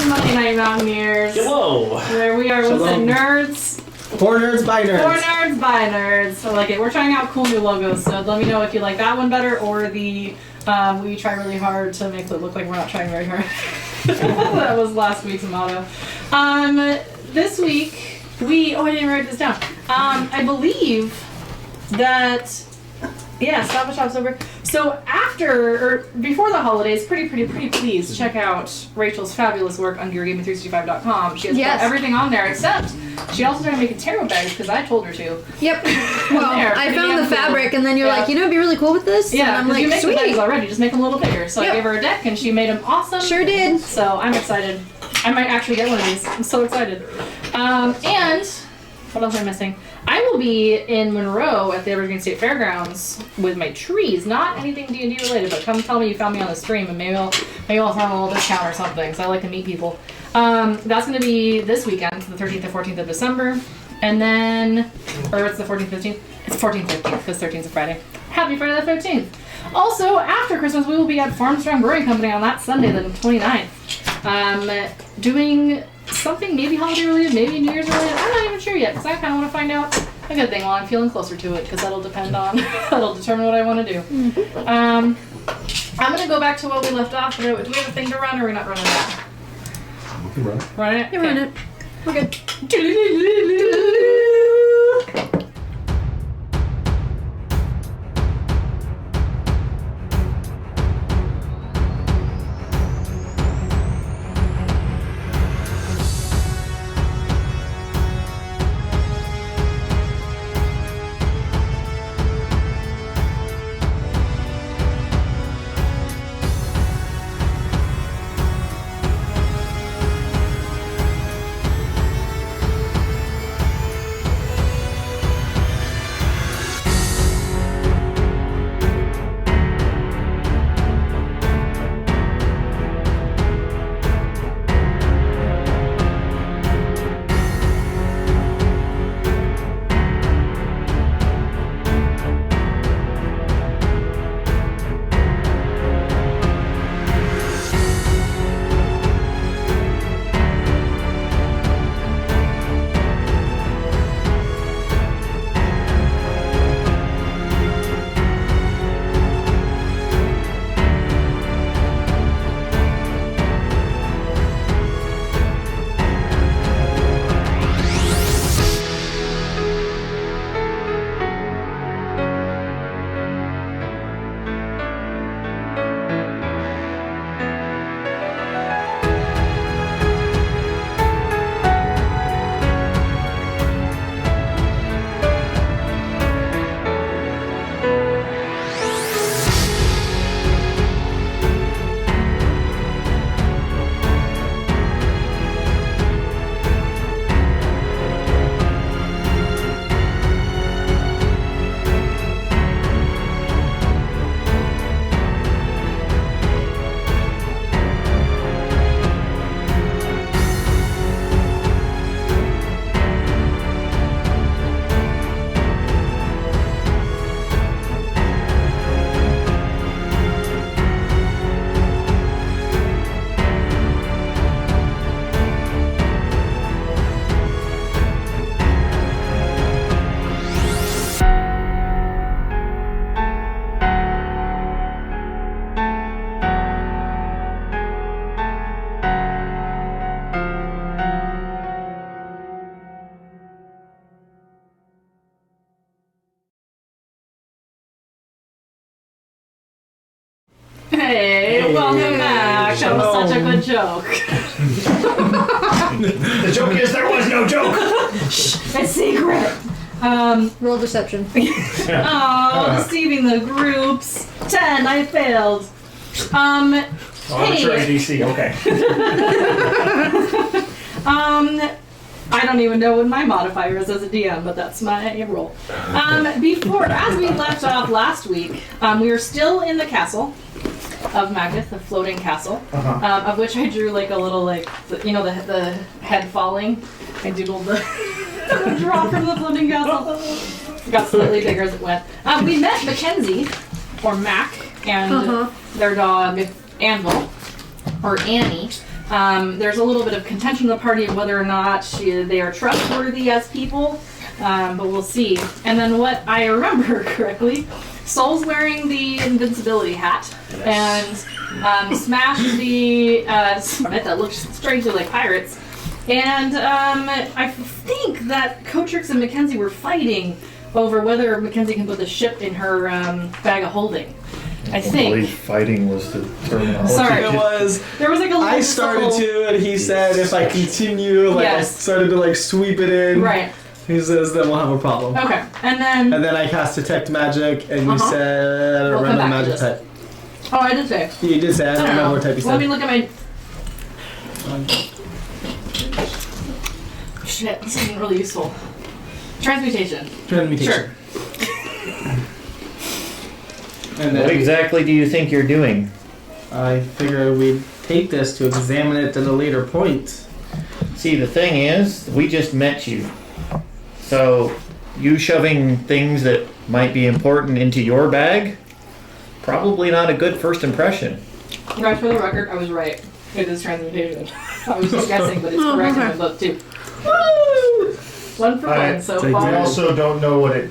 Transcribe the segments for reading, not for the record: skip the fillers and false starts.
to Monday Night Mountaineers. Hello. Where we are with the nerds. For nerds by nerds. For nerds by nerds. I like it. We're trying out cool new logos, so let me know if you like that one better or the we try really hard to make it look like we're not trying very hard. That was last week's motto. This week I didn't write this down. I believe that Stop and Shop's over. So before the holidays, pretty please check out Rachel's fabulous work on GearGaming365.com. She has got everything on there except she also started making tarot bags because I told her to. Yep. Well, I found the fabric and then you're like, it'd be really cool with this? Yeah, and I'm like, you make sweet. the bags already, just make them a little bigger. So I gave her a deck and she made them awesome. Sure did. So I'm excited. I might actually get one of these. I'm so excited. And what else am I missing? I will be in Monroe at the Evergreen State Fairgrounds with my trees. Not anything D&D related, but come tell me you found me on the stream and maybe I'll have a little discount or something. So I like to meet people. That's going to be this weekend, the 13th and 14th of December. And then, or it's the 14th, 15th? It's 14th, 15th, because 13th is a Friday. Happy Friday the 13th. Also, after Christmas, we will be at Farmstrong Brewing Company on that Sunday, the 29th. Doing something maybe holiday related, maybe New Year's related. I'm not even sure yet, because I kind of want to find out a good thing while I'm feeling closer to it, because that'll determine what I want to do. Mm-hmm. I'm going to go back to what we left off. Do we have a thing to run, or are we not running that? We can run it. Run it? You run it. We're good. Hey, welcome back. That was such a good joke. The joke is there was no joke. Shh, it's secret. Roll deception. Deceiving the groups. 10, I failed. Arbitrary DC, okay. I don't even know what my modifier is as a DM, but that's my roll. As we left off last week, we were still in the castle of Maddgoth, the floating castle, of which I drew like a little, the head falling. I doodled the drop from the floating castle. It got slightly bigger as it went. We met Mackenzie, or Mac, and their dog, Anvil, or Annie. There's a little bit of contention in the party of whether or not they are trustworthy as people, but we'll see. And then what I remember correctly, Soul's wearing the invincibility hat, and Smash the summit that looks strangely like pirates. And I think that Cotrix and Mackenzie were fighting over whether Mackenzie can put the ship in her bag of holding. I believe think. fighting was the terminology. Sorry. It was. There was like a little I started to, and he said if I continue, like Yes. I started to like sweep it in. Right. He says then we'll have a problem. Okay. And then. And then I cast detect magic, and you said I don't We'll come remember the back to magic type. Oh, I did say. You did say I don't remember what type you Let me said. look at my. Shit, this isn't really useful. Transmutation. Transmutation. Sure. And What then exactly do you think you're doing? I figure we'd take this to examine it at a later point. See, the thing is, we just met you. So, you shoving things that might be important into your bag, probably not a good first impression. Guys, for the record, I was right. It is transmutation. I was just guessing, but it's correct in my book too. Woo! One for one so take far. I also don't know what it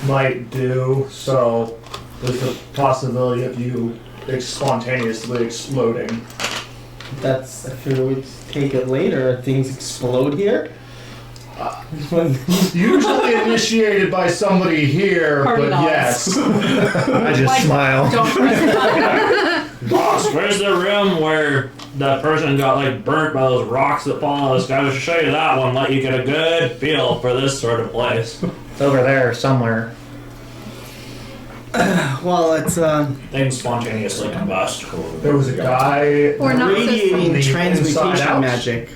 might do, so there's the possibility of you spontaneously exploding. That's, I figure we'd take it later. Things explode here. Usually initiated by somebody here, Party but nods. yes. I just Like, smile. Don't press the button. Boss, where's the room where that person got like burnt by those rocks that fall on us? Gotta show you that one, let you get a good feel for this sort of place. It's over there somewhere. Well, it's Things spontaneously combust. There was a guy Or not radiating the inside transmutation out. magic.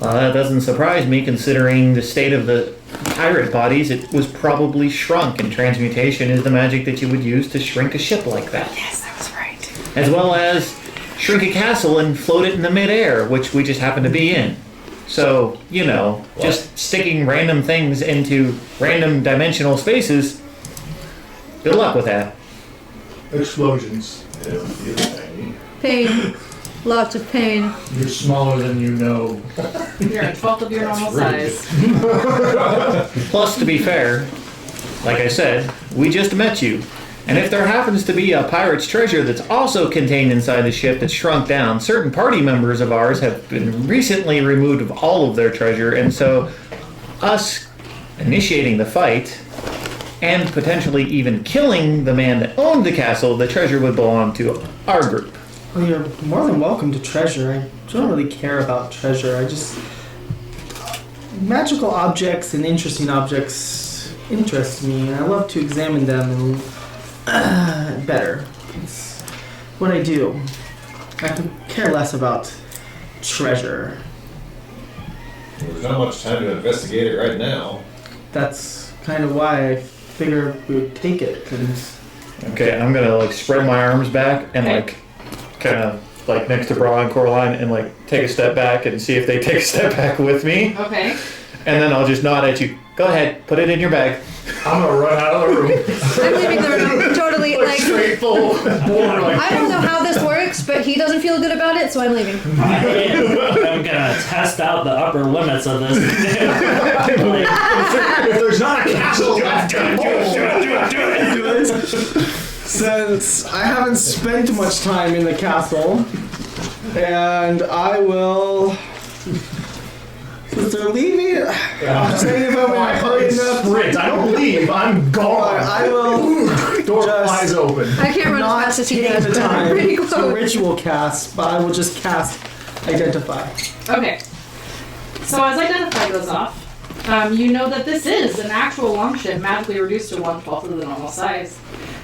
That doesn't surprise me, considering the state of the pirate bodies. It was probably shrunk, and transmutation is the magic that you would use to shrink a ship like that. Yes, that was right. As well as shrink a castle and float it in the midair, which we just happen to be in. So, you know, just sticking random things into random dimensional spaces, good luck with that. Explosions. Pain. Lots of pain. You're smaller than you know. You're a 12th of your normal rude. size. Plus, to be fair, like I said, we just met you. And if there happens to be a pirate's treasure that's also contained inside the ship that's shrunk down, certain party members of ours have been recently removed of all of their treasure, and so us initiating the fight and potentially even killing the man that owned the castle, the treasure would belong to our group. Well, you're more than welcome to treasure. I don't really care about treasure. I just... Magical objects and interesting objects interest me, and I love to examine them and better. It's what I do. I could care less about treasure. Well, there's not much time to investigate it right now. That's kind of why I figured we would take it. Okay, I'm gonna like spread my arms back and Okay. like kind of like next to Bra and Coraline and like take a step back and see if they take a step back with me. Okay. And then I'll just nod at you. Go ahead, put it in your bag. I'm gonna run out of the room. I'm leaving the room. Totally, like, Straight full board. Like, I don't know how this works, but he doesn't feel good about it, so I'm leaving. I'm gonna test out the upper limits of this. if there's not a castle left, do it. Since I haven't spent much time in the castle, and I will... Since they're leaving, I'm saying if I'm in a hurry enough, Sprint. I don't leave. I'm gone. I will Door just flies open. I can't run not as fast as he take does, the but I'm pretty time to close. ritual cast, but I will just cast Identify. Okay. So as Identify goes off, you know that this is an actual longship magically reduced to 1/12 of the normal size.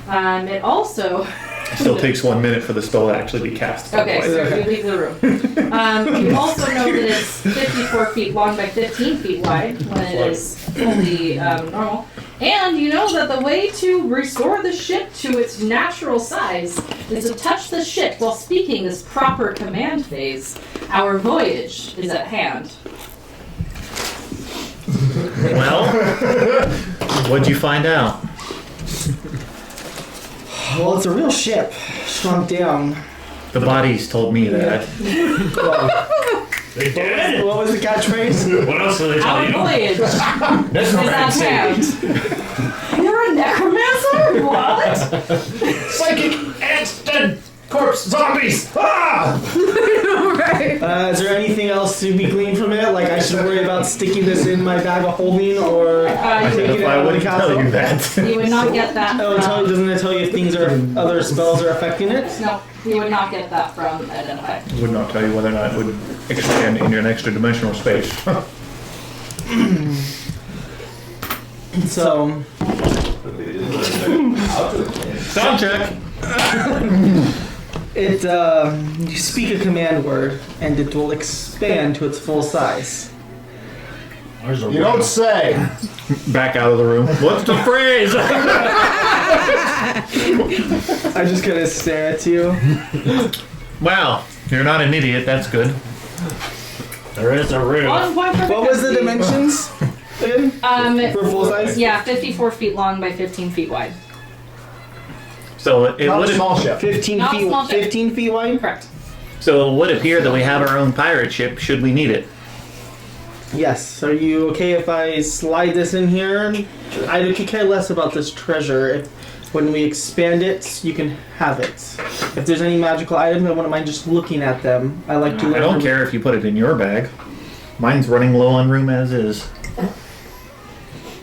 It also... It still takes 1 minute for the spell to actually be cast. Okay, so you leave the room. You also know that it's 54 feet long by 15 feet wide when it is fully normal. And you know that the way to restore the ship to its natural size is to touch the ship while speaking this proper command phase. Our voyage is at hand. Well, what'd you find out? Well, it's a real ship, shrunk down. The bodies told me that. They did? What was the catchphrase? What else did they tell Our you? voyage is at hand. You're a necromancer? What? Psychic ants, dead corpse, zombies! Ah! Right. Is there anything else to be gleaned from it? Like I should worry about sticking this in my bag of holding or taking it If I out of the wouldn't tell castle? you that. You would not get that Oh, doesn't it tell you if things are other spells are affecting it? No, you would not get that from Identify. Would not tell you whether or not it would expand into an extra dimensional space. So Sound check. it you speak a command word and it will expand to its full size. There's a You don't say. Back out of the room. What's the phrase? I just gonna stare at you. Wow, you're not an idiot. That's good. There is a roof. 1 point for What was the Mackenzie. dimensions again? For full size? Yeah, 54 feet long by 15 feet wide. So it Not a would small ship. 15 Not feet. small ship. 15 feet wide. Correct. so it would appear that we have our own pirate ship should we need it. Yes. Are you okay if I slide this in here? I could care less about this treasure. If when we expand it, you can have it. If there's any magical items, I wouldn't mind just looking at them. I like to. I don't care if you put it in your bag. Mine's running low on room as is.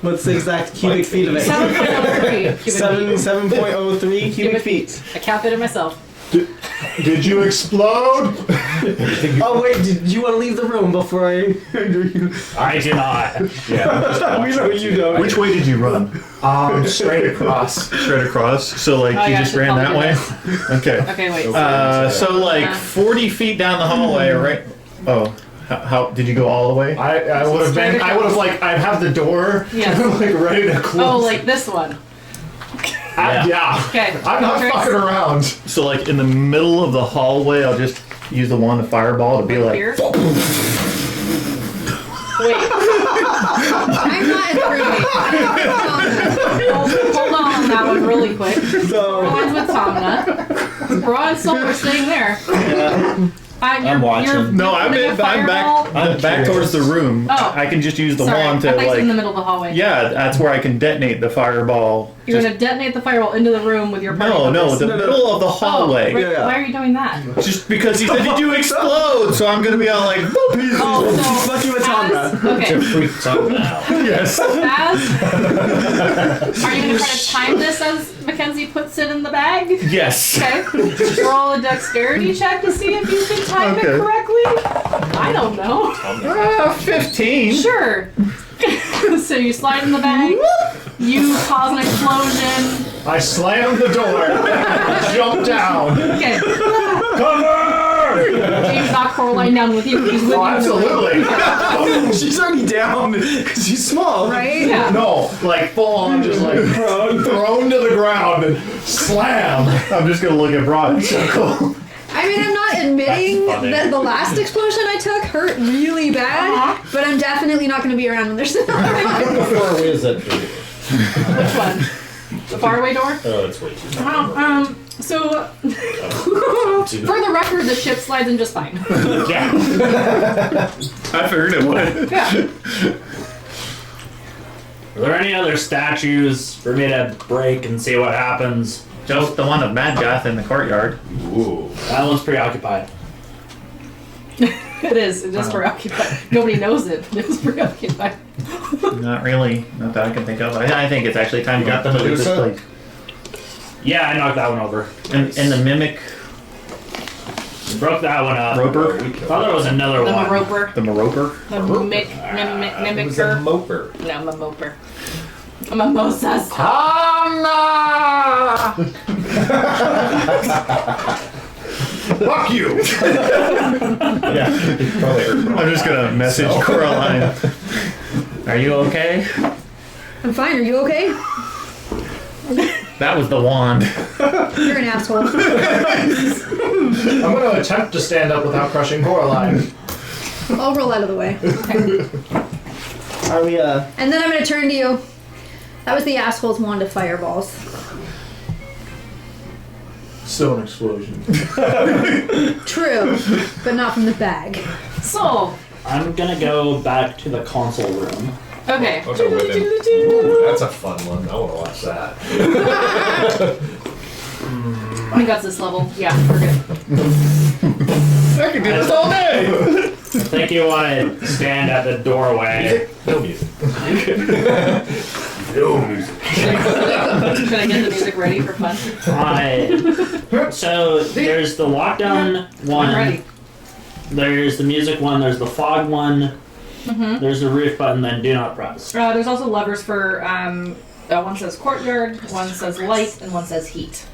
What's the exact cubic feet of it? 7.03 cubic feet. 7.03 cubic feet. I calculated it myself. Did you explode? Oh wait, did you want to leave the room before I hinder you? I do not. We know you don't. Which way did you run? Straight across. Straight across. So like Oh, you yeah, just I should ran that probably way. do Okay. Okay, wait. So like 40 feet down the hallway, right? Oh, how did you go all the way? I would have been. I would have like. I'd have the door Yes. like ready to close. Oh, like this one. Yeah. Okay. I'm not Tricks. fucking around. So like in the middle of the hallway, I'll just use the wand of fireball to be like. Here? Wait. I'm not improving. Hold on that one really quick. So One's with Tomna. Bra and Soul are staying there. I'm watching. No, I'm back towards the room. Oh. I can just use the Sorry, wand I to thought you were in the like. middle of the hallway. Yeah, that's where I can detonate the fireball. You're Just- gonna detonate the fireball into the room with your party no, members. the middle of the Oh, hallway. Rick, Yeah. why are you doing that? Just because he said, "Did you explode?" So I'm gonna be all like, Oh, so fuck you with Tomna. okay. Freaked out now. "Yes." Are you gonna try to time this as Mackenzie puts it in the bag? Yes. Okay. Roll a dexterity check to see if you can time Okay. it correctly. I don't know. 15. Sure. So you slide in the bag. You cause an explosion. I slammed the door. Jumped down. Okay. Cover! James knocked Coraline down with you. He's with Oh, you. absolutely. she's already down because she's small. Right? Yeah. No, like full on, just like thrown to the ground and slam. I'm just gonna look at Broad and circle. I mean, I'm not admitting That's funny. that the last explosion I took hurt really bad, but I'm definitely not going to be around when there's another one. How far away is that tree? Which one? The faraway door? Oh, it's way too far. So, for the record, the ship slides in just fine. Yeah. I figured it would. Yeah. Are there any other statues for me to break and see what happens? Just the one of Maddgoth in the courtyard. Ooh. That one's preoccupied. It is. It is preoccupied. Nobody knows it, but it's preoccupied. Not really. Not that I can think of. I think it's actually time You to got the look at this Medusa? place. Yeah, I knocked that one over. And the mimic Broke that one up. roper, Thought there was another The one. Maroper. the maroper. The It was a mimicker. moper. No, I'm a moper. I'm a Moses. Fuck you! Yeah. Probably heard I'm just gonna message Coraline. Are you okay? I'm fine. Are you okay? That was the wand. You're an asshole. I'm gonna attempt to stand up without crushing Coraline. I'll roll out of the way. Are we And then I'm going to turn to you. That was the asshole's wand of fireballs. Still an explosion. True, but not from the bag. So, I'm gonna go back to the console room. okay. I'll go with him. Ooh, that's a fun one. I want to watch that. I think that's this level. Yeah, we're good. I can do this all day! I think you want to stand at the doorway. No music. No music. Should I get the music ready for fun? So there's the lockdown one. I'm ready. There's the music one. There's the fog one. There's the roof button. Then do not press. There's also levers for, one says courtyard, one says light, and one says heat.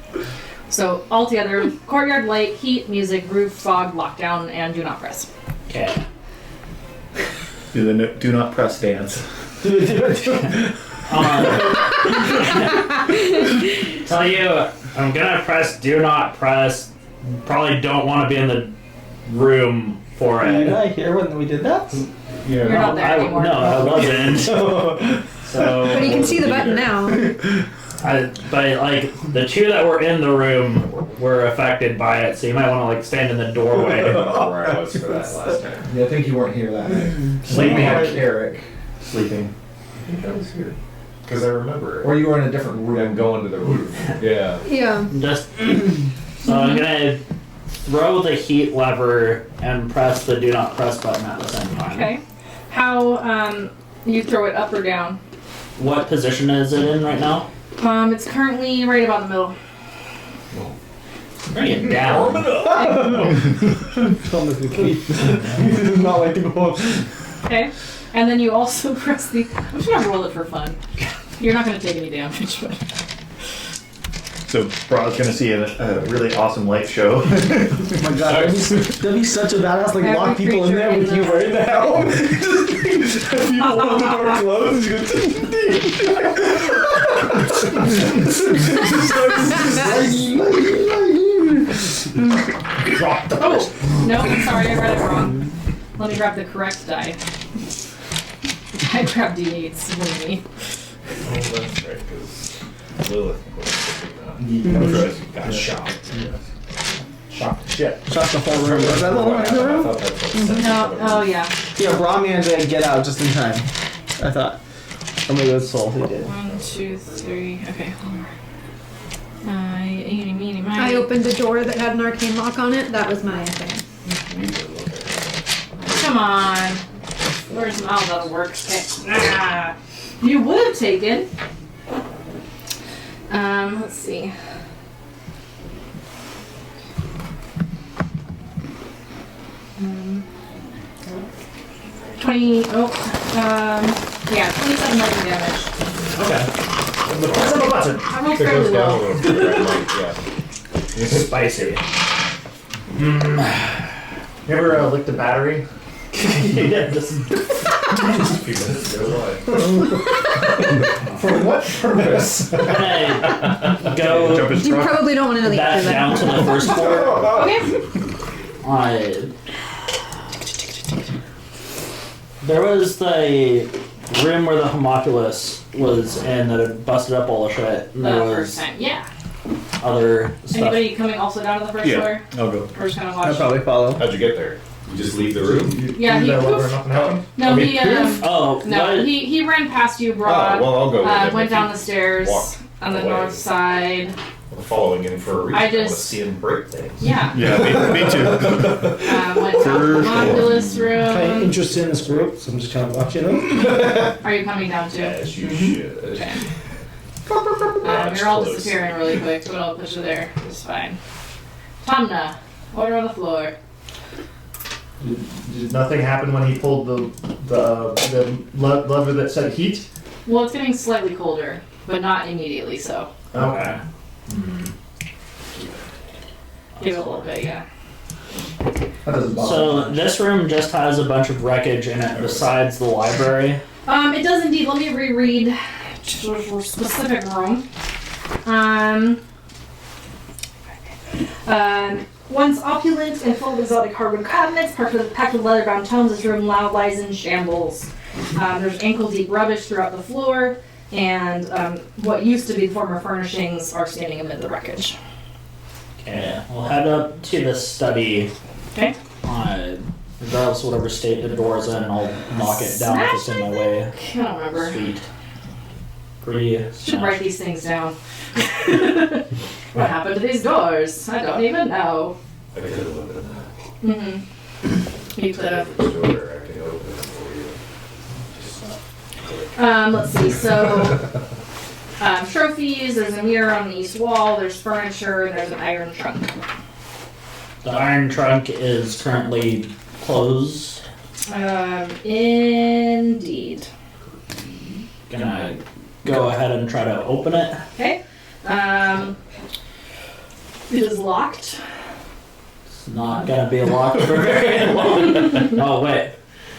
So altogether, courtyard, light, heat, music, roof, fog, lockdown, and do not press. Okay. Do the do not press dance. Tell you, I'm gonna press do not press. Probably don't want to be in the room for Did it. I hear when we did that? You're not there anymore. No, I wasn't. So. But you can see the button now. But like the two that were in the room were affected by it, so you might want to like stand in the doorway. Where I was for that last time. Yeah, I think you weren't here that night. Sleeping. We had Eric. Sleeping. I think I was here. Because I remember. Or you were in a different room. I'm going to the roof. Yeah. Yeah. Just so I'm gonna throw the heat lever and press the do not press button at the same time. Okay. How, you throw it up or down? What position is it in right now? It's currently right about the middle. Bring it down. Not like to go. Okay. And then you also press the. I'm just gonna roll it for fun. You're not gonna take any damage, but. So, Brock's gonna see a really awesome light show. Oh my god, that'd be such a badass, like, Every lock people in there creature with you in the- right now. If you hold the door closed, you Oh! No, I'm sorry, I read it wrong. Let me grab the correct die. I grabbed D8s, what do you mean? Oh, that's right, because Lilith got shot. Shot the shit. Shot the whole room. Was that the whole I room? thought that's what No, oh yeah. Yeah, Braun managed to get out just in time. I thought. Or maybe it was Soul who did. 1, 2, 3, okay. Eeny, meeny, miny. I opened a door that had an arcane lock on it. That was my thing. Come on. Where's oh, that'll work. Okay. Ah. You would have taken. Let's see. Um, 20. Oh, yeah, 27 lightning damage. Okay. Press the button. I rolled It fairly goes down a low. little bit, right? Yeah. Spicy. You ever licked a battery? Yeah, just Just a few minutes ago, why? For what purpose? I'm gonna go Jump his You truck. probably don't want to know the back answer down to then. the first floor. Okay. There was the room where the homunculus was in that had busted up all the shit. And The there first was time. Yeah. other stuff. Anybody coming also down to the first floor? Yeah, I'll go. We're just gonna I'd watch. probably follow. How'd you get there? You just leave the room? Yeah, You he that lever poof. and nothing happened? No, he Oh, no, what? he ran past you, Oh, Broad. well, I'll go with him. Went if down you the stairs walk on the away. north side. I'm following him for a reason. I I want to just- see him break things. Yeah. Yeah, me too. Went down to the homunculus I'm room. interested in this group, so I'm just kind of watching them. Are you coming down too? As you should. Okay. It's You're all close. disappearing really quick, but I'll put you there. It's fine. Tamna, order on the floor. Did nothing happen when he pulled the lever that said heat? Well, it's getting slightly colder, but not immediately. So Okay. give it a little bit, yeah. That doesn't bother So me. this room just has a bunch of wreckage in it besides the library. It does indeed. Let me reread the specific room. Once opulent and full of exotic hardwood cabinets, packed with leather-bound tomes, this room now lies in shambles. There's ankle-deep rubbish throughout the floor, and what used to be former furnishings are standing amid the wreckage. Okay, we'll head up to the study. Okay. Regardless of whatever state the door's in, I'll knock it down if it's in my way. I don't remember. Sweet. Pretty. Should write these things down. What happened to these doors? I don't even know. I could have looked at that. Mm-hmm. You could have. Door, I could open it for you. Let's see. So, trophies. There's a mirror on the east wall. There's furniture. And there's an iron trunk. The iron trunk is currently closed. Indeed. Gonna go ahead and try to open it. Okay. It is locked. It's not gonna be locked for very long. Oh wait.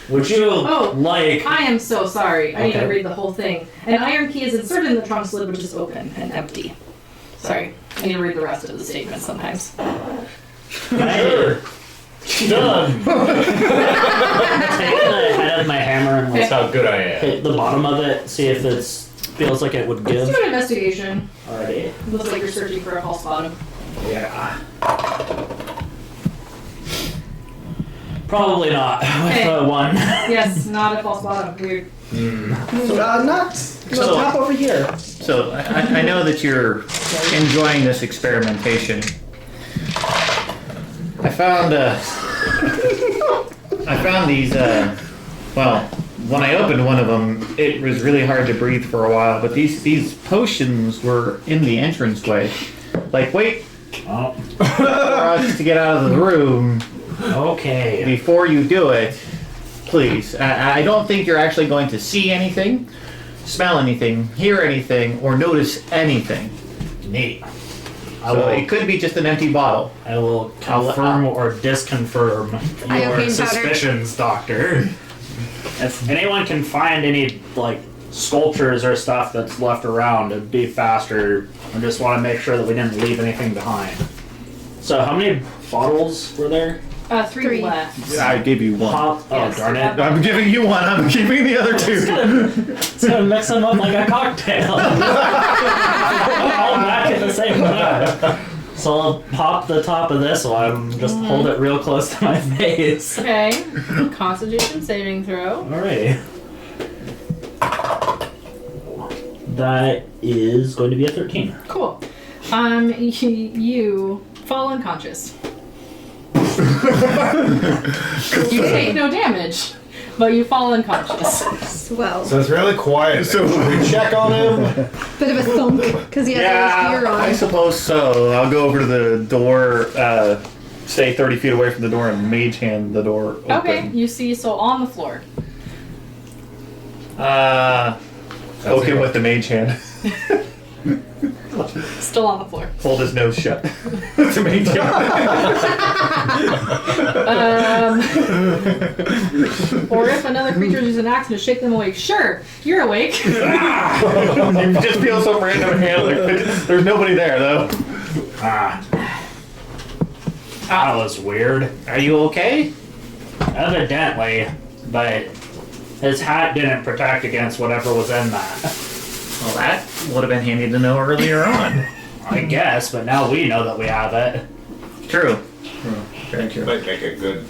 Would you like? I am so sorry. I need to Okay. read the whole thing. An iron key is inserted in the trunk lid, which is open and empty. Sorry. I need to read the rest of the statement sometimes. Sure. Done! Take the head of my hammer and That's how good I am. hit the bottom of it. See if it feels like it would Let's give. do an investigation. Alrighty. Looks like you're searching for a false bottom. Yeah. Probably not with Okay. the one. Yes, not a false bottom. Weird. Not So- top over here. So I know that you're enjoying this experimentation. I found these. Well, when I opened one of them, it was really hard to breathe for a while. But these potions were in the entranceway. Like, wait Oh. for us to get out of the room Okay. before you do it, please. I don't think you're actually going to see anything, smell anything, hear anything, or notice anything. Neat. So it could be just an empty bottle. I will confirm or disconfirm Iocane your powder. suspicions, Doctor. If anyone can find any sculptures or stuff that's left around, it'd be faster. I just want to make sure that we didn't leave anything behind. So how many bottles were there? Three left. I give you one. Oh, Yes, darn it. I'm giving you one. I'm keeping the other two. It's gonna mix them up like a cocktail. All back at the same time. So I'll pop the top of this one, just hold it real close to my face. Okay. Constitution saving throw. Alright. That is going to be a 13. Cool. You fall unconscious. You take no damage, but you fall unconscious. Swell. So it's really quiet. So should we check on him? Bit of a thunk because he has all his gear on. I suppose so. I'll go over to the door, stay 30 feet away from the door, and mage hand the door open. Okay, you see, so on the floor. Poke him with the mage hand. Still on the floor. Hold his nose shut. With the mage hand. Or if another creature uses an axe to shake them awake. Sure, you're awake. You just feel some random hand. Like, there's nobody there, though. That was weird. Are you okay? Evidently, but his hat didn't protect against whatever was in that. Well, that would have been handy to know earlier on. I guess, but now we know that we have it. True. Very true. Might make a good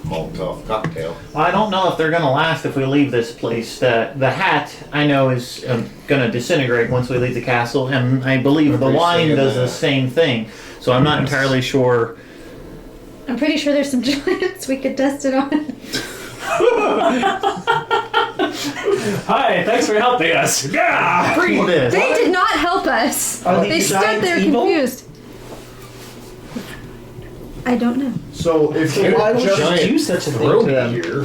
Molotov cocktail. Well, I don't know if they're gonna last if we leave this place. The hat, I know, is gonna disintegrate once we leave the castle, and I believe the Remember wine saying does that. the same thing. So I'm not entirely sure. I'm pretty sure there's some giants we could test it on. Hi, thanks for helping us. Yeah! Read this. They did not help us. Are They these stood giants there evil? confused. I don't know. So if you Why would just you do such a thing Throw to me them? here.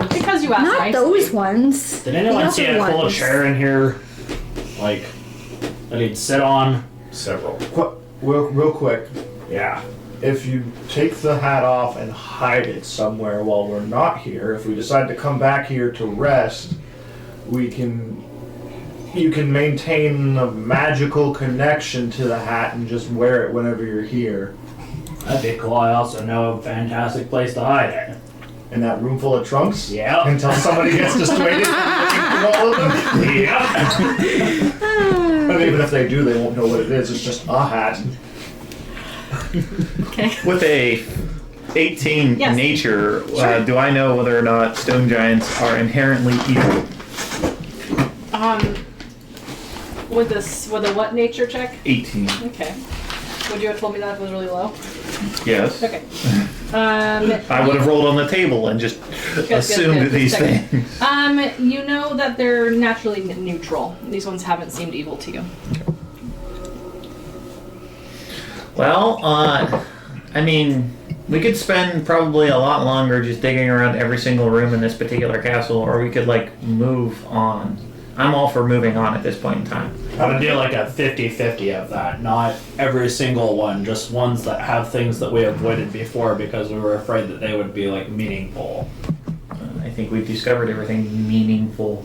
Because you asked Not nicely. those ones. Did anyone The see a other cool ones. chair in here? Like, that he'd sit on? Several. real quick, Yeah. if you take the hat off and hide it somewhere while we're not here, if we decide to come back here to rest, you can maintain a magical connection to the hat and just wear it whenever you're here. That'd be cool. I also know a fantastic place to hide it. In that room full of trunks? Yeah. Until somebody gets dissuaded from looking through all of them? Yeah. And even if they do, they won't know what it is. It's just a hat. Okay. With a 18 Yes. nature, Sure. do I know whether or not stone giants are inherently evil? With a what nature check? 18. Okay. Would you have told me that if it was really low? Yes. Okay. I would have rolled on the table and just assumed good. these Check. things. You know that they're naturally neutral. These ones haven't seemed evil to you. Well, I mean, we could spend probably a lot longer just digging around every single room in this particular castle, or we could, like, move on. I'm all for moving on at this point in time. I would do like a 50-50 of that. Not every single one, just ones that have things that we avoided before because we were afraid that they would be like meaningful. I think we've discovered everything meaningful.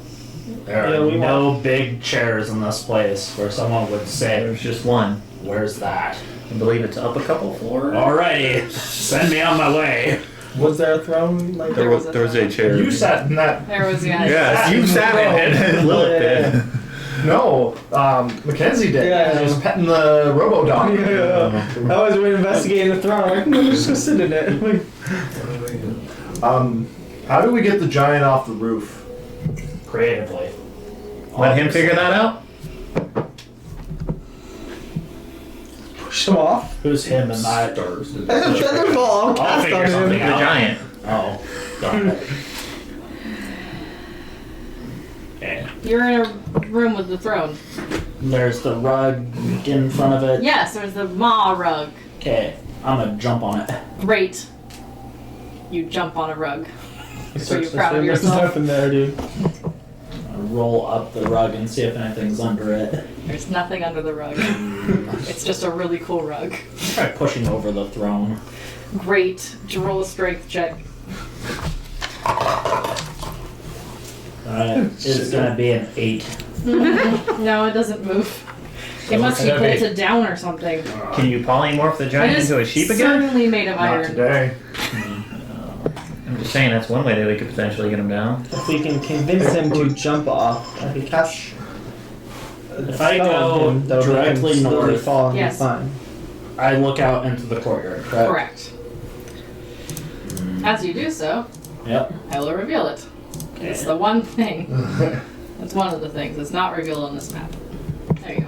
There are no big chairs in this place where someone would say, There's just one. "Where's that?" I believe it's up a couple floors. Alrighty, send me on my way. Was there a throne? Like There was a chair. You sat in that. There was Yes, you sat in it and Lilith did. No, Mackenzie did. Yeah. He was petting the robo dog. I was investigating the throne. I'm like, no, just go sit in it. How do we get the giant off the roof? Creatively. Let him figure that out. Push him off. Who's him and that? Feather fall. I'll Cast figure on something him. The out. giant. Oh, got it. Okay. You're in a room with the throne. There's the rug in front of it. Yes, there's the Ma rug. Okay, I'm gonna jump on it. Great. You jump on a rug. So you're Search proud of this room. There's yourself. nothing there, dude. I'll roll up the rug and see if anything's under it. There's nothing under the rug. It's just a really cool rug. Try pushing over the throne. Great. Did you roll a strength check? It's gonna be an 8. No, it doesn't move. It must be bolted down or something. Can you polymorph the giant It is into a sheep again? certainly made of Not iron. today. I'm just saying that's one way that we could potentially get him down. If we can convince him to jump off, if he casts. If I go directly north, fall and Yes. he's fine. I look out into the courtyard, correct? Correct. As you do so, Yep. I will reveal it. It's the one thing. It's one of the things. It's not revealed on this map. There you go.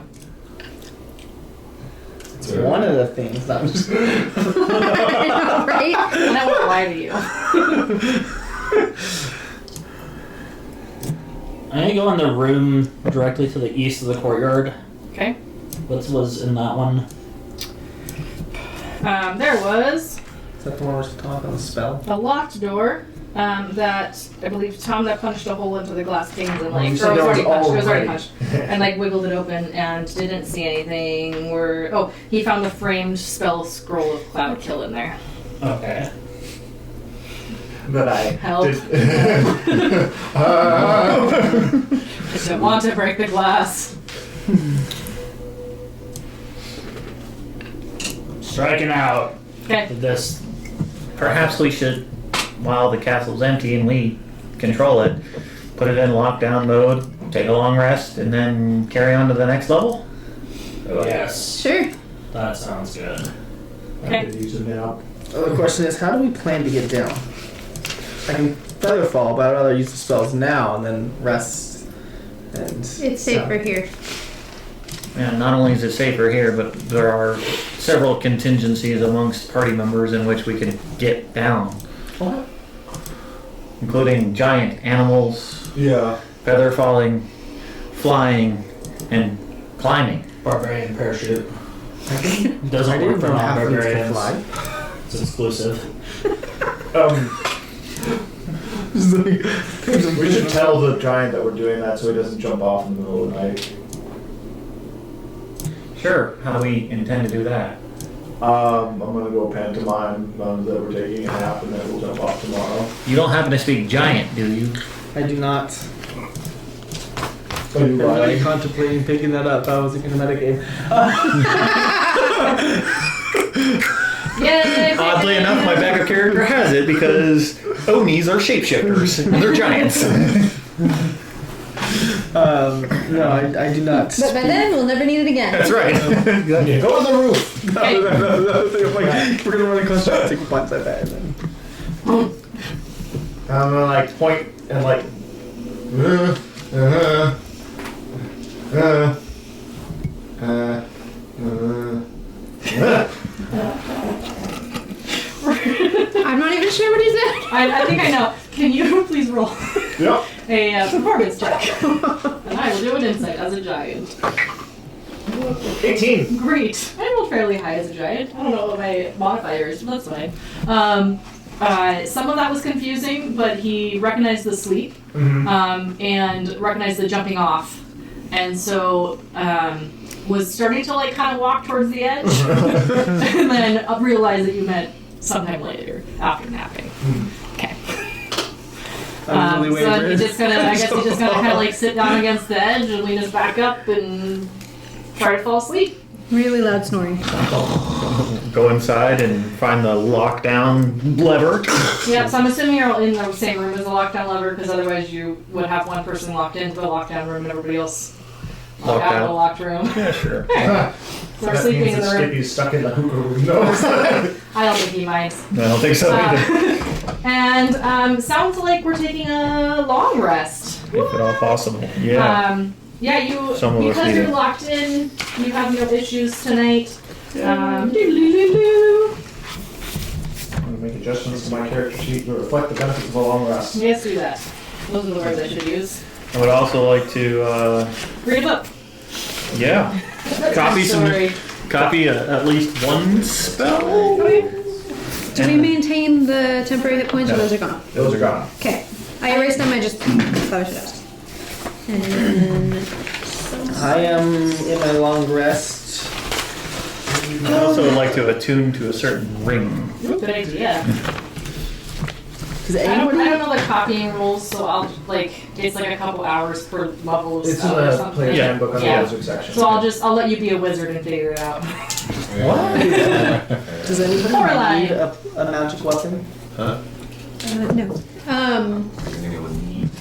It's one of the things. I'm just I know, right? And I won't lie to you. I'm gonna go in the room directly to the east of the courtyard. Okay. What was in that one? There was Is that the one we're talking about? Spell? a locked door that I believe Tom that punched a hole into the glass panes and like You or said it was that already was punched. It was already already. punched and like wiggled it open and didn't see anything. He found the framed spell scroll of Cloud Kill in there. Okay. That I Help. did. Just didn't want to break the glass. Striking out Okay. with this. Perhaps we should, while the castle's empty and we control it, put it in lockdown mode, take a long rest, and then carry on to the next level? Yes. Sure. That sounds good. I could use a nap. The question is, how do we plan to get down? I can feather fall, but I'd rather use the spells now and then rest. And It's safer here. And not only is it safer here, but there are several contingencies amongst party members in which we could get down. Including giant animals, Yeah. feather falling, flying, and climbing. Barbarian parachute. I Doesn't work didn't for know half of these could non-barbarians. fly. It's exclusive. We should tell the giant that we're doing that so he doesn't jump off in the middle of the night. Sure, how do we intend to do that? I'm gonna go pantomime that we're taking a nap and then we'll jump off tomorrow. You don't happen to speak giant, do you? I do not. Oh, you I'm really right. contemplating picking that up. I was in a metagame. Yay! Oddly enough, my backup character has it because Onis are shapeshifters and they're giants. No, I do not. But by then, we'll never need it again. That's right. Yeah, go on the roof. No. We're gonna run across the take points like that. And then. I'm gonna like point and like. I'm not even sure what he said. I think I know. Can you please roll Yep. a performance check? And I will do an insight as a giant. 18. Great. I rolled fairly high as a giant. I don't know what my modifier is, but that's fine. Some of that was confusing, but he recognized the sleep and recognized the jumping off. And so was starting to like kind of walk towards the edge and then realized that you meant sometime later after napping. Okay. I'm really So wavering. he's just gonna, I guess he's just gonna kind of like sit down against the edge and lean his back up and try to fall asleep. Really loud snoring. Go inside and find the lockdown lever. Yeah, so I'm assuming you're in the same room as the lockdown lever, because otherwise you would have one person locked into the lockdown room and everybody else locked Locked out of out. the locked room. Yeah, sure. So we're That sleeping means in that the room. Skippy's stuck in the hookah room. No. I don't think he minds. I don't think so either. And sounds like we're taking a long rest. If at all possible. Yeah. Yeah, you Some of us because need you're it. locked in, you have no issues tonight. I'm gonna make adjustments to my character sheet to reflect the benefits of a long rest. Yes, do that. Those are the words I should use. I would also like to, Read a book. yeah, copy some, Sorry. copy at least one spell. Do we maintain the temporary hit points or those are gone? Those are gone. Okay. I erased them, I just thought I should ask. And then... I am in my long rest. I also would like to attune to a certain ring. Good idea. Does I don't anybody? know the copying rules, so I'll it's like a couple hours per level of It's in spell or the something. player's Yeah. handbook on the Yeah. wizard section. So I'll let you be a wizard and figure it out. Does anybody Coraline. need a magic weapon? Huh? no.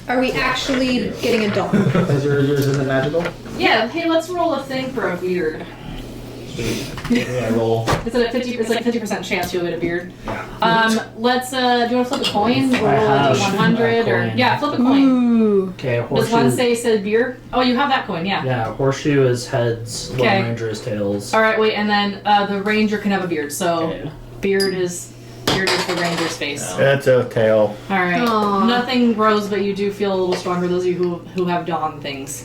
Are we actually getting a doll? Because yours isn't magical? Yeah. Hey, let's roll a thing for a beard. Yeah, roll. It's a 50. It's like a 50% chance you'll get a beard. Let's. Do you want to flip a coin or I roll a have d100 a or coin. yeah, flip a coin. Ooh. Okay, Does one horseshoe. say said beard? Oh, you have that coin. Yeah. Yeah, horseshoe is heads, Okay. Lone Ranger is tails. All right. Wait, and then the ranger can have a beard. So Okay. beard is the ranger's face. That's a tail. All right. Aw. Nothing grows, but you do feel a little stronger. Those of you who have dawn things.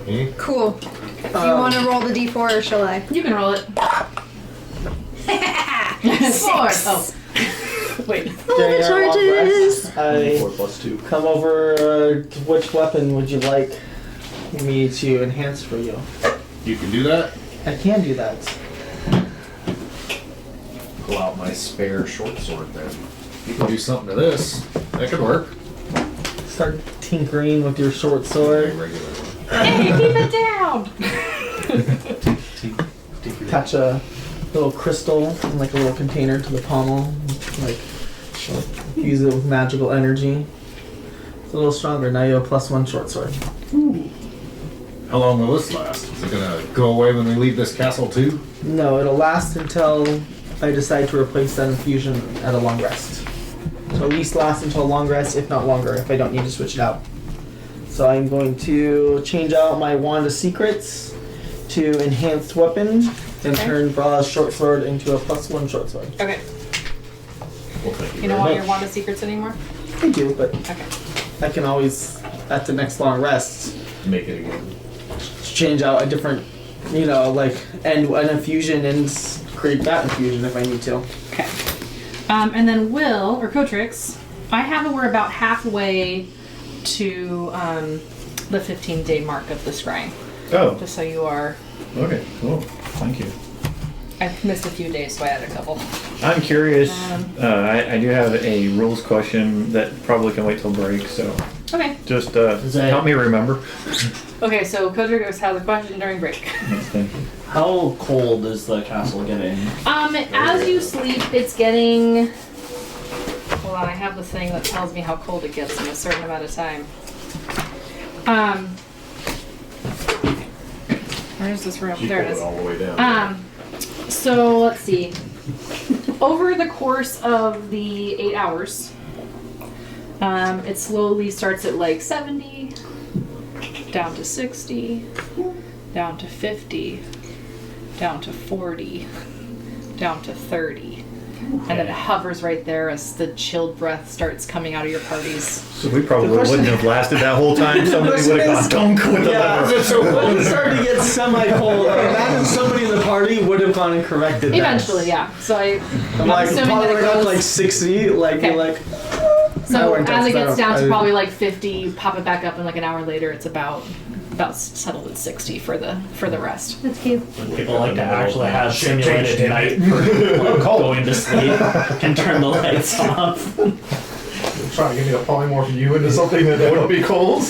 Me? Cool. Do you want to roll the d4 or shall I? You can roll it. 4. Oh. Wait. During our long charges. rest, I 4 plus 2. come over. Which weapon would you like me to enhance for you? You can do that? I can do that. Pull out my spare short sword then. You can do something to this. That could work. Start tinkering with your short sword. Regular. Hey, keep it down. Attach a little crystal in like a little container to the pommel. Like use it with magical energy. It's a little stronger. Now you have a +1 short sword. How long will this last? Is it gonna go away when we leave this castle too? No, it'll last until I decide to replace that infusion at a long rest. So at least last until a long rest, if not longer, if I don't need to switch it out. So I'm going to change out my Wand of Secrets to Enhanced Weapon and Okay. turn Bra's short sword into a +1 short sword. Okay. Well, thank you You don't very want much. your wand of secrets anymore? I do, but Okay. I can always, at the next long rest, Make it again. change out a different, like, end an infusion and create that infusion if I need to. Okay. And then Will, or Cotrix, I have it we're about halfway to the 15-day mark of the scrying. Oh, Just so you are. okay, cool. Thank you. I've missed a few days, so I added a couple. I'm curious. Um, I do have a rules question that probably can wait till break, so Okay. just Is that- help me remember. Okay, so Cotrix has a question during break. Thank you. How cold is the castle getting? As you sleep, it's getting. Hold on, I have the thing that tells me how cold it gets in a certain amount of time. Where's this room? She There it pulled is. all the way down. So let's see. Over the course of the 8 hours, it slowly starts at like 70, down to 60, down to 50, down to 40, down to 30. And then it hovers right there as the chilled breath starts coming out of your parties. So we probably wouldn't have lasted that whole time. Somebody would have gone dunk with the lever. When it started to get semi-cold, I imagine somebody in the party would have gone and corrected that. Eventually, yeah. So I'm Like, assuming probably that it got goes... to like 60, like, Okay. you're like, I So wouldn't as touch it gets that. down to I- probably like 50, pop it back up, and like an hour later, it's about settled at 60 for the rest. That's cute. People like to actually have Change simulated it. night for going to sleep and turn the lights off. You're trying to get me to polymorph you into something that wouldn't be cold?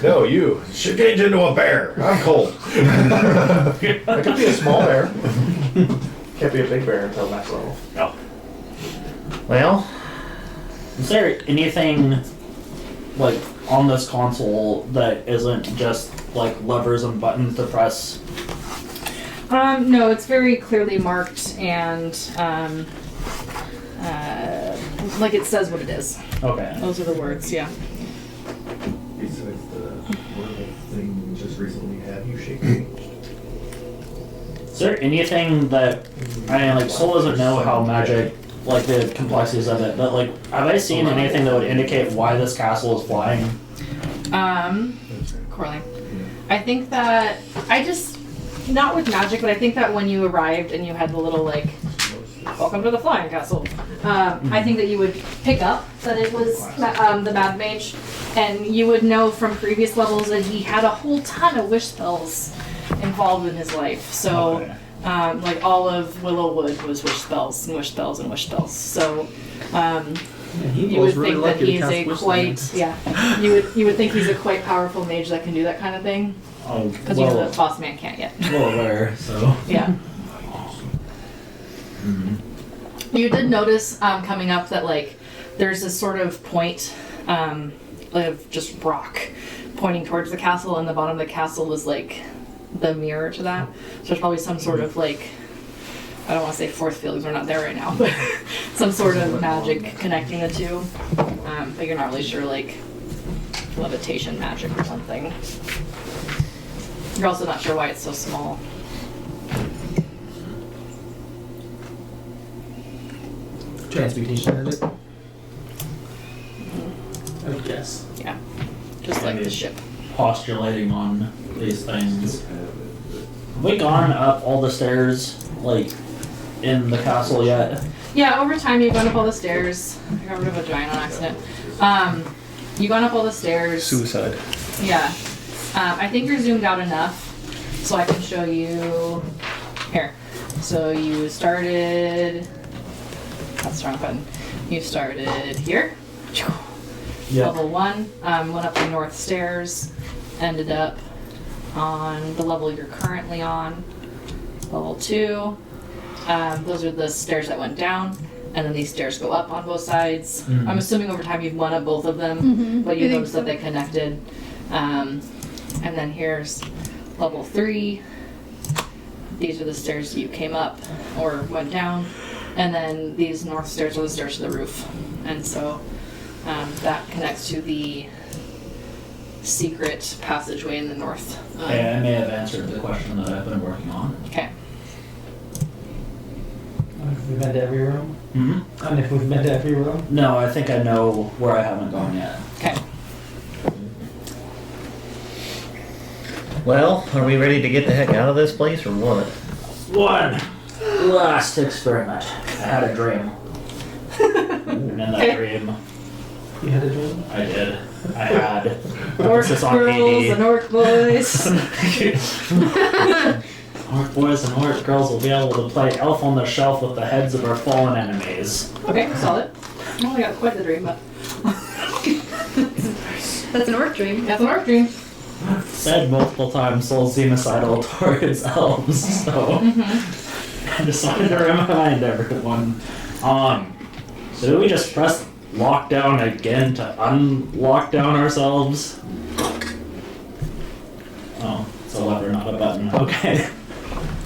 No, you should change into a bear. I'm cold. I could be a small bear. Can't be a big bear until next level. No. Well, Is there anything like on this console that isn't just like levers and buttons to press? No, it's very clearly marked and like it says what it is. Okay. Those are the words, yeah. Besides the horrible thing we just recently had, you shaking. Is there anything that like Soul doesn't know how magic, like the complexities of it, but like have I seen anything that would indicate why this castle is flying? Corley. I think that not with magic, but I think that when you arrived and you had the little like, welcome to the flying castle, I think that you would pick up that it was the Mad Mage, and you would know from previous levels that he had a whole ton of wish spells involved in his life. So, Okay. like all of Willowwood was wish spells and wish spells and wish spells. So, you would think that he's a quite you would think he's a quite powerful mage that can do that kind of thing. Oh, Because you know the boss man can't yet. well aware, so. Yeah. You did notice coming up that like there's this sort of point of just rock pointing towards the castle, and the bottom of the castle is like the mirror to that. So there's probably some sort of like, I don't want to say force field because we're not there right now, but some sort of magic connecting the two. But you're not really sure, like levitation magic or something. You're also not sure why it's so small. Transmutation in it. I would guess. Yeah. Just like the ship. Postulating on these things. Have we gone up all the stairs, like, in the castle yet? Yeah, over time you've gone up all the stairs. I got rid of a giant on accident. You've gone up all the stairs. suicide. Yeah. I think you're zoomed out enough so I can show you here. So you started, that's the wrong button. You started here. Level 1, went up the north stairs, ended up on the level you're currently on. Level 2, those are the stairs that went down, and then these stairs go up on both sides. I'm assuming over time you've won up both of them, but you I think noticed so. that they connected. And then here's level 3. These are the stairs you came up or went down, and then these north stairs are the stairs to the roof. And so that connects to the secret passageway in the north. Hey, I may have answered the question that I've been working on. Okay. Have we been to every room? Mm-hmm. And if we've been to every room? No, I think I know where I haven't gone yet. Okay. Well, are we ready to get the heck out of this place or what? One last experiment. I had a dream. And in that dream, You had a dream? I did. I had Orc emphasis on girls AD. and orc boys. Orc boys and orc girls will be able to play Elf on the Shelf with the heads of our fallen enemies. Okay, solid. I only got quite the dream, but That's an orc dream. that's an orc dream. Said multiple times, soul genocidal towards elves, so I just wanted to remind everyone. So do we just press lockdown again to unlock down ourselves? Oh, it's a lever, not not a button. Okay.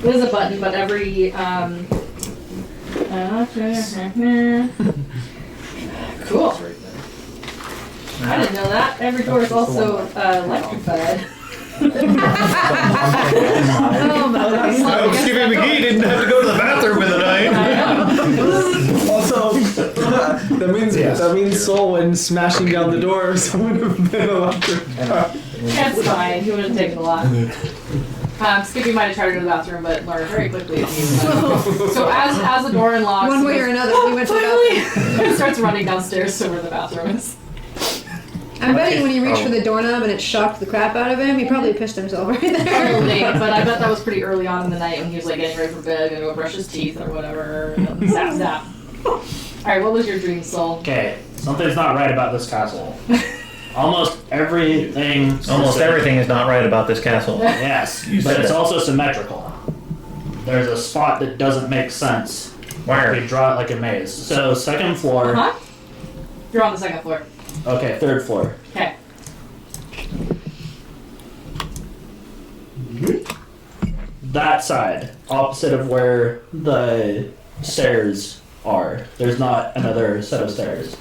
It is a button, but every cool. I didn't know that. Every door is also electrified. Oh my god. Skippy McGee didn't have to go to the bathroom in the night. Also, that means Soul when smashing down the doors would have been electric. That's fine. He would have taken a lot. Skippy might have tried to go to the bathroom, but learned very quickly. So as the door unlocks, One way or another, we went to the bathroom. he starts running downstairs to where the bathroom is. I'm betting when he reached for the doorknob and it shocked the crap out of him, he probably pissed himself right there. Probably, but I bet that was pretty early on in the night when he was like getting ready for bed and go brush his teeth or whatever. Zap zap. All right, what was your dream, Soul? Okay, something's not right about this castle. Almost everything. Almost everything is not right about this castle. Yes, but it's also symmetrical. There's a spot that doesn't make sense. Where? We draw it like a maze. So second floor. Huh? You're on the second floor. Okay, third floor. Okay. That side, opposite of where the stairs are. There's not another set of stairs.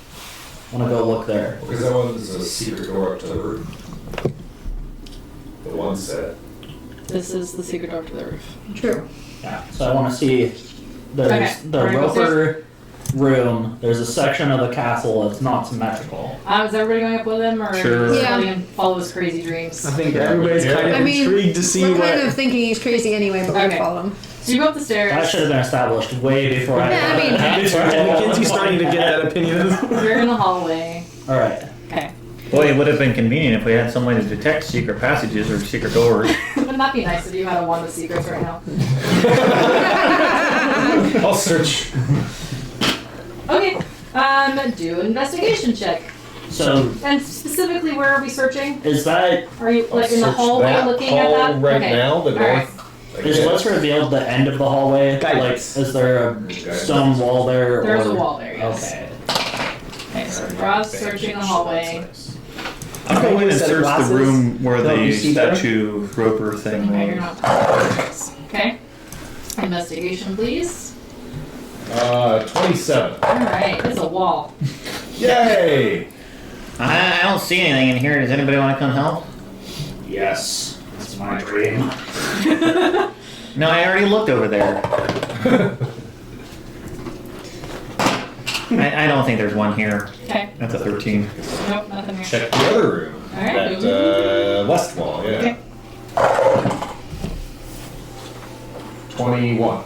I want to go look there. Because that one is a secret door up to the roof. The one set. This is the secret door to the roof. True. Yeah. So I want to see. There's Okay, the alright, Roper room. There's a section of the castle that's not symmetrical. Is everybody going up with him, or Sure. is Yeah. everybody gonna follow his crazy dreams? I think everybody's kind of I mean, intrigued to see We're what. kind of thinking he's crazy anyway, but we'll Okay. follow him. So you go up the stairs. That should have been established way before Yeah, I mean- Mackenzie's starting to get that opinion. You're in the hallway. All right. Okay. Boy, it would have been convenient if we had some way to detect secret passages or secret doors. Wouldn't that be nice if you had a wand of secrets right now? I'll search. Okay. Do an investigation check. So And specifically, where are we searching? is that Are you like in the Search hallway that looking hall at that? right Okay. now, the All right. north. I is guess. what's revealed the end of the hallway? Guidance. Like, is there a stone wall there? There's or... a wall there, yes. Okay. Okay, so Rod's searching the hallway. I'll go in and Set of search the glasses. room where No, the you see better? statue roper thing Okay, you're was. not talking. Okay. Investigation, please. 27. Alright, it's a wall. Yay! I don't see anything in here. Does anybody want to come help? Yes. That's my dream. No, I already looked over there. I don't think there's one here. Okay. That's a 13. Nope, nothing here. Check the other room. Alright. That west wall, yeah. Okay. 21.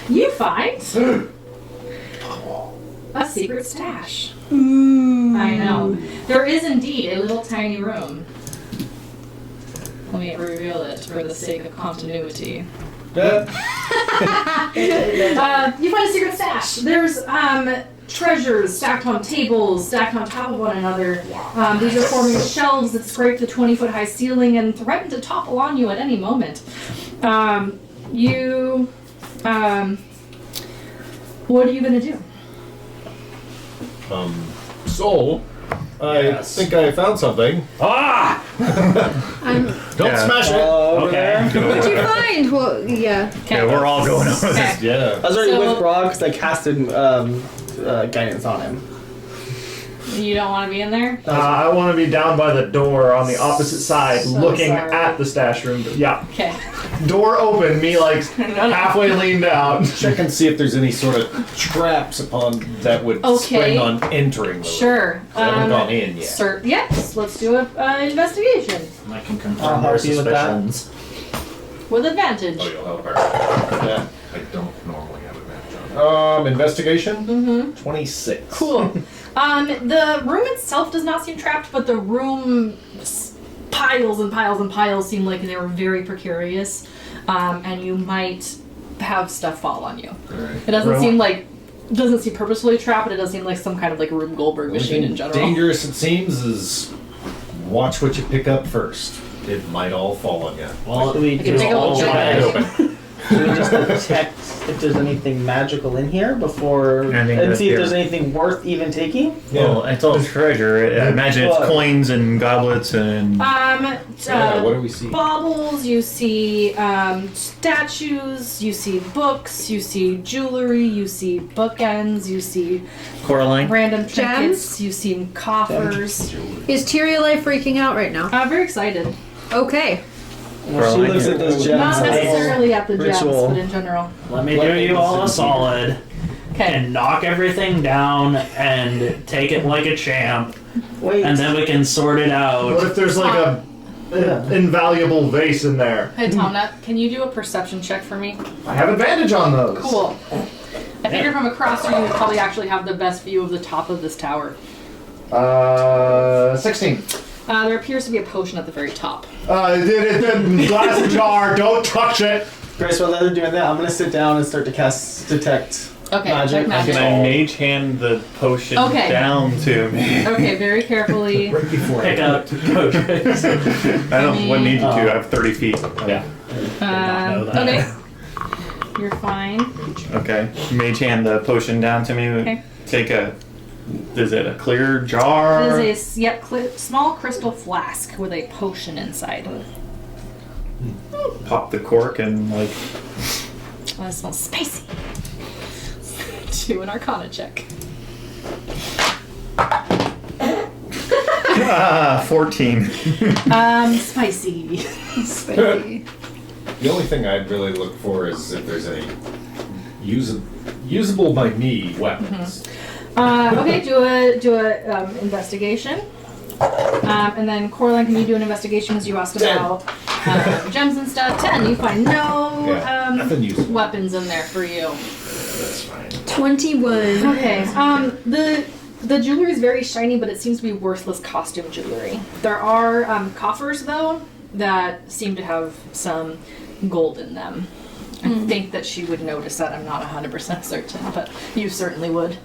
You find a secret stash. I know. There is indeed a little tiny room. Let me reveal it for the sake of continuity. You find a secret stash. There's treasures stacked on tables, stacked on top of one another. These are forming shelves that scrape the 20-foot high ceiling and threaten to topple on you at any moment. What are you gonna do? Soul, I Yes. think I found something. Ah! Don't Yeah. smash it. Okay. What'd you find? Well, yeah. Yeah, we're all going over this. Okay. Yeah. I was already So- with Brock because I casted guidance on him. You don't want to be in there? I want to be down by the door on the opposite side, So looking sorry. at the stash room. Yeah, Okay. door open, me like halfway leaned out. Check and see if there's any sort of traps upon that would Okay. spring on entering the room. Sure. I haven't gone in yet. Yes, let's do a investigation I can I'll confirm help their you with that. suspicions. with advantage. Oh, you'll help her. Yeah. I don't normally have advantage on investigation? Mm-hmm. 26. Cool. The room itself does not seem trapped, but the room piles and piles and piles seem like they were very precarious, and you might have stuff fall on you. Alright. It doesn't Room- seem like doesn't seem purposefully trapped, but it does seem like some kind of like Rube Goldberg machine in general. Dangerous it seems is watch what you pick up first. It might all fall on you. Well, we can take a all look try at it. it. Open. Should we just detect if there's anything magical in here before, Anything and good see if here. there's anything worth even taking? Well, it's all treasure. I imagine it's But- coins and goblets and. Yeah, what do we see? Baubles, you see statues, you see books, you see jewelry, you see bookends, you see Coraline. random Gems? trinkets, you see coffers. Is Tyriolai freaking out right now? I'm very excited. Okay. Well, she looks at those gems. Not necessarily at the gems, Ritual. but in general. Let me do you all a solid Okay. and knock everything down and take it like a champ, Wait. and then we can sort it What out. if there's like a an invaluable vase in there? Hey Tomnat, can you do a perception check for me? I have advantage on those. Cool. I figure from across you, you would probably actually have the best view of the top of this tower. 16. There appears to be a potion at the very top. The glass jar, don't touch it. Grace, while they're doing that, I'm gonna sit down and start to cast detect Okay, magic. check magic. Can I mage hand the potion Okay. down to me? Okay, very carefully. Right before Pick up coach. I don't wouldn't need you to. I have 30 feet. Yeah. know that. Okay. You're fine. Okay. Mage hand the potion down to me. Okay. Take a. Is it a clear jar? It is a small crystal flask with a potion inside. Pop the cork and like. Oh, it smells spicy. Do an Arcana check. 14. Spicy. Spicy. The only thing I'd really look for is if there's any usable by me weapons. Okay, do a investigation. And then Coraline, can you do an investigation as you asked 10. about gems and stuff? 10. You find no Yeah, nothing useful. weapons in there for you. That's fine. 21. Okay. The jewelry is very shiny, but it seems to be worthless costume jewelry. There are coffers though that seem to have some gold in them. I think that she would notice that. I'm not 100% certain, but you certainly would.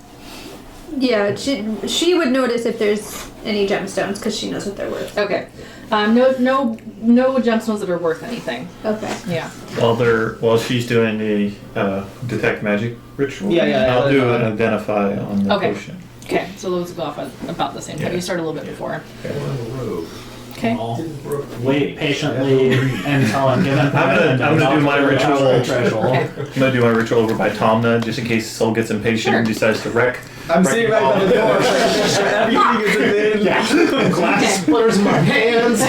Yeah, she would notice if there's any gemstones because she knows what they're worth. Okay. No gemstones that are worth anything. Okay. Yeah. While she's doing the detect magic ritual. Yeah, I'll do an identify on the Okay. potion. Okay. So those go off at about the same time. Yeah. You start a little bit before. Rogue. Okay. I'll wait patiently until I'm given. I'm gonna do my ritual. Okay. I'm gonna do my ritual over by Tomna just in case Soul gets impatient and Sure. decides to wreck. I'm sitting right by the door, so I can make sure everything is within. Yeah. Glass splitters in my hands.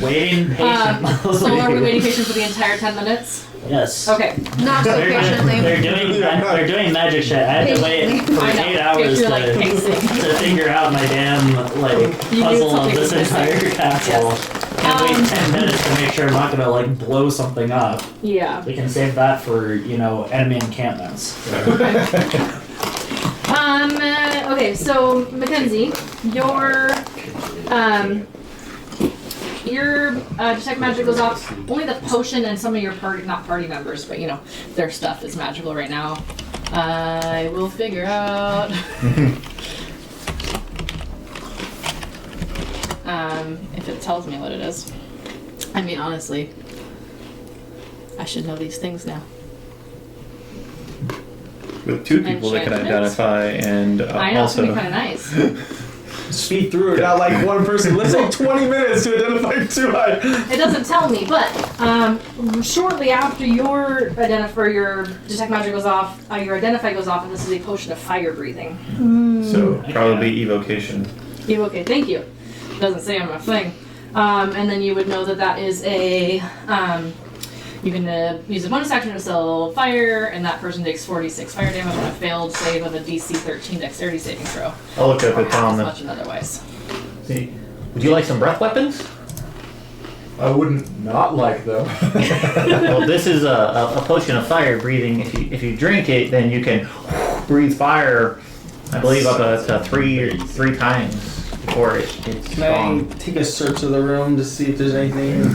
Waiting patiently. So are we waiting patient for the entire 10 minutes? Yes. Okay. Not so patiently. They're doing magic shit. I had to wait for I know. 8 hours You're like pacing. to figure out my damn You puzzle knew of this something was entire missing. castle. And wait 10 minutes to make sure I'm not gonna blow something up. Yeah. We can save that for enemy encampments. Okay, so Mackenzie, your detect magic goes off. Only the potion and some of your not party members, but their stuff is magical right now. I will figure out. If it tells me what it is. I mean, honestly, I should know these things now. With 2 people that can Enchantments? identify and I know, it's also. gonna be kind of nice. Speed through it, not like one person. Let's take 20 minutes to identify 2. It doesn't tell me, but shortly after your detect magic goes off, your identify goes off, and this is a potion of fire breathing. So probably evocation. Okay, thank you. It doesn't say on my thing. And then you would know that is a. You can use a bonus action to sell fire, and that person takes 46 fire damage on a failed save of a DC 13 dexterity saving throw. I'll look up Or at half as Tomna. much otherwise. See, would you like some breath weapons? I wouldn't not like them. Well, this is a potion of fire breathing. If you drink it, then you can breathe fire. I believe up to three times before it's Can I gone. take a search of the room to see if there's anything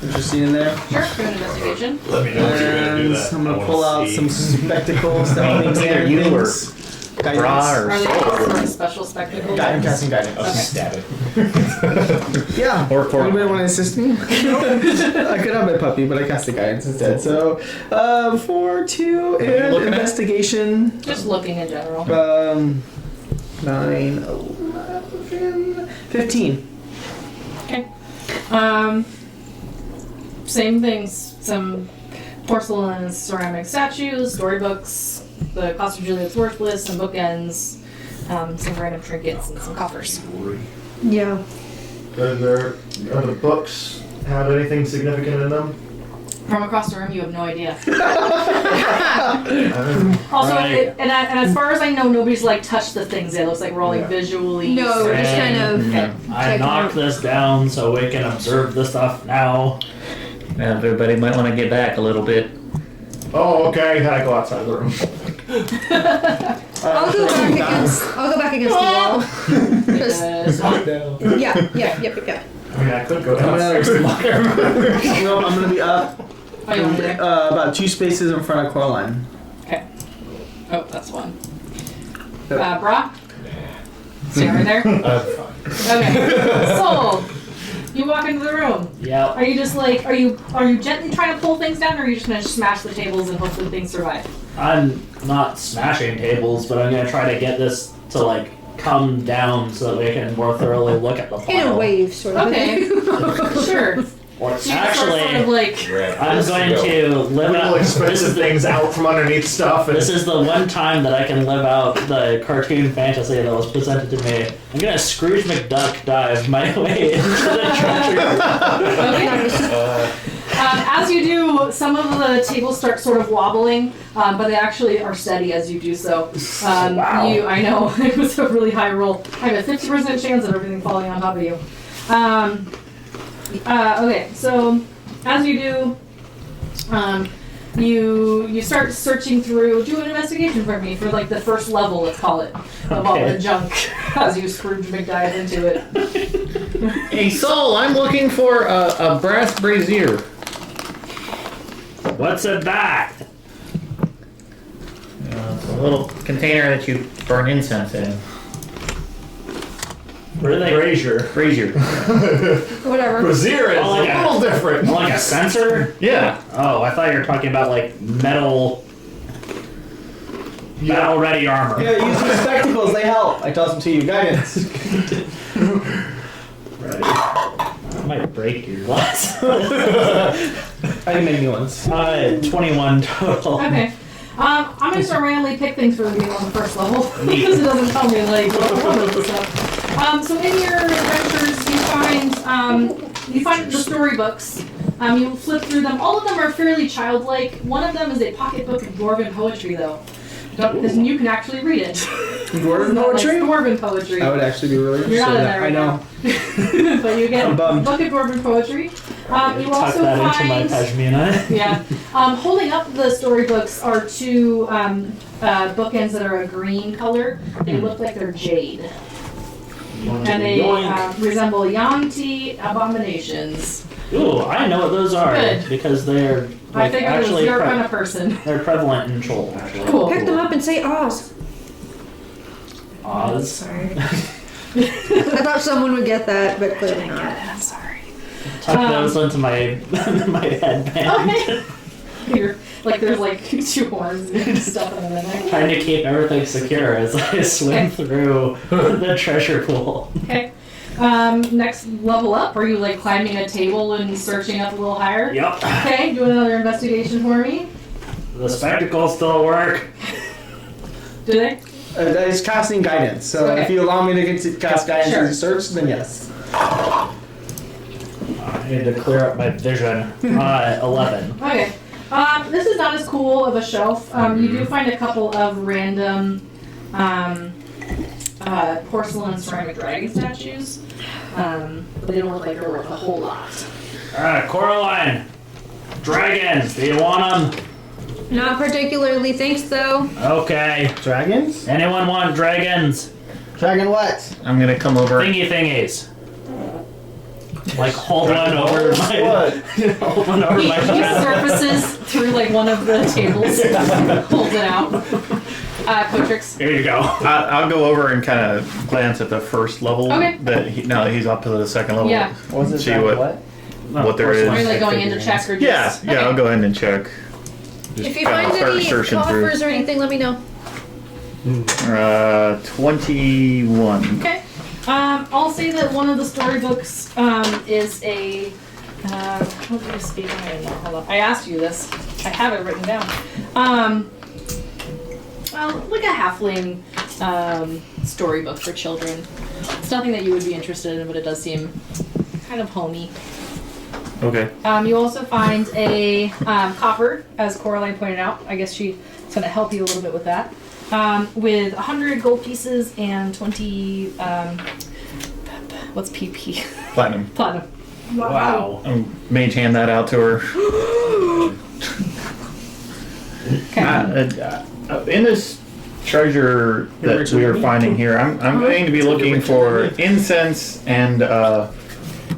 interesting in there? Sure, do an investigation. Let me know if you're gonna do And that. I'm I gonna wanna pull out see. some spectacles to help me Either examine you or things. Bra or Are they soul? sort of special spectacles? I'm casting guidance. Okay. Stab it. Yeah. Or for- Anybody want to assist me? I could have my puppy, but I cast the guidance instead. So, 4, 2, and looking at? investigation. Just looking in general. 9, 11, 15. Okay. Same things. Some porcelain and ceramic statues, storybooks, the cost of Juliet's Worthless, some bookends, some random trinkets, and some coffers. Yeah. Are the books have anything significant in them? From across the room, you have no idea. Also, Right. and as far as I know, nobody's like touched the things. It looks like we're all like Yeah. visually. No, we're just kind of. Okay. I knocked this down so we can observe the stuff now. Now, everybody might want to get back a little bit. Oh, okay. And I go outside the room. I'll go back against the wall. Just, Good. yeah. I mean, I could go I'm downstairs. No, I'm gonna be up Oh, you want me there? about 2 spaces in front of Coraline. Okay. Oh, that's one. Bra? Stay right there? Okay. Sold. You walk into the room. Yep. Are you just like, are you gently trying to pull things down, or are you just gonna smash the tables and hopefully things survive? I'm not smashing tables, but I'm gonna try to get this to like come down so that we can more thoroughly look at the pile. in a wave, sort of. Okay. Sure. Or So you start sort of actually, like, I'm going to live Real out. This expensive is, things out from underneath stuff. And this is the one time that I can live out the cartoon fantasy that was presented to me. I'm gonna Scrooge McDuck dive my way into the treasure. okay. As you do, some of the tables start sort of wobbling, but they actually are steady as you do so. Wow. I know, it was a really high roll. I have a 50% chance of everything falling on top of you. Okay, so as you do, you start searching through. Do an investigation for me for like the first level, let's call it, of all the Okay. junk as you Scrooge McDive into it. Hey, Saul, I'm looking for a brass brazier. What's in that? It's a little container that you burn incense in. Where are they? Brazier. Brazier. Whatever. Brazier is Oh, like a a- little different. Like a sensor? Yeah. Oh, I thought you were talking about like metal battle-ready armor. Yeah, use these spectacles, they help. I toss them to you. Guidance. Right. I might break your glass. I can make new ones. 21 total. Okay. I'm gonna start randomly pick things for you on the first level because it doesn't tell me like what the stuff. So in your adventures, you find the storybooks. You flip through them. All of them are fairly childlike. One of them is a pocketbook of dwarven poetry, though. Because you can actually read it. Dwarven It's not poetry? Like dwarven poetry. I would actually be really You're interested not in in that. there I right know. now. But you get I'm a bummed. book of dwarven poetry. You Tuck also that find. into my pashmina. Yeah. Holding up the storybooks are two bookends that are a green color. They look like they're jade. And they resemble Yanti abominations. Ooh, I know what those are Good. because they're I like, figured it was actually your kind of person. they're prevalent in Chol, actually. Cool. Pick them up and say Oz. Oz. Sorry. I thought someone would get that, but clearly not. I'm sorry. Tuck those into my my headband. Okay. You're, like there's like two horns and stuff in there. Trying to keep everything secure as I swim through the treasure pool. Okay. Next level up, are you like climbing a table and searching up a little higher? Yep. Okay, do another investigation for me. The spectacles still work. Do they? It's casting guidance, so Okay. if you allow me to get to cast guidance Sure. as you search, then yes. I need to clear up my vision. 11. Okay. This is not as cool of a shelf. You do find a couple of random porcelain and ceramic dragon statues. But they don't look like they're worth a whole lot. Coraline! Dragons! Do you want them? Not particularly, thanks though. Okay. Dragons? Anyone want dragons? Dragon what? I'm gonna come over. Thingy thingies. Like hold one over my hold one over He my chest. surfaces through like one of the tables, holds it out. Potrix. Here you go. I'll go over and kind of glance at the first level. Okay. Now that he's up to the second level. Yeah. Was it See that what there is. Are you like going in to check or just? Yeah, Okay. I'll go ahead and check. Just If you kinda find start any searching coffers or anything, let me know. 21. Okay. I'll say that one of the storybooks is a. What did I speak? Hold up. I asked you this. I have it written down. Well, like a halfling storybook for children. It's nothing that you would be interested in, but it does seem kind of homey. Okay. You also find a copper, as Coraline pointed out. I guess she's going to help you a little bit with that. With 100 gold pieces and 20. What's PP? Platinum. Platinum. Wow. Mage hand that out to her. Okay. In this treasure that we are finding here, I'm going to be looking for incense and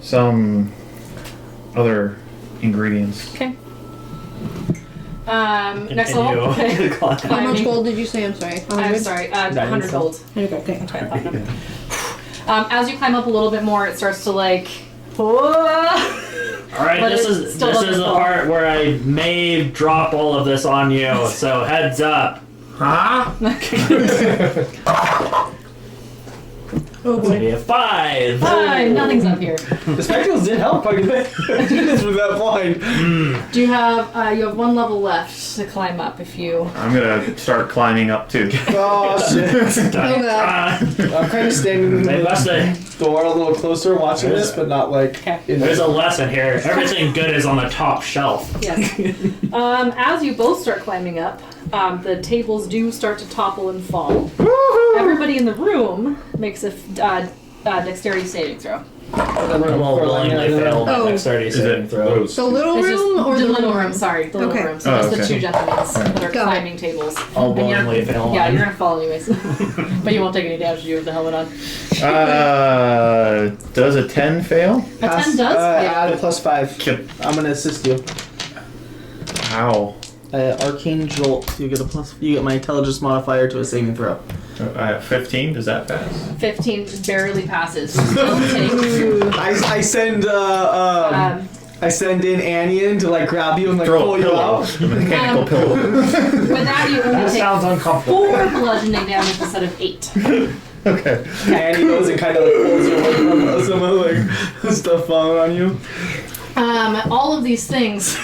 some other ingredients. Okay. Next level. Okay. How much Climbing. gold did you say? I'm sorry. I'm sorry. 100 gold. Okay. Okay, platinum. As you climb up a little bit more, it starts to like. Whoa. All right, But this it is still this doesn't is the fall. part where I may drop all of this on you. So heads up. Huh? Oh boy. Maybe a 5. Fine, nothing's up here. The spectacles did help quite a bit. Just with that blind. Do you have one level left to climb up if you. I'm gonna start climbing up too. Oh shit. Oh god. I'm kind of standing in They the must have. door a little closer watching this, but not like Okay. in There's a lesson here. Everything good is on the top shelf. Yes. As you both start climbing up, the tables do start to topple and fall. Everybody in the room makes a dexterity saving throw. I will willingly fail my Oh. dexterity saving throw. Those. The little It's just room or the little room? Sorry, the little Okay. room. So Oh, just the okay. two gentlemen that are Got it. climbing tables. I'll And you're- willingly fail Yeah, one. you're gonna fall anyways, but you won't take any damage. You have the helmet on. Does a 10 fail? A 10 does. add a +5. Yep. I'm gonna assist you. How? Arcane Jolt. You get a plus. You get my intelligence modifier to a saving throw. I have 15. Does that pass? 15 barely passes. Still take. I send I send in Annie in to like grab you and like Throw pull a you pillow. out. A mechanical pillow. With that, you only That take sounds uncomfortable. 4 bludgeoning damage instead of 8. Okay. Annie goes and kind of like pulls you away from some of like stuff falling on you. All of these things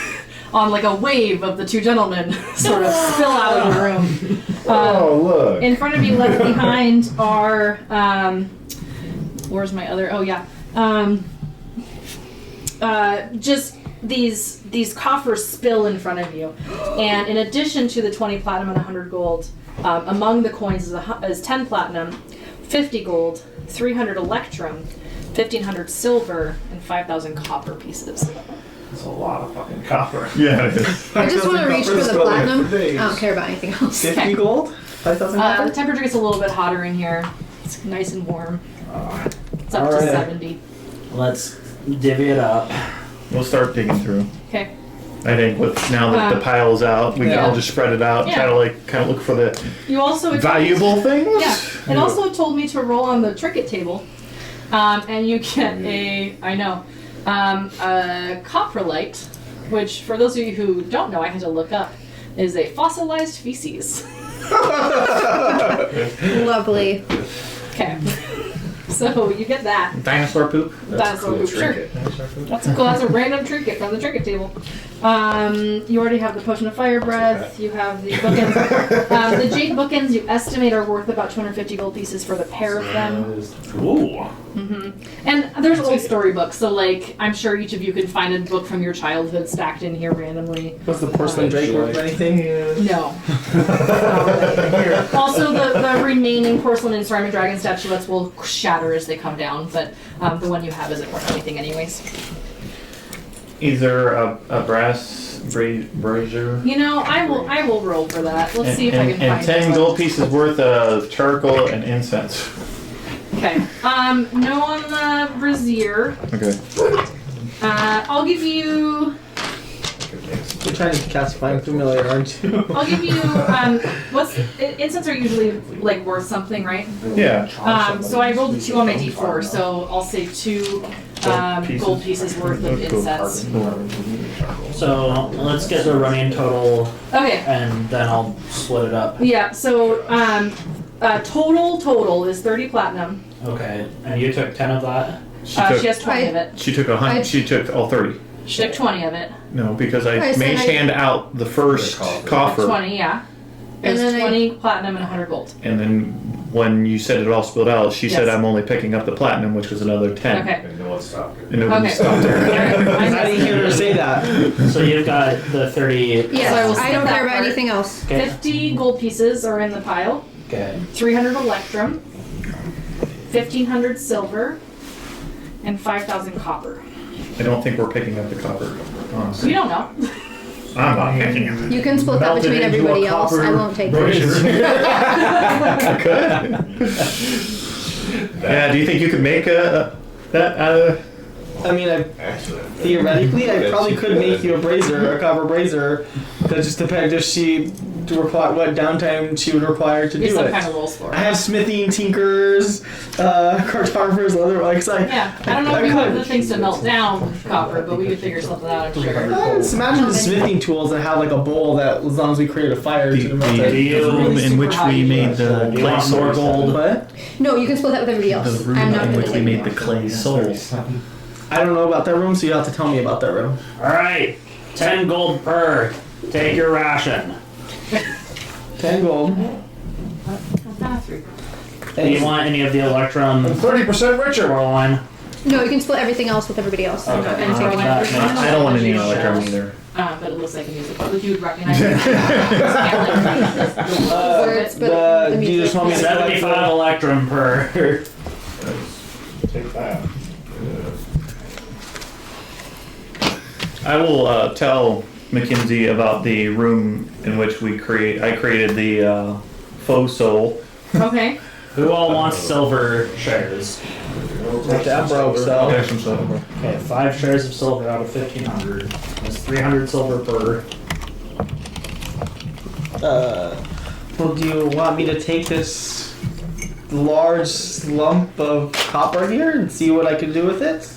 on like a wave of the two gentlemen sort of spill out of the room. Oh, look. In front of you, left behind, are where's my other? Oh yeah, just these coffers spill in front of you, and in addition to the 20 platinum and 100 gold, among the coins is 10 platinum, 50 gold, 300 electrum, 1,500 silver, and 5,000 copper pieces. That's a lot of fucking copper. Yeah, it is. I just want to reach for the platinum. I days. don't care about anything else. 50 gold? 5,000 The copper? temperature gets a little bit hotter in here. It's nice and warm. It's up to Alright. 70. Let's divvy it up. We'll start digging through. Okay. I think with now that the pile's out, we can Yeah. all just spread it out, Yeah. try to like kind of look for the You also valuable things. Yeah. It also told me to roll on the trinket table, and you get a coprolite, which for those of you who don't know, I had to look up, is a fossilized feces. Lovely. Okay. So you get that. Dinosaur poop. That's a poop, sure. That's cool. That's a random trinket from the trinket table. You already have the potion of fire breath. You have the bookends. The jade bookends you estimate are worth about 250 gold pieces for the pair of them. Ooh. And there's old storybooks, so like I'm sure each of you can find a book from your childhood stacked in here randomly. Was the porcelain drake worth anything? No. Also, the remaining porcelain and ceramic dragon statuettes will shatter as they come down, but the one you have isn't worth anything anyways. Either a brass brazier. You know, I will roll for that. Let's see if I can and find 10 this gold one. pieces worth of charcoal and incense. Okay. No on the brazier. Okay. I'll give you. trying to cast Find Familiar, aren't you? I'll give you, incense are usually like worth something, right? Yeah. So I rolled a 2 on my d4, so I'll say 2 gold pieces worth of incense. So let's get the running total, Okay. and then I'll split it up. Yeah, so total is 30 platinum. Okay, and you took 10 of that? She took, She has 20 of it. she took 100. She took all 30. She took 20 of it. No, because I I said mage I- hand out the first coffer. 20, yeah. It And was then I- 20 platinum and 100 gold. And then when you said it all spilled out, she said Yes. I'm only picking up the platinum, which was another 10. Okay. And no one stopped it. And nobody Okay. stopped her. I didn't hear her say that. So you've got the 30. Yes, So I will I skip don't that care about part. anything else. Okay. 50 gold pieces are in the pile. Okay. 300 electrum. 1,500 silver. And 5,000 copper. I don't think we're picking up the copper, We honestly. don't know. I'm not picking up. You can split that Melted between into a everybody else. I copper won't take brazier. it. I could. Yeah, do you think you could make that out of... I mean, Actually. theoretically, I probably could make you a brazier, a copper brazier. That just depends if she require what downtime she would require to Be do some it. kind of rolls for I it. have smithing, tinkers, cartographers, leather. Like, so Yeah, I don't know if we have the things to melt down copper, but we could figure something out, I'm sure. Just imagine the smithing tools that have like a bowl that, as long as we create a fire to melt Do it. you- room in which we made the Do you clay want more soul. gold? What? No, you can split that with everybody else. The room I'm not in going which to we take made more. the clay soul. I don't know about that room, so you have to tell me about that room. Alright, 10 gold per. Take your ration. 10 gold. Do you want any of the electrum 30% richer. or one? No, you can split everything else with everybody else. Okay. And take it. I don't want any electrum either. But it looks like a music. If you would recognize it. Words, but the Do you music. just want me to 75 electrum per. Take that. I will tell Mackenzie about the room in which I created the faux soul. Okay. Who all wants silver shares? That broke, so. Okay, some silver. Okay, 5 shares of silver out of 1,500. That's 300 silver per. Well, do you want me to take this large lump of copper here and see what I can do with it?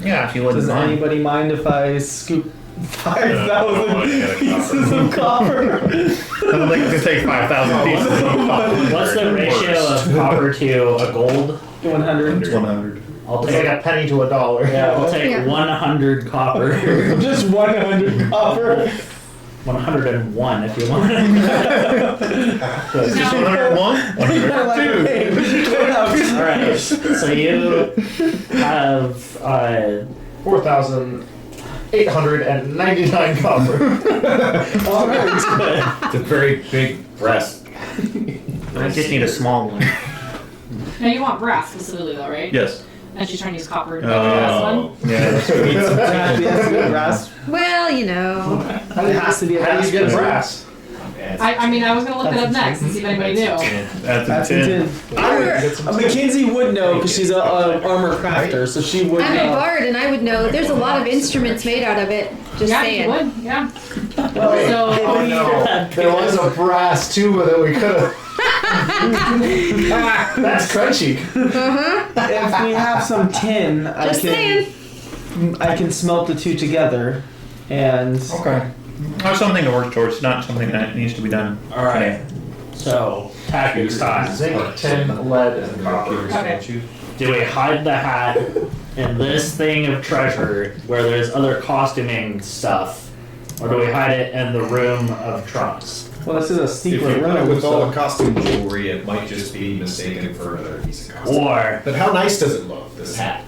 Yeah, if you wouldn't Does mind. anybody mind if I scoop 5,000 pieces of copper? I don't think it's gonna take 5,000 pieces of copper. What's the ratio of copper to a gold? 100. 100. I'll It's like take a penny to $1. yeah, I'll take Yeah. 100 copper. Just 100 copper. 101 if you want. Just 101? 102. Alright, so you have 4,899 copper. It's a very big breast. I just need a small one. Now you want brass specifically though, right? Yes. And she's trying to use copper to make the brass one. Yeah, that's sweet. Yes, brass. Well, you know. It has to be a How do you get brass. brass? I mean, I was going to look it up next and see if anybody knew. That's That's a 10. a 10. Mackenzie would know because she's a armor crafter, so she would I'm a know. bard and I would know. There's a lot of instruments made out of it. Just Yeah, saying. you would. Yeah. Wait, So- oh no, there was a brass tuba that we could have. That's crunchy. If we have some tin, Just saying. I can smelt the two together, and Okay. That's something to work towards, not something that needs to be done. Alright, so tactics time. Zinc, tin, lead, and copper. Okay. Do we hide the hat in this thing of treasure where there's other costuming stuff? Or do we hide it in the room of trunks? well, this is a If secret you put it room. with all So the costume jewelry, it might just be mistaken for another piece of costume. Or, But how nice does it look, this hat?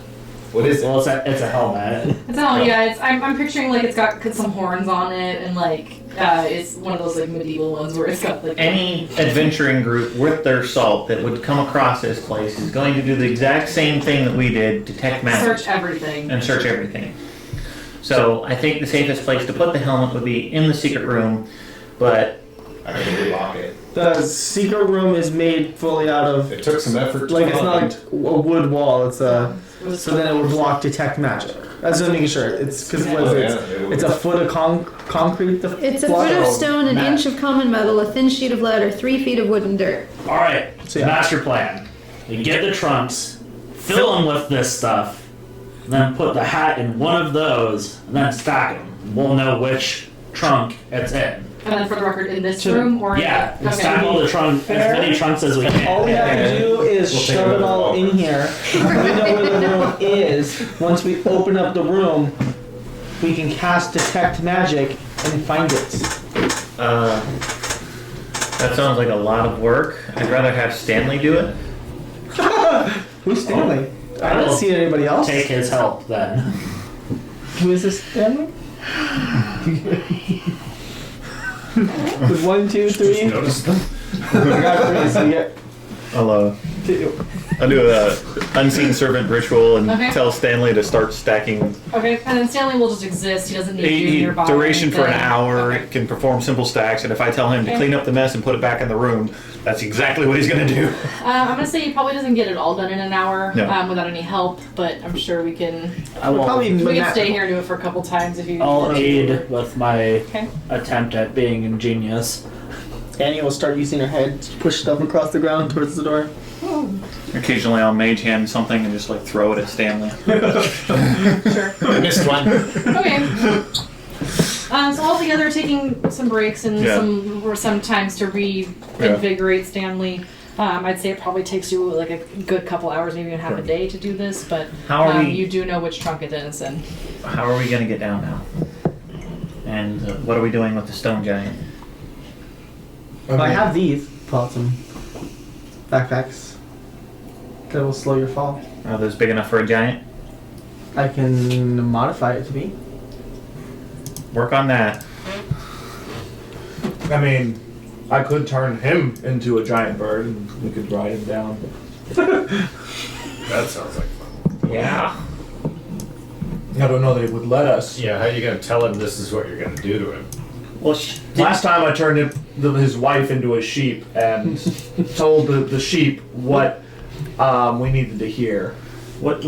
What is it? well, it's a helmet. It's all, yeah, I'm picturing like it's got some horns on it and like it's one of those like medieval ones where it's got like Any adventuring group worth their salt that would come across this place is going to do the exact same thing that we did, detect magic search everything. and search everything. So I think the safest place to put the helmet would be in the secret room, but I can relock it. the secret room is made fully out of It took some effort to like it's not find. like a wood wall. It's a so then it would block detect magic I was just making sure. It's because it's a foot of concrete. It's a block? foot of stone, an Matt. inch of common metal, a thin sheet of lead, or 3 feet of wood and dirt. All right, So, yeah. master plan. You get the trunks, fill them with this stuff, then put the hat in one of those, and then stack them. We'll know which trunk it's in. And then for the record, in this room or Yeah, okay. stack all the trunks, as many trunks as we can. All we have to do is We'll take shove it it all over. in here. We know where the room is. Once we open up the room, we can cast detect magic and find it. That sounds like a lot of work. I'd rather have Stanley do it. Who's Stanley? I I will don't see anybody else. Take his help then. Who is this Stanley? With 1, 2, 3. Notice them? I got 3, so you get I'll do a unseen servant ritual and Okay. tell Stanley to start stacking. Okay, and then Stanley will just exist. He doesn't need you nearby. Duration for an Then- hour. Okay. Can perform simple stacks, and if I tell him to Okay. clean up the mess and put it back in the room, that's exactly what he's gonna do. I'm gonna say he probably doesn't get it all done in an hour No. without any help, but I'm sure we can. I will. probably We can Matt- stay here and do it for a couple times if you. I'll aid with my Okay. attempt at being ingenious. Annie will start using her head to push stuff across the ground towards the door. Occasionally, I'll mage hand something and just like throw it at Stanley. Sure. I missed one. Okay. So altogether, taking some breaks and Yeah. some times to reinvigorate Stanley. I'd say it probably takes you like a good couple hours, maybe even half a day to do this. But How are we? you do know which trunk it is, and How are we gonna get down now? And what are we doing with the stone giant? I have these. Pull out some backpacks. That will slow your fall. Are those big enough for a giant? I can modify it to be. Work on that. I mean, I could turn him into a giant bird and we could ride him down. That sounds like fun. Yeah. I don't know they would let us. Yeah, how are you gonna tell him this is what you're gonna do to him? Well, Last time I turned his wife into a sheep and told the sheep what we needed to hear. what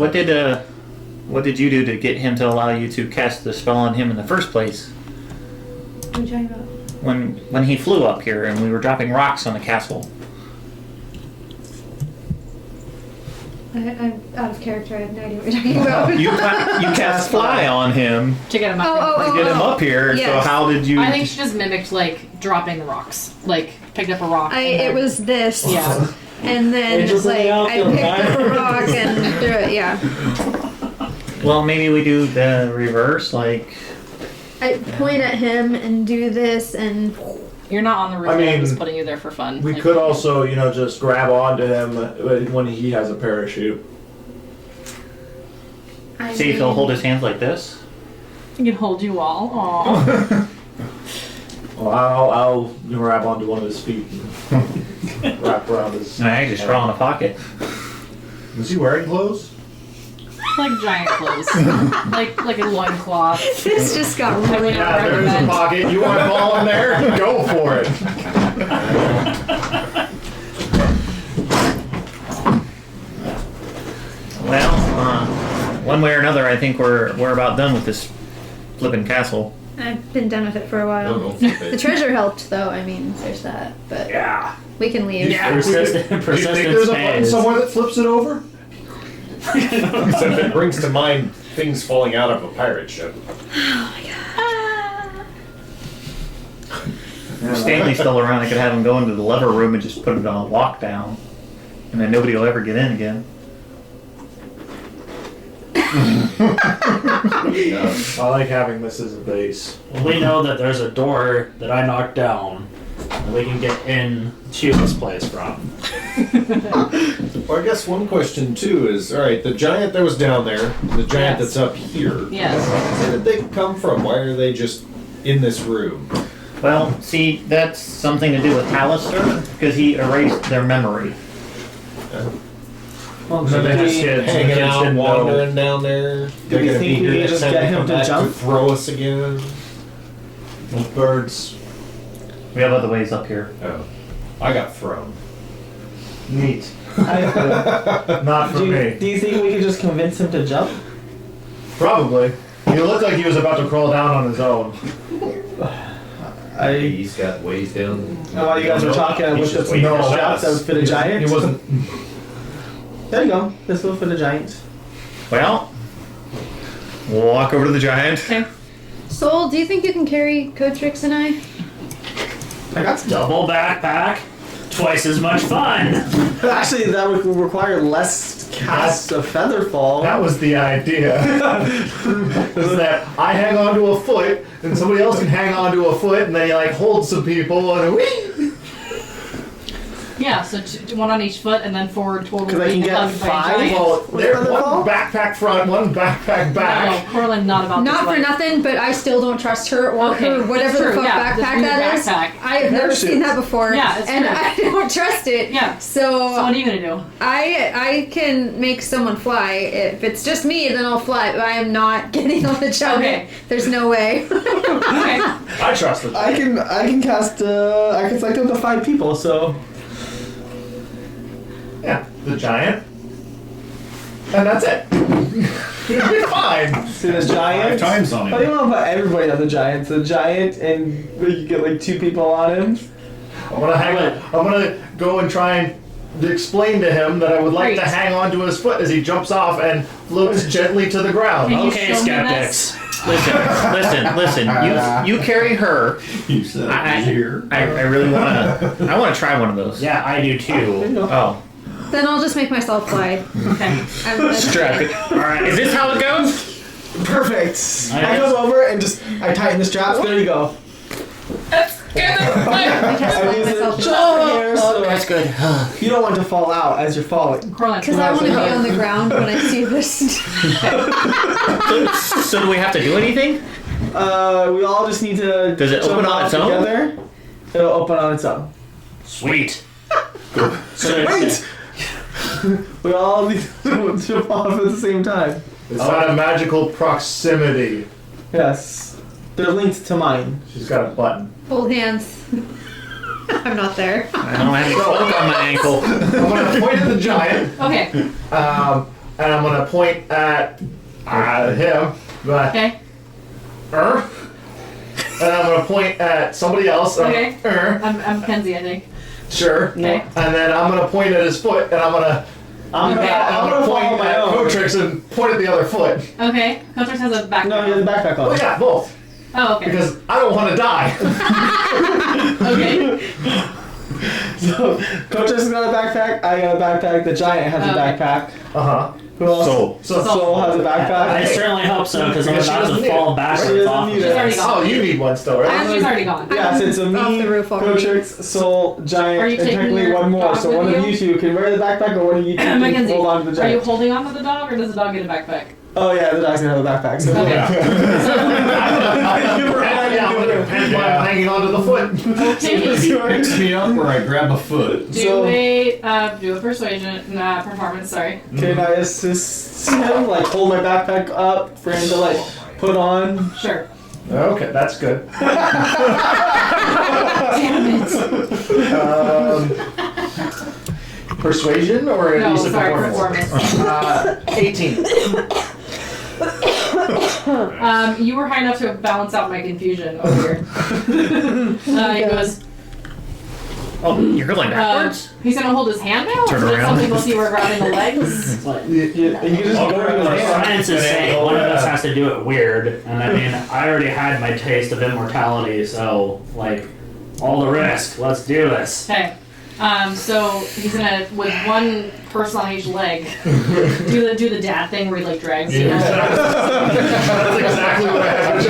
did you do to get him to allow you to cast the spell on him in the first place? What are you talking about? When he flew up here and we were dropping rocks on the castle. I'm out of character. I have no idea what you're talking about. You cast fly on him to get him up. to get him up here. So Yes. how did you? I think she just mimicked like dropping the rocks, like picked up a rock. and It then- was this. Yeah. And then Angels like in the I outfield, picked right? up a rock and threw it. Yeah. Well, maybe we do the reverse. Like I point at him and do this and You're not on the roof. I mean, I'm just putting you there for fun. We Like, could also, just grab onto him when he has a parachute. I see if he'll mean, hold his hands like this. He can hold you all. Aww. Well, I'll grab onto one of his feet and wrap around his. No, I just draw in a pocket. Is he wearing clothes? Like giant clothes. like a loincloth. This just got I really would not Yeah, there's a recommend. pocket. You want to fall in there? Go for it. Well, one way or another, I think we're about done with this flippin' castle. I've been done with it for a while. Don't know. The treasure helped though. I mean, there's that. But Yeah. we can leave. Persistent, Do you think persistence there's a button pays. somewhere that flips it over? Except it brings to mind things falling out of a pirate ship. If Stanley's still around, I could have him go into the lever room and just put it on lockdown, and then nobody will ever get in again. I like having this as a base. We know that there's a door that I knocked down that we can get in to this place from. Well, I guess one question too is, all right, the giant that was down there, the giant Yes. that's up here. Yes. Where did they come from? Why are they just in this room? Well, see, that's something to do with Hallister, because he erased their memory. Well, So they just we- hid. Hanging Kids out, didn't know. wandering down there. They're we gonna think be we here could next just time get they him come to back jump? throw us again. Birds. We have other ways up here. Oh, I got thrown. Neat. I- Not for do, me. you, do you think we could just convince him to jump? Probably. He looked like he was about to crawl down on his own. He's got ways down. While you guys are talking, I looked at some straps that would fit a giant. He wasn't. There you go. This will fit a giant. Well, we'll walk over to the giant. Okay. Soul, do you think you can carry Coatrix and I? I got some. Double backpack, twice as much fun. Actually, that would require less casts of Featherfall. That was the idea. Is that I hang onto a foot, and somebody else can hang onto a foot, and then you like hold some people, and whee! Yeah, so one on each foot and then forward toward. Because I can get 5. Well, there's Featherfall? one backpack front, one backpack back. No, Corlin's not about Not this for life. nothing, but I still don't trust her or her whatever it's the true, fuck yeah, this backpack weird that is. backpack. I have never seen that before. Yeah, it's and true. I don't trust it. Yeah. So So what are you gonna do? I can make someone fly. If it's just me, then I'll fly. But I am not getting on the giant. Okay. There's no way. Okay. I trust it. I can cast. I can select up to 5 people. So Yeah, the giant. And that's it. You'll be fine. see the giant. 5 times on How do you him. want to put everybody on the giant? So the giant, and you get like 2 people on him. I'm gonna go and try and explain to him that I would like to Great. hang onto his foot as he jumps off and floats gently to the ground. Can you Okay, show me skeptics. Listen. You carry her. You said I- here. I really wanna try one of those. Yeah, I do too. Oh, Then I'll just make myself fly. Okay. strap it. All right. Is this how it goes? Perfect. I I go over and just I tighten the straps. There you go. I use the myself. jump here, so That's good. you don't want to fall out as you're falling. Corlin. Because I want to be on the ground when I see this. So do we have to do anything? We all just need to. Does it jump open on off its own? Together. It'll open on its own. Sweet. So Wait. We all need to jump off at the same time. It's not a magical proximity. Yes. They're linked to mine. She's got a button. Hold hands. I'm not there. I don't have any cloak on my ankle. I'm gonna point at the giant, Okay. and I'm gonna point at him. But, Okay. and I'm gonna point at somebody else. Okay. I'm Kenzie, I think. Sure. Okay. And then I'm gonna point at his foot, and I'm gonna Okay. point follow my at own. Coatrix and point at the other foot. Okay. Coatrix has a backpack. No, he has a backpack on. Oh yeah, both. Oh, okay. Because I don't want to die. Okay. So, Coach has got a backpack. I got a backpack. The giant has a Okay. backpack. Uh-huh. Who else? Soul. Soul has a I backpack. certainly hope so because I'm Because she about doesn't to need fall it. backwards She doesn't off. need of it. it. already gone. Oh, you need one still, right? She's already gone. Yes, it's a Off me, the roof already. Coatrix, Soul, Giant, Are you and taking technically your one more. dog So with one of you? you two can wear the backpack, or one of you two can Mackenzie, hold on to the are you giant. holding on to the dog or does the dog get a backpack? Oh yeah, the dog's gonna have a backpack. So Okay. Yeah, I'm gonna depend on hanging onto the foot. Okay. Picks me up or I grab a foot. Do a persuasion, performance. Sorry. Can I assist him? Like hold my backpack up for him to like put on. Sure. Okay, that's good. Damn it. Persuasion or No, decent sorry, performance? performance. 18. You were high enough to balance out my confusion over here. He goes. Oh, you're going backwards? He's gonna hold his hand out. Turn So that around. some people see we're grabbing the legs. It's like, You can just go over his hand. Science is saying one of us has to do it weird, and I mean, I already had my taste of immortality, so like, all the risk. Let's do this. Okay. So he's gonna, with one person on each leg, do the dad thing where he like drags you. That's exactly what I had.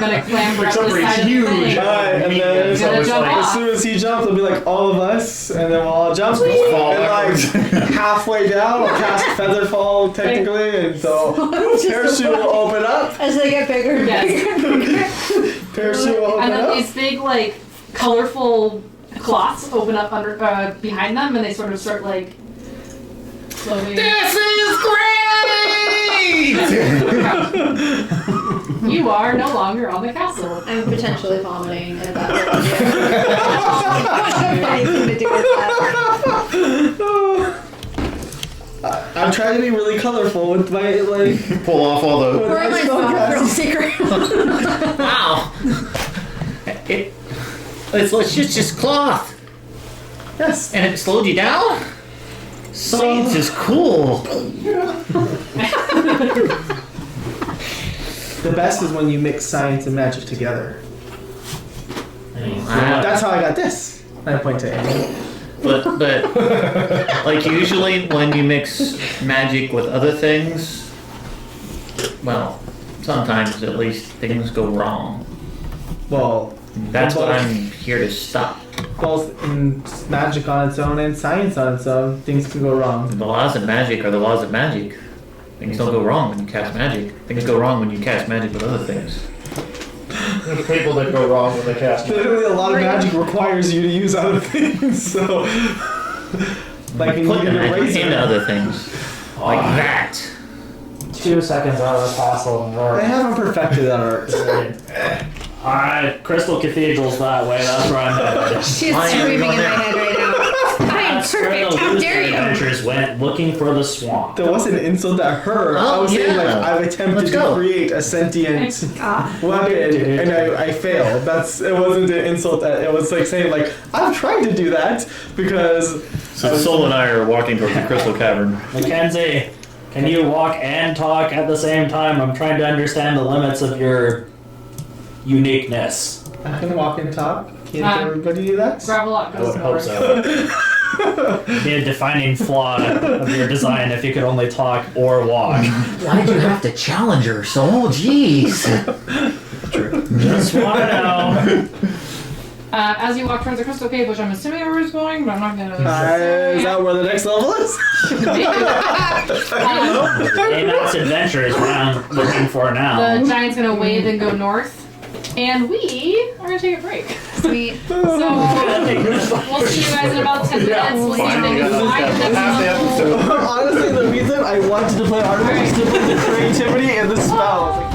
Gonna clamber up Except the for he's side of the huge. thing. Alright, and then Medium, so Gonna it's jump like- off. as soon as he jumps, it'll be like all of us, and then we'll all jump. Fall And backwards. like halfway down, we'll cast Featherfall technically, and so parachute will open up. As they get bigger and Yes. bigger and bigger. Parachute will And open then up. these big like colorful cloths open up under behind them, and they sort of start like slowly. This is great! You are no longer on the castle. I'm potentially vomiting at that point. I don't have anything to do with that. I I'm trying to be really colorful with my like. Pull off all the. Or my girl secret. Wow. It's just cloth, Yes. and it slowed you down. Science is cool. The best is when you mix science and magic together. Wow. That's how I got this. I point to Amy. But like usually when you mix magic with other things, well, sometimes at least things go wrong. Well, That's what I'm here to stop. both in magic on its own and science on its own, things can go wrong. The laws of magic are the laws of magic. Things don't go wrong when you cast magic. Things go wrong when you cast magic with other things. There's people that go wrong when they cast. Literally, a lot of magic requires you to use other things, so. Like, you Put need the an magic eraser. into other things. Like that. 2 seconds out of the castle and I we're haven't perfected that art. Alright, Crystal Cathedral's that way, that's where I'm headed. She's Why are you screaming in going my there? head right now. I am That's where perfect. the How loser dare you? adventures went, looking for the swamp. That wasn't an insult at her. I Oh, was saying, like, yeah. I've attempted Let's to go. create a sentient Ah. weapon, and I failed. It wasn't an insult. It was like saying, like, I've tried to do that because. So Soul and I are walking towards the crystal cavern. Mackenzie, can you walk and talk at the same time? I'm trying to understand the limits of your uniqueness. I can walk and talk. Can't everybody do that? Gravelot I goes would hope north. so. Be a defining flaw of your design if you could only talk or walk. Why'd you have to challenge her, Soul? Jeez. Just want to know. As you walk towards the crystal cave, which I'm assuming everyone's going, but I'm not gonna. Is that where the next level is? Amex Adventures, what I'm looking for now. The giant's gonna wave and go north, and we are gonna take a break. Sweet. So we'll see you guys in about 10 minutes. We'll see if they can find the next level. Honestly, the reason I wanted to play Artemis was to put the creativity and the spells.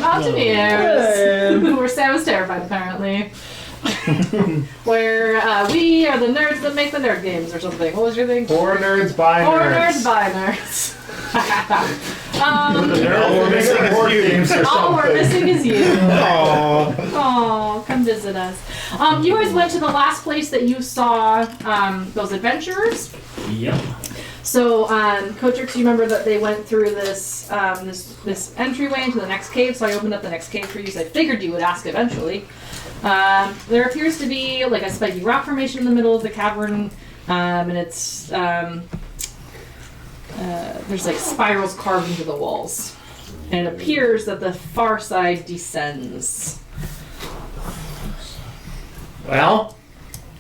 Mountaineers. Who were Sam terrified, apparently. Where we are the nerds that make the nerd games or something. What was your thing? For nerds, by For nerds. nerds, by nerds. All we're missing is board games or All we're something. missing is you. Aww. Oh, come visit us. You guys went to the last place that you saw those adventurers. Yep. So, Cotrix, you remember that they went through this this entryway into the next cave, so I opened up the next cave for you, so I figured you would ask eventually. There appears to be like a spiky rock formation in the middle of the cavern, and it's there's like spirals carved into the walls. And it appears that the far side descends. Well,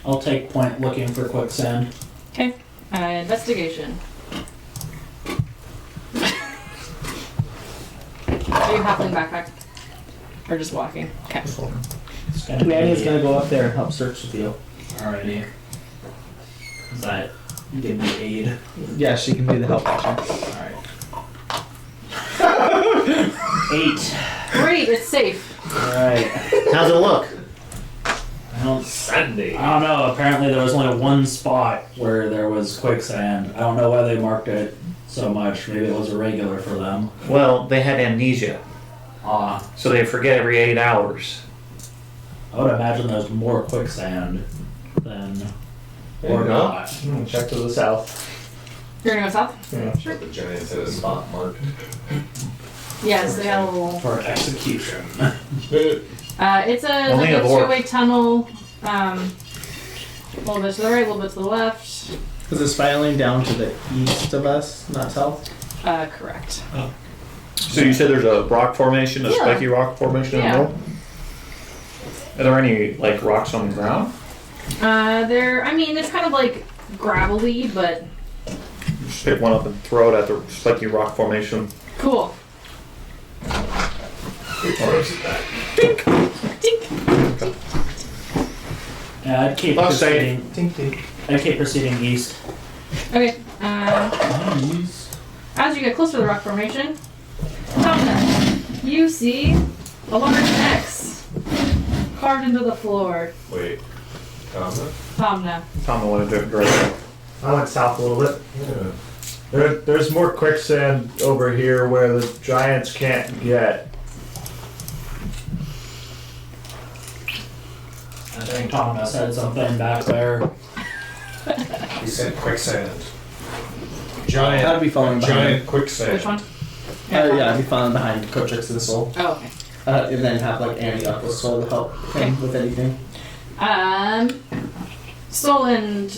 I'll take point looking for quicksand. Okay. Investigation. Are you halfling backpack? Or just walking? Okay. It's gonna Manny's be- gonna go up there and help search with you. Alrighty. Does that give me aid? Yeah, she can be the help action. Alright. 8. Great, it's safe. Alright. how's it look? I don't know. Apparently there was only one spot where there was quicksand. I don't know why they marked it so much. Maybe it was irregular for them. Well, they had amnesia, so they forget every 8 hours. I would imagine there's more quicksand than or Yeah. not. Check to the south. You're gonna go south? Yeah. Sure. The Giants had a spot marked. Yes, they have a little. For execution. It's a Only like a a dwarf. two-way tunnel. A little bit to the right, a little bit to the left. Is this filing down to the east of us, not south? Correct. So you said there's a rock formation, a Yeah. spiky rock formation in the Yeah. middle? Are there any, like, rocks on the ground? I mean, it's kind of like gravelly, but Just pick one up and throw it at the spiky rock formation. cool. Yeah, I'd keep I'll say- proceeding. I'd keep proceeding east. Okay. As you get closer to the rock formation, Tomna, you see a large X carved into the floor. Wait. Tomna. Tom went a different direction. I went south a little bit. Yeah. There's more quicksand over here where the giants can't get. I think Thomas said something back there. He said quicksand. Giant. I'd be following behind. Giant quicksand. Which one? Yeah, I'd be following behind Cotrix and Soul. Oh, okay. And then have like Annie up with Soul to help him with anything. Sol and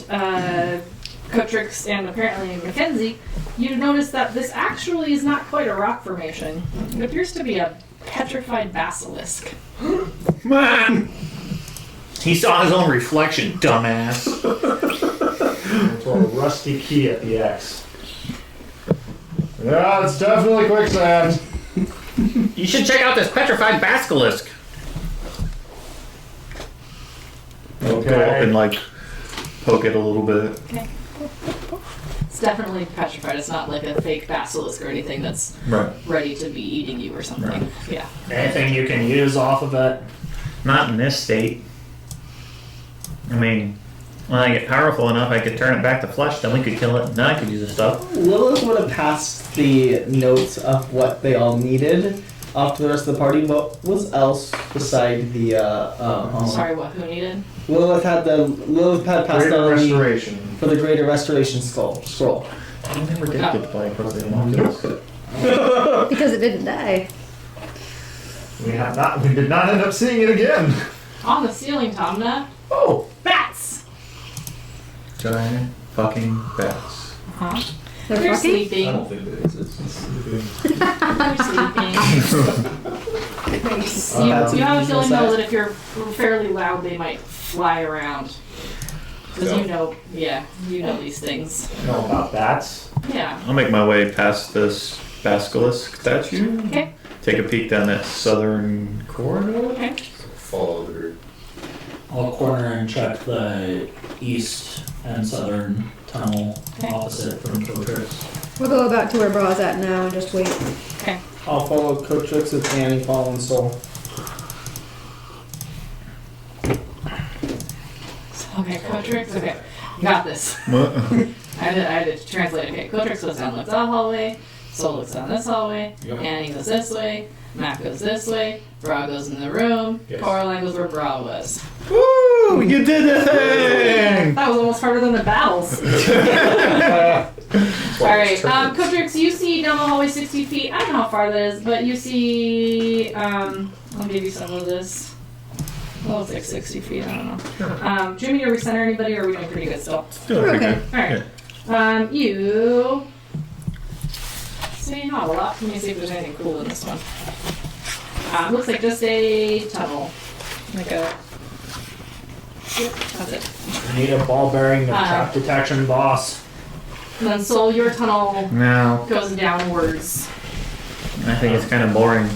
Cotrix and apparently Mackenzie, you notice that this actually is not quite a rock formation. It appears to be a petrified basilisk. Man! He saw his own reflection, dumbass. It's a rusty key at the X. Yeah, it's definitely quicksand. You should check out this petrified basilisk. Go up and, like, poke it a little bit. Okay. It's definitely petrified. It's not like a fake basilisk or anything that's Right. ready to be eating you or something. Right. Yeah. Anything you can use off of it? Not in this state. I mean, when I get powerful enough, I could turn it back to flesh, then we could kill it, and then I could use the stuff. Lilith would have passed the notes of what they all needed off to the rest of the party. What was else beside the Sorry, what? Who needed? Lilith had passed Greater on the, restoration. for the greater restoration scroll. I never did get to play across the homunculus. Because it didn't die. We did not end up seeing it again. On the ceiling, Tomna. Oh, Bats! Giant fucking bats. Huh? They're You're fucking? sleeping. I don't think it exists. You're sleeping. Bats You have a usually feeling though size. that if you're fairly loud, they might fly around. Because you know these things. I know about bats. Yeah. I'll make my way past this basilisk statue. Okay. Take a peek down that southern corridor. Okay. Follow the group. I'll corner and check the east and southern tunnel Okay. opposite from Cotrix. We'll go about to where Bra's at now and just wait. Okay. I'll follow Cotrix with Annie following Soul. Okay, Cotrix. Okay, got this. What? I had to translate. Okay, Cotrix goes down that hallway. Soul looks down this hallway. Yep. Annie goes this way. Matt goes this way. Bra goes in the room. Yes. Coraline goes where Bra was. Woo! You did the thing! That was almost harder than the battles. Alright, Cotrix, you see down the hallway 60 feet. I don't know how far that is, but you see. I'll give you some of this. Well, it's like 60 feet. I don't know. Do you want me to recenter anybody, or are we doing pretty good still? Doing pretty Okay. good. Alright. You. See, not a lot. Let me see if there's anything cool in this one. Looks like just a tunnel. Like a. Yep, that's it. I need a ball bearing of trap detection, boss. And then, so your tunnel No, goes downwards. I think it's kind of boring.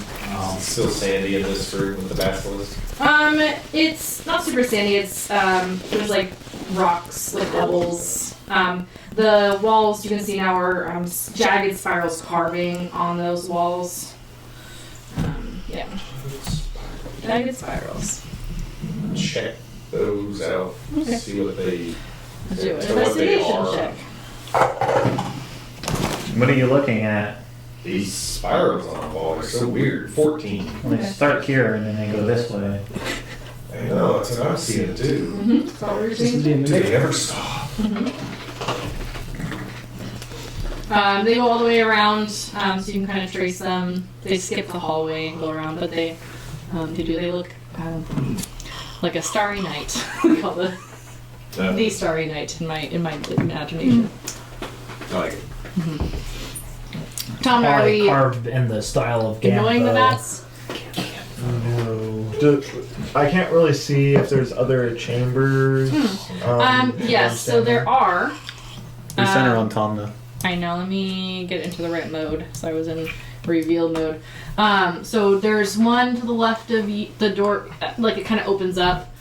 It's still sandy in this room with the basilisk. It's not super sandy. It's there's like rocks, like pebbles. The walls you can see now are jagged spirals carving on those walls. Yeah, jagged spirals. Check those out. Okay. See what they. Let's do an So what they investigation are. check. What are you looking at? These spirals on the wall are so weird. 14. Well, they start here and then they go this way. I know, that's what I'm seeing too. That's all we're seeing. Do they ever stop? They go all the way around, so you can kind of trace them. They skip the hallway and go around, but they look like a starry night. We call it the starry night in my imagination. I like it. Tom, are we Carved in the style of Gambo. ignoring the bats? No. I can't really see if there's other chambers. Yes, so there are. Recenter on Tom though. I know, let me get into the right mode. So I was in reveal mode. So there's one to the left of the door, like it kind of opens up.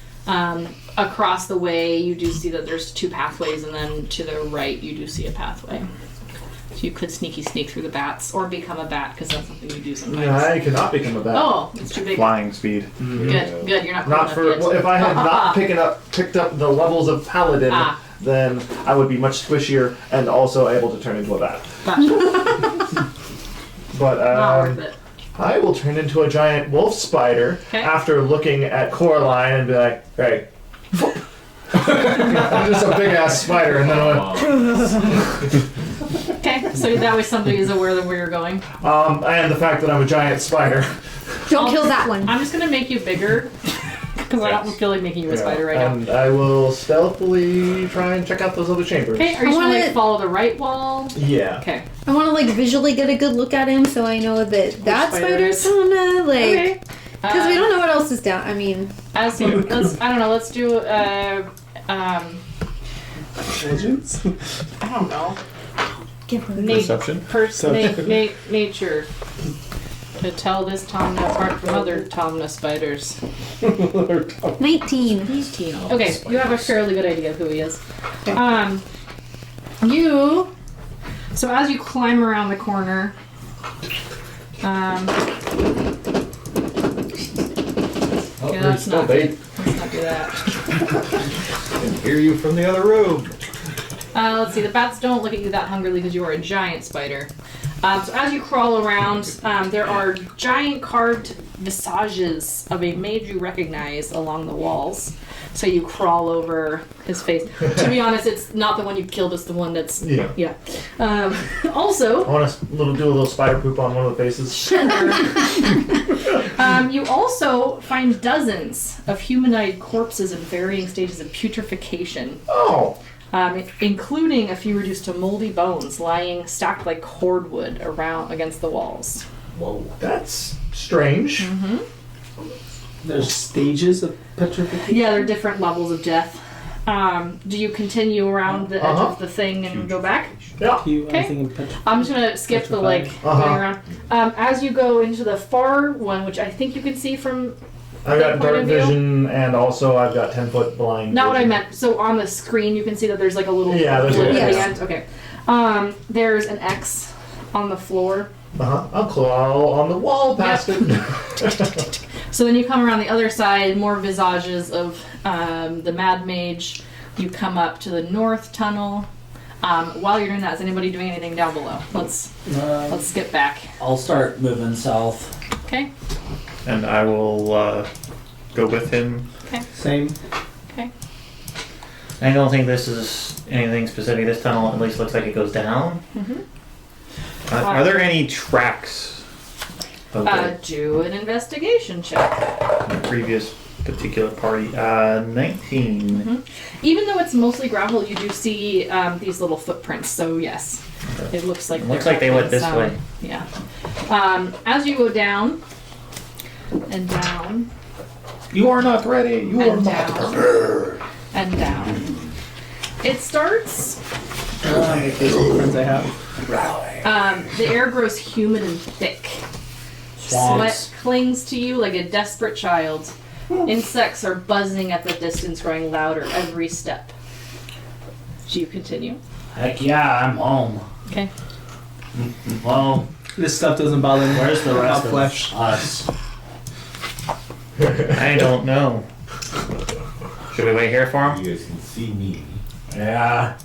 Across the way, you do see that there's two pathways, and then to the right, you do see a pathway. So you could sneak through the bats, or become a bat, because that's something you do sometimes. I cannot become a bat. Oh, it's too big. Flying speed. Good, you're not Not for. enough yet. Well, if I had not picked up the levels of paladin, then I would be much squishier and also able to turn into a bat. But Not worth it. I will turn into a giant wolf spider Okay. after looking at Coraline and be like, hey. I'm just a big ass spider, and then I went, Okay, so that way somebody is aware of where you're going. and the fact that I'm a giant spider. Don't kill that one. I'm just gonna make you bigger, because I don't feel like making you a spider right now. And I will stealthily try and check out those other chambers. Okay, are you I trying to wanna- like follow the right wall? Yeah. Okay. I want to like visually get a good look at him so I know that that spider spider's is? kinda like. Okay. Because we don't know what else is down. I mean, Let's I don't know. Let's do Intelligence? I don't know. give her Perception? Nature. To tell this Tomna apart from other Tomna spiders. 19. Okay, you have a fairly good idea of who he is. Okay. So as you climb around the corner, yeah, that's not good. Let's not do that. And hear you from the other room. Let's see, the bats don't look at you that hungrily because you are a giant spider. So as you crawl around, there are giant carved visages of a mage you recognize along the walls. So you crawl over his face. To be honest, it's not the one you killed, it's the one that's... Yeah. Also... I want to do a little spider poop on one of the faces. You also find dozens of humanoid corpses in varying stages of putrefaction. Oh. Including a few reduced to moldy bones lying stacked like cordwood around against the walls. Whoa. That's strange. Mm-hmm. There's stages of petrification. Yeah, there are different levels of death. Do you continue around the edge of the thing and go back? Yeah. Okay. I'm just gonna skip the going around. As you go into the far one, which I think you can see from I've got point dark of view? vision, and also I've got 10-foot blind. Not what I vision. meant. So on the screen, you can see that there's like a little Yeah, there's blip a- at the Yes. end. Okay. There's an X on the floor. I'll claw on the wall past it. So then you come around the other side, more visages of the Mad Mage. You come up to the north tunnel. While you're doing that, is anybody doing anything down below? Let's skip back. I'll start moving south. Okay. And I will go with him. Same. Okay. I don't think this is anything specific. This tunnel at least looks like it goes down. Mm-hmm. Are there any tracks of the Do an investigation check. previous particular party? 19. Mm-hmm. Even though it's mostly gravel, you do see these little footprints. So yes, it looks like They went this way. Yeah. As you go down and down You are not ready. You are and not. down and down, it starts. These friends I have. The air grows humid and thick. Sweat clings to you like a desperate child. Insects are buzzing at the distance, growing louder every step. Do you continue? Heck yeah, I'm home. Okay. Well, This stuff doesn't bother me. where's the rest of flesh? us? I don't know. Should we wait here for him? You guys can see me. Yeah.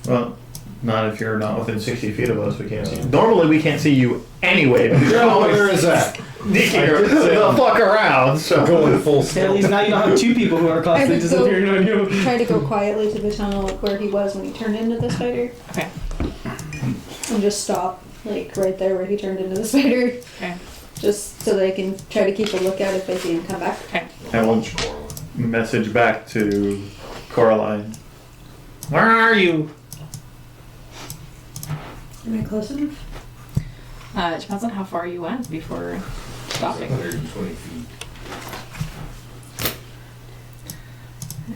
Well, not if you're not within 60 feet of us. We can't see you. Normally, we can't see you anyway. But you're Oh, always where is that? sneaking the fuck around. So Going full At stealth. least now you don't have two people who are constantly I would disappearing on you. Try to go quietly to the tunnel where he was when he turned into the spider. Okay. And just stop, like right there where he turned into the spider. Okay. Just so they can try to keep a lookout if they see him come back. Okay. I will message back to Coraline. Where are you? Am I close enough? It depends on how far you went before stopping. 120 feet.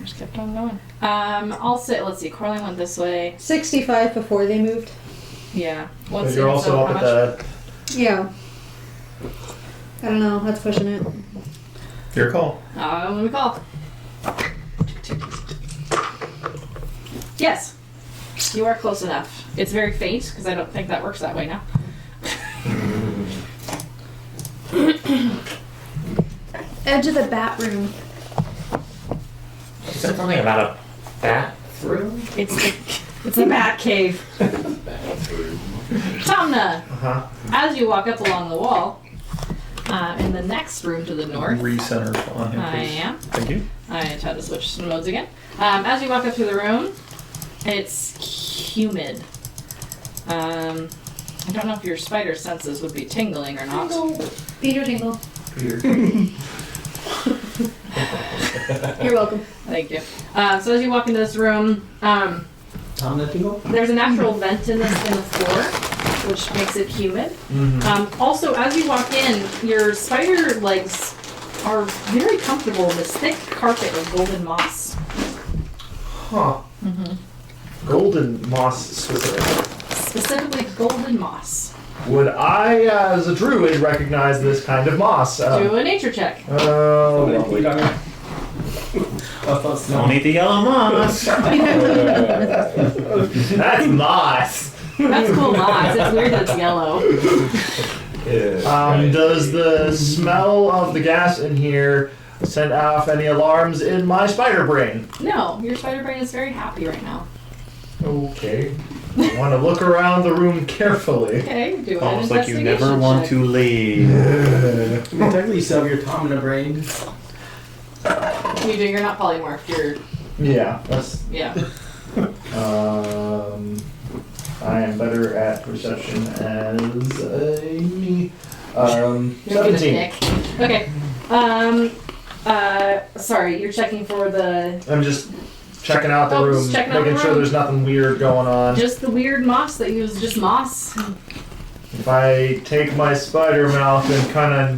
Just kept on going. I'll say. Let's see. Coraline went this way. 65 before they moved. Yeah. But What's you're it? also So up how at much? the. Yeah. I don't know, that's pushing it. Your call. Let me call. Yes. You are close enough. It's very faint because I don't think that works that way now. Edge of the bat room. You said something about a bathroom? It's a bat cave. Tomna, Uh-huh. as you walk up along the wall, in the next room to the north, Recenter on him, I please. am. Thank you. I tried to switch some modes again. As you walk up to the room, it's humid. I don't know if your spider senses would be tingling or not. Peter Tingle. Peter. You're welcome. Thank you. So as you walk into this room, Tom that tingle? there's a natural vent in the floor, which makes it humid. Also, as you walk in, your spider legs are very comfortable in this thick carpet of golden moss. Huh. Golden moss specific. Specifically, golden moss. Would I, as a druid, recognize this kind of moss? Do a nature check. Oh, lovely. Don't eat the yellow moss. That's moss. That's cool moss. It's weird that it's yellow. Does the smell of the gas in here send off any alarms in my spider brain? No, your spider brain is very happy right now. Okay. I want to look around the room carefully. Okay, do an Almost like you investigation never want check. to leave. I mean, technically you still have your Tom in a brain. You do. You're not polymorphed. You're Yeah, that's. yeah. I am better at perception as a me. You're gonna 17. pick. Okay. Sorry, you're checking for the I'm just checking out the Oh, room, just checking out making the sure room. there's nothing weird going on. just the weird moss that you was just moss. If I take my spider mouth and kind of.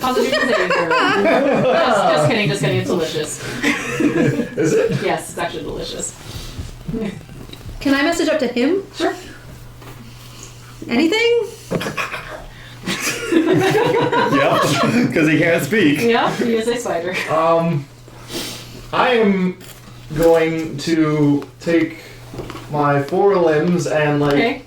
Constitution saving throw. Just kidding. Just kidding. It's delicious. Is it? Yes, it's actually delicious. Can I message up to him? Sure. Anything? Yep, because he can't speak. Yeah, he is a spider. I am going to take my forelimbs and like Okay.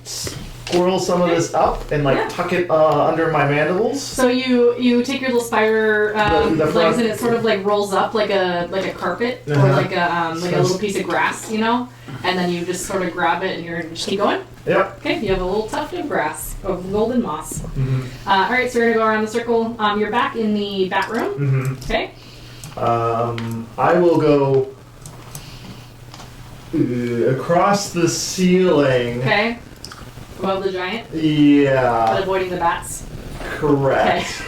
squirrel some of this up and like Yeah. tuck it under my mandibles? So you take your little spider The legs front- and it sort of like rolls up like a carpet or Uh-huh. like a little piece of grass, you know, and then you just sort of grab it and you're just keep going. Yep. Okay, you have a little tuft of grass of golden moss. Mm-hmm. All right, so we're gonna go around the circle. You're back in the bat room. Mm-hmm. Okay. I will go across the ceiling. Okay. Above the giant, but Yeah, avoiding the bats. correct.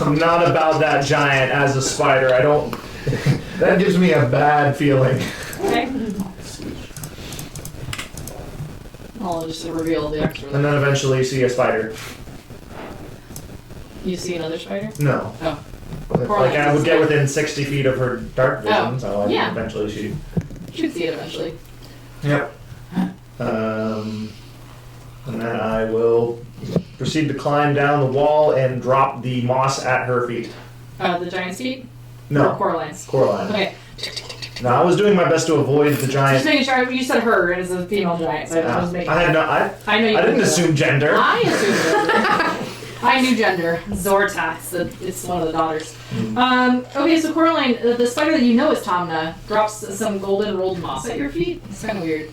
I'm not about that giant as a spider. I don't. That gives me a bad feeling. Okay. I'll just reveal the extra. And then eventually you see a spider. You see another spider? No. Oh. Like I would get within 60 feet of her dark vision, Oh, so I yeah. would eventually shoot. You should see it eventually. Yep. And then I will proceed to climb down the wall and drop the moss at her feet. The giant's feet? Or No, Coraline's? Coraline. Okay. No, I was doing my best to avoid the Just giant. making sure. You said her as a female giant, so I was making I had no. I know you I didn't didn't assume gender. I assumed gender. I knew gender. Zorta. It's one of the daughters. Okay, so Coraline, the spider that you know is Tomna, drops some golden rolled moss at your feet. It's kind of weird.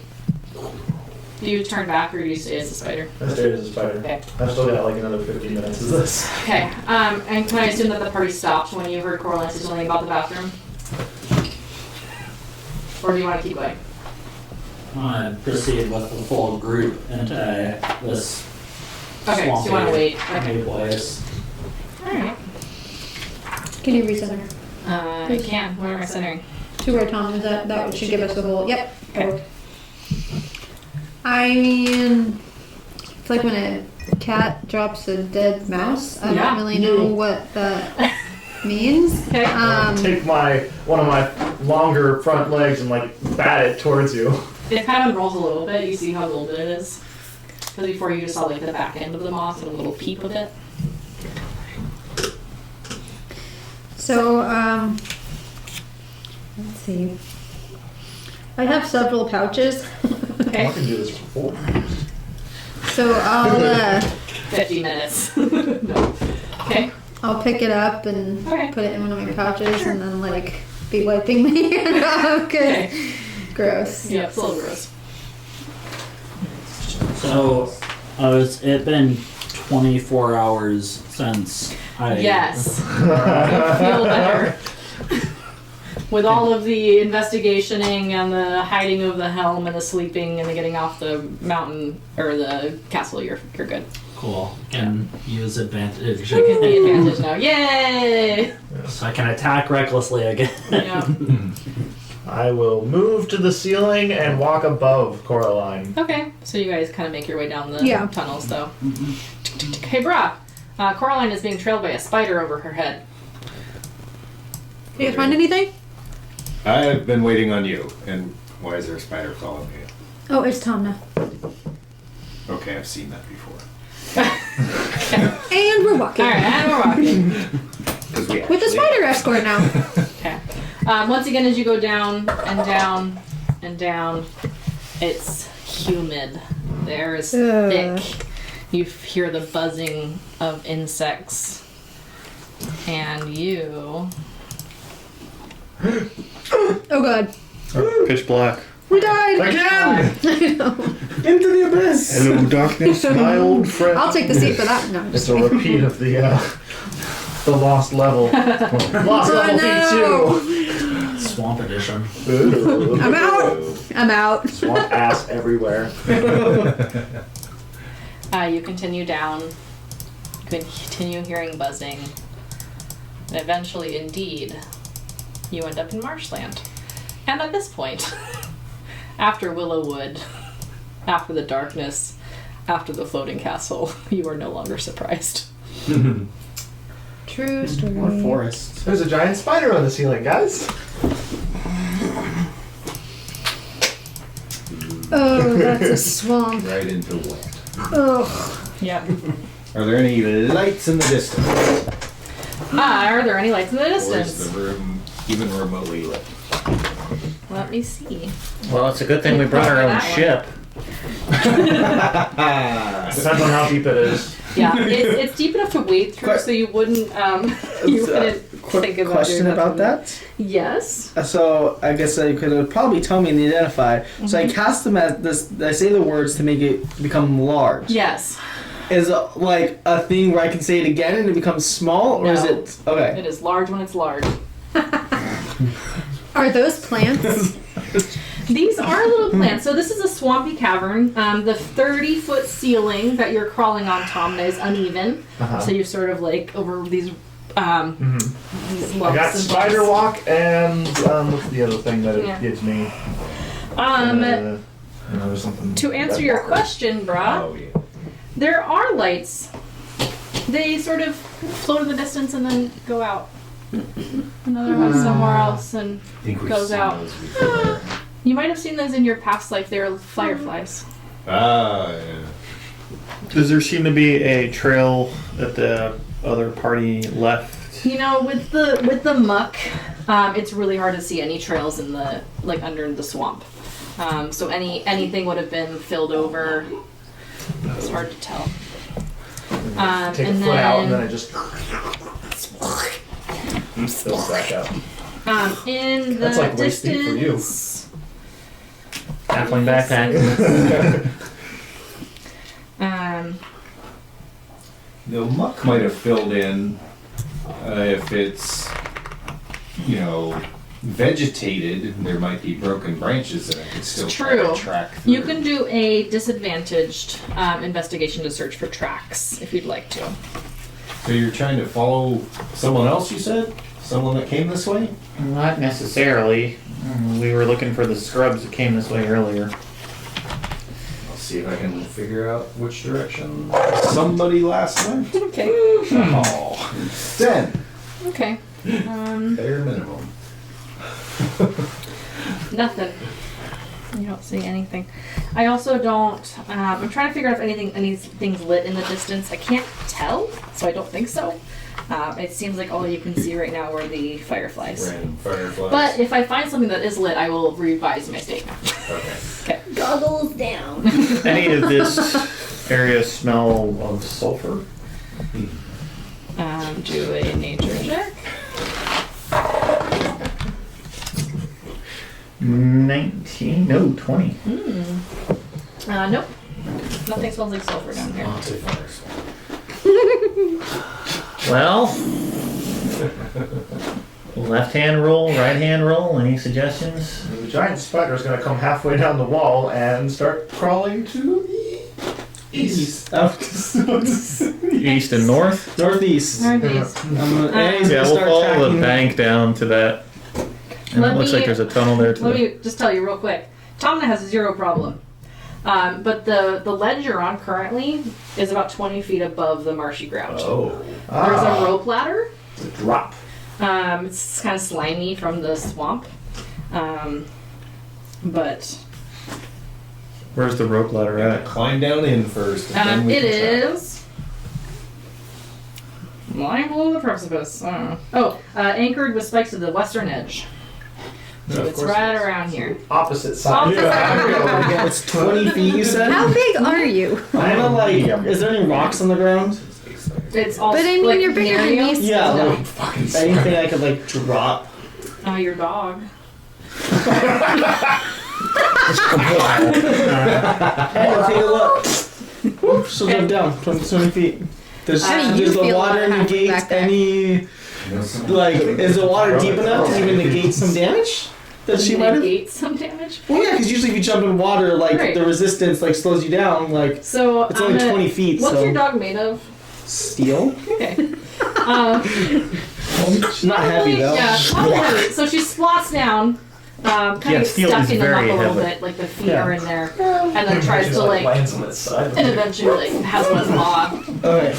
Do you turn back or do you stay as a spider? I stayed as a spider. Okay. I've still got like another 15 minutes of this. Okay. And can I assume that the party stopped when you heard Coraline say something about the bathroom? Or do you want to keep going? I proceed with the full group into this Okay, so you want to wait. Okay. new place. Alright. Can you recenter? I can. Where am I centering? To where Tom is at. That should give us the whole. Yep. Okay. I mean, it's like when a cat drops a dead mouse. I Yeah. don't really know what that means. Okay. Take one of my longer front legs and like bat it towards you. It kind of unrolls a little bit. You see how golden it is? Because before you just saw like the back end of the moss and a little peep of it. So, let's see. I have several pouches. Okay. I can do this for 4. So I'll 50 minutes. No. Okay. I'll pick it up and Okay. put it in one of my pouches and then like be wiping my hand off because Okay. gross. Yeah, it's a little gross. So, it's been 24 hours since I. Yes. Feel better. With all of the investigationing and the hiding of the helm and the sleeping and the getting off the mountain or the castle, you're good. Cool. Can use advantage. You can be advantage now. Yay! So I can attack recklessly again. Yeah. I will move to the ceiling and walk above Coraline. Okay. So you guys kind of make your way down the Yeah. tunnels, though. Hey, brah. Coraline is being trailed by a spider over her head. Did you guys find anything? I've been waiting on you. And why is there a spider following me? Oh, it's Tom now. Okay, I've seen that before. And we're walking. All right, and we're walking. With the spider escort now. Okay. Once again, as you go down and down and down, it's humid. The air is Ugh. thick. You hear the buzzing of insects. And you... Oh god. Pitch black. We died! Again! I know. Into the abyss! Hello, darkness, my old friend. I'll take the seat for that. No, I'm It's just a kidding. repeat of the lost level. Lost level V2. Swamp edition. Ooh. I'm out. I'm out. Swamp ass everywhere. you continue down. You continue hearing buzzing. And eventually, indeed, you end up in marshland. And at this point, after Willowwood, after the darkness, after the floating castle, you are no longer surprised. True story. Or forest. There's a giant spider on the ceiling, guys. Oh, that's a swamp. Right into wet. Ugh. Yep. Are there any lights in the distance? Are there any lights in the Or is distance? the room even remotely lit? Let me see. Well, it's a good thing we brought our own ship. Depends on how deep it is. Yeah, it's deep enough to wade through, so you wouldn't you wouldn't think about Question doing about that? Yes. So I guess I could probably tell me and identify. So I cast them as this. I say the words to make it become large. Yes. Is it like a thing where I can say it again and it becomes small, or is No. it okay? It is large when it's large. Are those plants? These are little plants. So this is a swampy cavern. The 30-foot ceiling that you're crawling on, Tom, is uneven. So you're sort of like over these these I lumps got and spider bumps. walk and what's the other thing that it Yeah. gives me? There's something. To answer your question, brah, Oh, yeah. there are lights. They sort of float in the distance and then go out. Another one somewhere else and goes out. You might have seen those in your past life. They're fireflies. Ah, yeah. Does there seem to be a trail that the other party left? You know, with the muck, it's really hard to see any trails in the under the swamp. So anything would have been filled over. It's hard to tell. Take a and foot out and then then it just fills back up. in the That's like waist deep for you. distance. Halfling backpack. The muck might have filled in if it's, vegetated. There might be broken branches and it could still try True. to track through. You can do a disadvantaged investigation to search for tracks if you'd like to. So you're trying to follow someone else, you said? Someone that came this way? Not necessarily. We were looking for the scrubs that came this way earlier. I'll see if I can figure out which direction somebody last went. Okay. Oh, 10. Okay. Bare minimum. Nothing. You don't see anything. I also don't. I'm trying to figure out if anything's lit in the distance. I can't tell, so I don't think so. It seems like all you can see right now are the fireflies. Random fireflies. But if I find something that is lit, I will revise my statement. Okay. Okay. Goggles down. Any of this area smell of sulfur? Do a nature check. 19? No, 20. Nope. Nothing smells like sulfur down here. Monty fires. Well, left hand roll, right hand roll. Any suggestions? The giant spider is going to come halfway down the wall and start crawling to the east. East and north? Northeast. Northeast. Annie's Yeah, gonna we'll start follow tracking. the bank down to that. And Let it looks me- like there's a tunnel there to Let the... me just tell you real quick. Tomna has zero problem. But the ledge you're on currently is about 20 feet above the marshy ground. Oh. There's a rope ladder. It's a drop. It's kind of slimy from the swamp. But Where's the rope ladder Gotta at? climb down in first. And then we it can track. is lying below the precipice. I don't know. Oh, anchored with spikes to the western edge. So Of it's course right it is. around here. Opposite side. Opposite side. Yeah, it's 20 feet, you said? How big are you? I don't like. Is there any rocks on the ground? It's all But I mean, like you're bigger than near me. you. Yeah, No. like anything I could like drop. Your dog. Hey, take a look. Whoop, she'll jump down 20 feet. Does, How do you does the feel water about having negate back there? any? Like, is the water deep enough to even negate some damage? That she might have. Negate some damage. Well, yeah, because usually if you jump in water, like Right. the resistance like slows you down. Like So it's only 20 feet. What's so your dog made of? steel. Okay. She's not heavy though. Yeah, not heavy. So she splots down, kind Yeah, of steel stuck is in the muck very a little heavy. bit, like the feet Yeah. are in there, and then tries to like, lands on its side. and eventually like has one paw. Okay.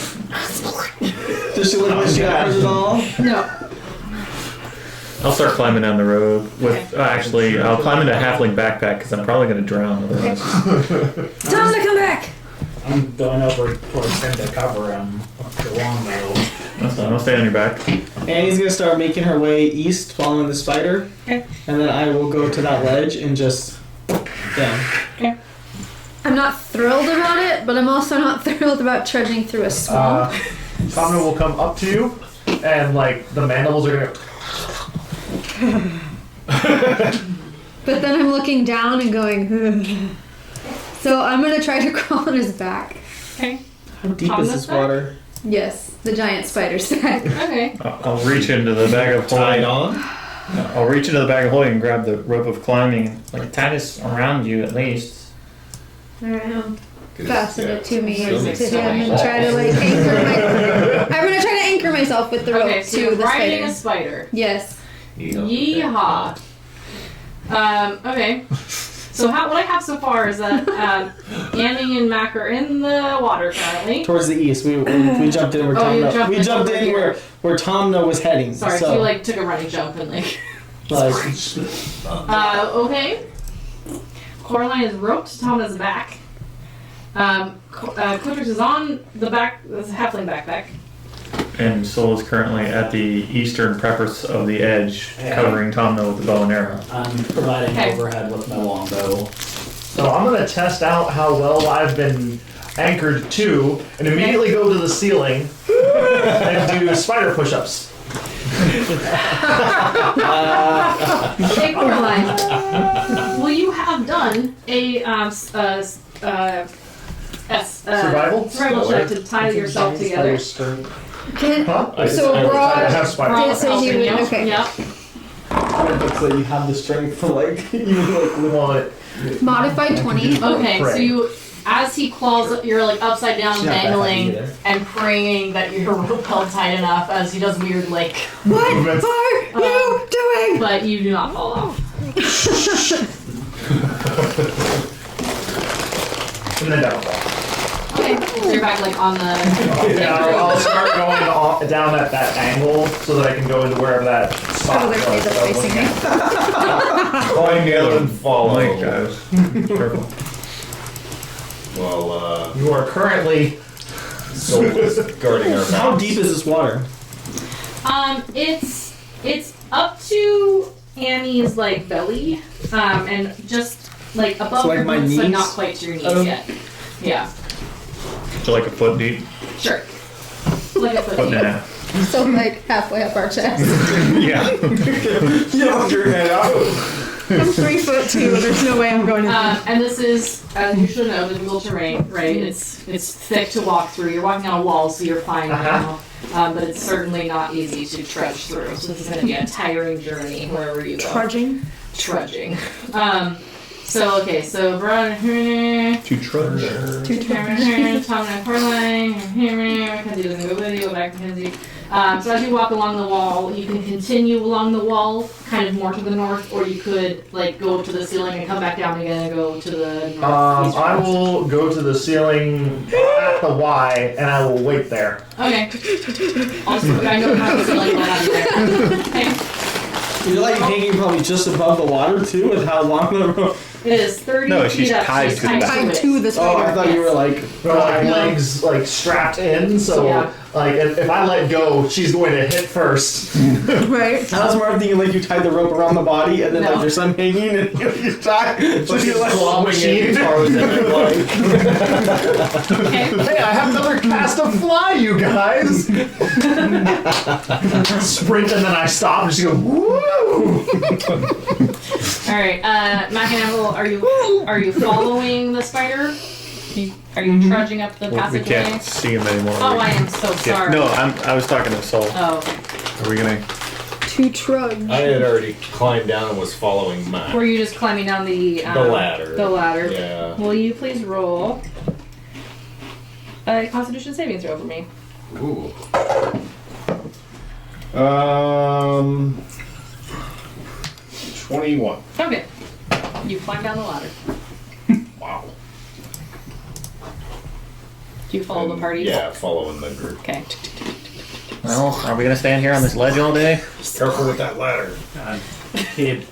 Does she look like she got hurt at all? No. I'll start climbing down the road with... actually, I'll climb into a halfling backpack because I'm probably going to drown otherwise. Tell him to come back! I'm going over towards him to cover him with the longbow. That's fine. I'll stay on your back. Annie's gonna start making her way east, following the spider. Okay. And then I will go to that ledge and just down. Okay. I'm not thrilled about it, but I'm also not thrilled about trudging through a swamp. Tomno will come up to you, and like the mandibles are gonna. But then I'm looking down and going. So I'm gonna try to crawl on his back. Okay. How deep is this water? Yes, the giant spider sack. Okay. I'll reach into the bag of Tied holding. on? I'll reach into the bag of holding and grab the rope of climbing. Like tie this around you at least. Alright, I'll fasten Yeah. it to me Still to makes him sense. and try to like anchor I'm gonna try to anchor myself with the rope Okay, so to you're the riding a spider. spider. Yes. Yeehaw. Okay. So what I have so far is that Annie and Mac are in the water currently. Towards the east. We jumped in where Oh, you Tomno. jumped We in jumped over in here. where Tomno was heading. Sorry, so you like took a running jump and like. Okay. Coraline is roped to Tomna's back. Clippers is on the back, the halfling backpack. And Soul is currently at the eastern preface of the edge, covering Tomno with the bow and arrow. I'm providing Okay. overhead with my longbow. So I'm gonna test out how well I've been anchored to, and immediately go to the ceiling and do spider push-ups. Hey Coraline, well you have done a Survival? survival check to tie yourself together. Can, Huh? so I Broad have spider. Broad did say he helping would. you. Okay. Yep. So you have the strength to like even like Well, Modified 20. Okay, so Pray. you, as he claws, you're like upside down, She's not that heavy dangling, either. and praying that your rope held tight enough as he does weird like, What Movements. are you doing? but you do not fall off. and then down. Okay, so you're back like on the. Yeah, I'll start going down at that angle so that I can go into wherever that spot Oh, was. they're that I was facing looking me. at. Climb down and follow. Like, guys. Careful. Well, You are currently Soul is guarding our How backs. deep is this water? It's up to Annie's like belly, and just like above So, like, your my boots, but knees? not quite to your knees yet. Yeah, So like a foot deep, sure. Like a foot foot and a deep. half. So like halfway up our chest. Yeah. Put your head out. I'm 3'2". There's no way I'm going to. And this is, as you should know, difficult terrain, right? It's thick to walk through. You're walking on a wall, so you're fine now. But it's certainly not easy to trudge through. So this is going to be a tiring journey wherever you go. Trudging. Trudging. So Brian, To trudge. Tom and Caroline, Mackenzie doesn't go with you, go back to Mackenzie. So as you walk along the wall, you can continue along the wall, kind of more to the north, or you could like go up to the ceiling and come back down again and go to the north. I will go to the ceiling at the Y and I will wait there. Okay. Also, I know how to ceiling will have you there. Okay. You're like hanging probably just above the water too, with how long the rope. It is 30 No, feet she's up. tied She's to the back. Tied to the Oh, spider. I thought you were like. My legs like strapped in, so Yeah. like if I let go, she's going to hit first. Right. I was more thinking like you tied the rope around the body and then No. like there's some hanging and you tie. So Like you're a like claw machine. Okay. Hey, I have another cast of fly, you guys! Sprint and then I stop and she goes, woo! Alright, Mac and Apple, are you following the spider? Are you trudging up the We passageway? can't see him anymore. Oh, I am so sorry. No, I was talking to Soul. Oh, okay. Are we gonna? To trudge. I had already climbed down and was following Matt. Were you just climbing down the ladder. The ladder. Yeah. Will you please roll a Constitution saving throw for me? Ooh. 21. Okay. You climb down the ladder. Wow. Do you follow the party? Yeah, following the group. Okay. Well, are we gonna stand here on this ledge all day? Careful with that ladder. Keep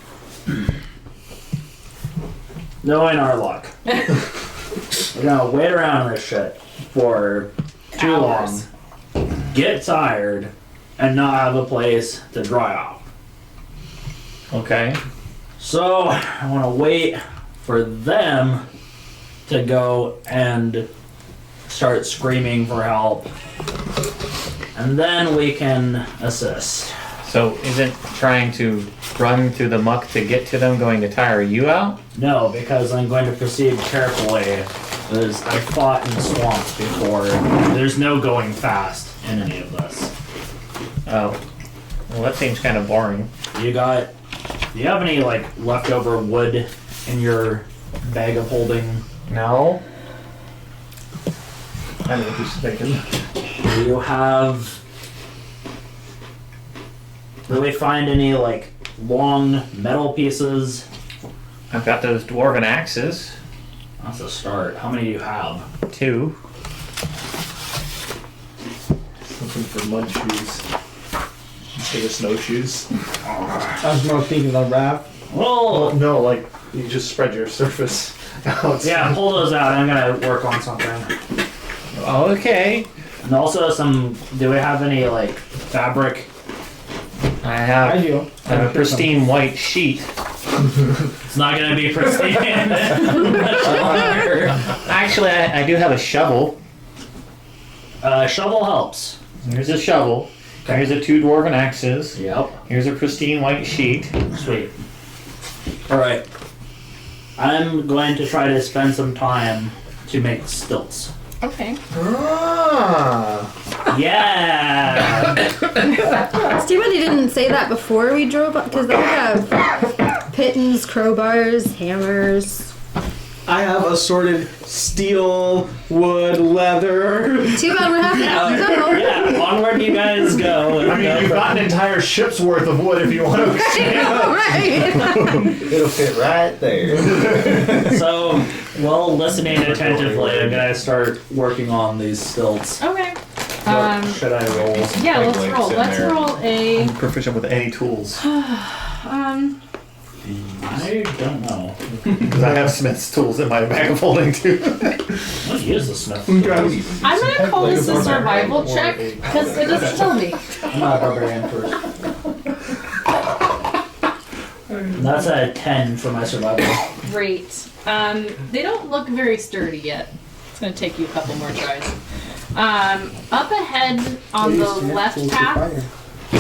knowing our luck. We're gonna wait around this shit for too Hours. long, get tired, and not have a place to dry off. Okay. So I want to wait for them to go and start screaming for help. And then we can assist. So isn't trying to run through the muck to get to them going to tire you out? No, because I'm going to proceed carefully. Because I fought in swamps before. There's no going fast in any of this. Oh. Well, that seems kind of boring. Do you have any, like, leftover wood in your bag of holding? No. I know what he's thinking. Do you have... Do we find any, like, long metal pieces? I've got those dwarven axes. That's a start. How many do you have? 2. Looking for mud shoes. Instead of snowshoes. I was more thinking of raft. Well, Well, no, like, you just spread your surface out. yeah, pull those out. I'm gonna work on something. Okay. And also do we have any, like, fabric? I have, do. I have a pristine white sheet. It's not gonna be pristine much longer. Actually, I do have a shovel. Shovel helps. Here's a shovel. Here's the 2 dwarven axes. Yep. Here's a pristine white sheet. Sweet. Alright. I'm going to try to spend some time to make stilts. Okay. Ah. Yeah! It's too bad he didn't say that before we drove up, because they have pittons, crowbars, hammers. I have assorted steel, wood, leather. Too bad we're having to Yeah, onward you guys go. I mean, you've got an entire ship's worth of wood if you want to expand. Right. It'll fit right there. So, while listening attentively, I'm gonna start working on these stilts. Okay. What should I roll? Yeah, let's links roll. in Let's there. roll a. Proficient with any tools. I don't know. Because I have Smith's tools in my bag of holding too. What is the Smith? I'm gonna call this a survival check because it doesn't tell me. I'm not a barbarian first. That's a 10 for my survival. Great. They don't look very sturdy yet. It's gonna take you a couple more tries. Up ahead on the left path,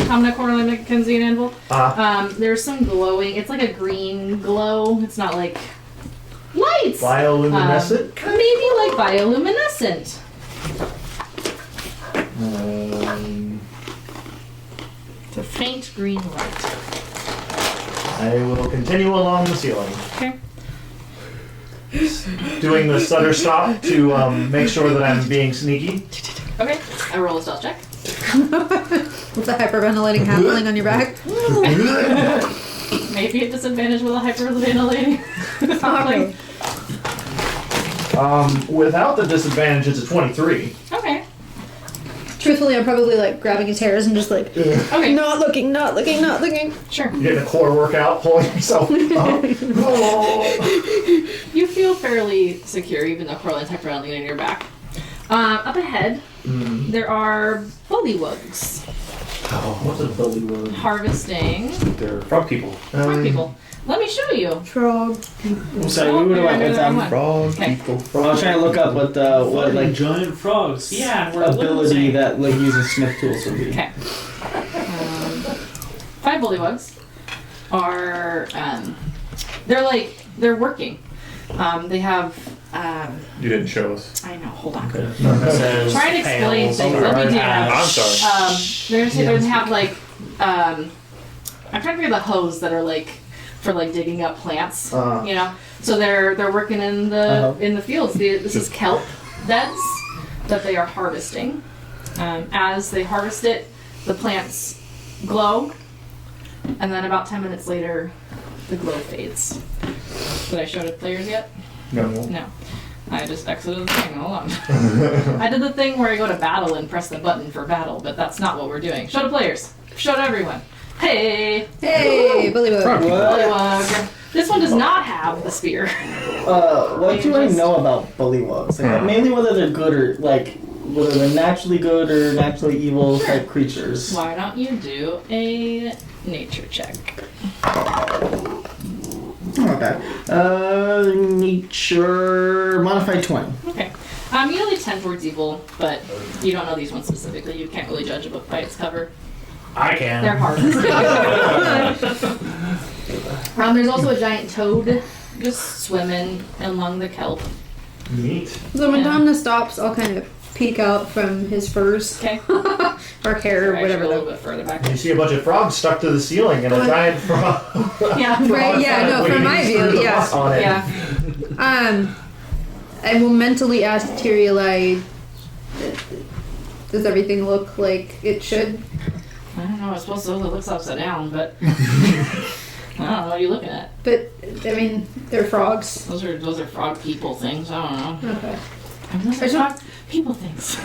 Comna, Cornell, Mackenzie, and Anvil. There's some glowing. It's like a green glow. It's not like lights. Bioluminescent? Maybe like bioluminescent. It's a faint green light. I will continue along the ceiling. Okay. Doing the stutter stop to make sure that I'm being sneaky. Okay. I roll a stealth check. With the hyperventilating happening on your back. Maybe at disadvantage with a hyperventilating. Okay. Without the disadvantage, it's a 23. Okay. Truthfully, I'm probably like grabbing his hairs and just like Okay. not looking. Sure. You're getting a core workout, pulling yourself up. You feel fairly secure, even though Coraline's hyperventilating your back. Up ahead, there are bullywugs What's a bullywug? harvesting They're frog people. frog people. Let me show you. Frog. So we would have went with them. Frog Okay. people. I was trying to look up what like giant frogs. Yeah, ability that like using Smith tools would be. Okay. 5 bullywugs are they're working. They have You didn't show us. I know. Hold on. Trying Trying to explain things. Let me do that. I'm sorry. They have like I'm trying to figure the hose that are like for like digging up plants. You know, so they're working in the fields. This is kelp beds that they are harvesting. As they harvest it, the plants glow, and then about 10 minutes later, the glow fades. Did I show the players yet? No. No. I just exited the thing. Hold on. I did the thing where I go to battle and press the button for battle, but that's not what we're doing. Show to players. Show to everyone. Hey! Hey, bullywug. Bullywug. This one does not have the spear. What do I know about bullywugs? Like, mainly whether they're good or like whether they're naturally good or naturally evil type creatures. Why don't you do a nature check? not bad. Nature modified 20. Okay. You only tend towards evil, but you don't know these ones specifically. You can't really judge a book by its cover. I can. They're hard. There's also a giant toad just swimming among the kelp. Neat. So when Yeah. Domna stops, I'll kind of peek out from his furs Okay. or hair or Actually, whatever. a little bit further back. You see a bunch of frogs stuck to the ceiling and a giant frog. Yeah. Right, yeah, no, from my view, yeah. On it. Yeah. I will mentally ask Tyrielai, does everything look like it should? I don't know. I suppose it looks upside down, but I don't know. What are you looking at? But, I mean, they're frogs. Those are frog people things. I don't know. Okay. Those are frog people things.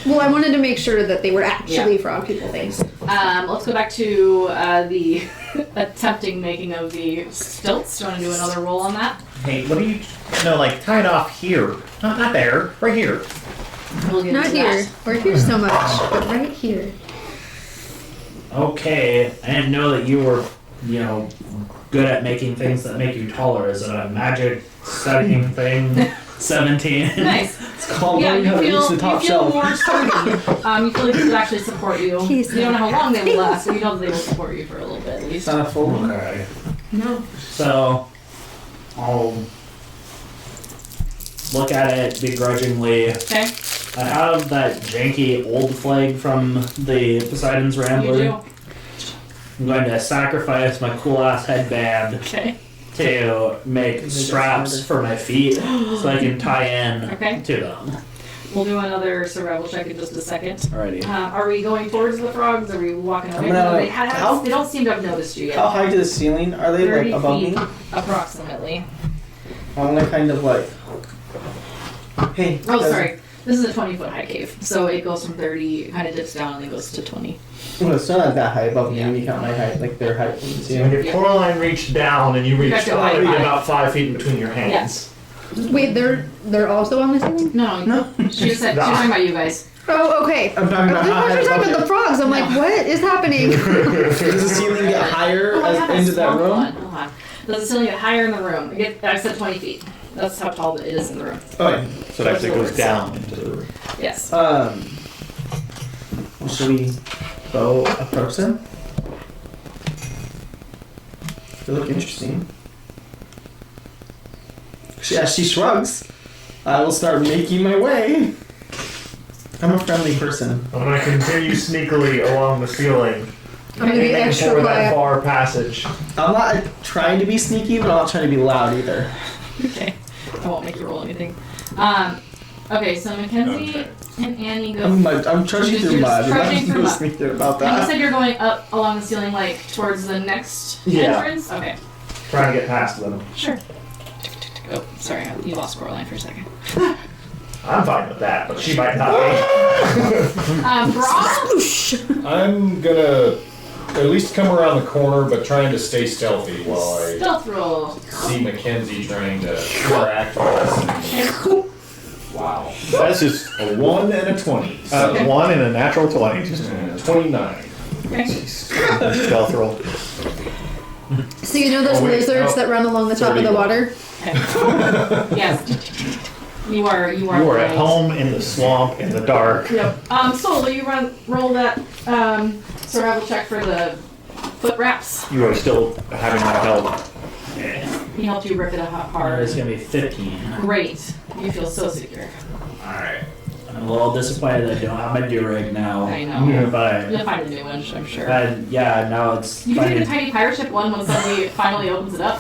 Well, I wanted to make sure that they were actually frog people things. Let's go back to the attempting making of the stilts. Do you want to do another roll on that? Hey, what do you... No, like, tie it off here. Not there. Right here. We'll get Not into here. that. We're here so much, but right here. Okay, I didn't know that you were, good at making things that make you taller. Is it a magic studying thing? 17. Nice. It's called Yeah, learning how to reach the top shelf. more sturdy. You feel like these will actually support you. He's You don't know how long they will last, but you know that they will support you for a little bit at It's least. not a full one. Okay. No. So, I'll look at it begrudgingly. Okay? I have that janky old flag from the Poseidon's You Rambler. do. I'm going to sacrifice my cool ass headband Okay. to make straps for my feet so I can tie in Okay. to them. We'll do another survival check in just a second. Alrighty. Are we going towards the frogs? Are we walking away? I'm gonna, No, they, how- they don't seem to have noticed you yet. How high to the ceiling are they? 30 Like above feet, me? approximately. I'm gonna kind of like. Hey. Oh, guys. sorry. This is a 20-foot high cave, so it goes from 30, kind of dips down, and then goes to 20. Well, it's not that high above me. Yeah. When you count my height, like their height. from the And ceiling. if Coraline reached down and you reached have to go high. about 5 feet in between your hands. Yes. Wait, they're also on the ceiling? No, she said she's talking about you guys. Oh, okay. I'm talking about I how thought high you were talking above about the frogs. I'm like, what is happening? Does the ceiling get higher Oh, I have a into that small room? one. Hold on. Does the ceiling get higher in the room? I said 20 feet. That's how tall it is in the room. Okay. So it actually goes down into the room. Yes. Should we go approach them? They look interesting. As she shrugs, I will start making my way. I'm a friendly person. I'm going to continue sneakily along the ceiling. I'm gonna be aiming extra for that quiet. far passage. I'm not trying to be sneaky, but I'm not trying to be loud either. Okay. I won't make you roll anything. Okay, so Mackenzie and Annie go. I'm trudging through You're mud. trudging I'm through not mud. sneaky about And you that. said you're going up along the ceiling, like towards the next Yeah. entrance? Okay. Trying to get past them. Sure. Oh, sorry, you lost Coraline for a second. I'm fine with that, but she might not be. Brock? I'm gonna at least come around the corner, but trying to stay stealthy while I Stealth roll. see Mackenzie trying to interact with us. Wow. That's just A 1 and a 20. So, 1 and a natural 20. 29. Okay. Stealth roll. So you know those Oh, wait, lizards no. that run along the top of the 31. water? Yes. You are You are at right. home in the swamp in the dark. Yep. So will you roll that survival check for the foot wraps? You are still having my help. He helped you rip it up hard. It's gonna be 15. Great. You feel so secure. Alright. I'm a little disappointed that I don't have my do-rig now. I know. But, You'll find a new one, I'm sure. yeah, now it's You can do the finding tiny pirate ship one when somebody finally opens it up.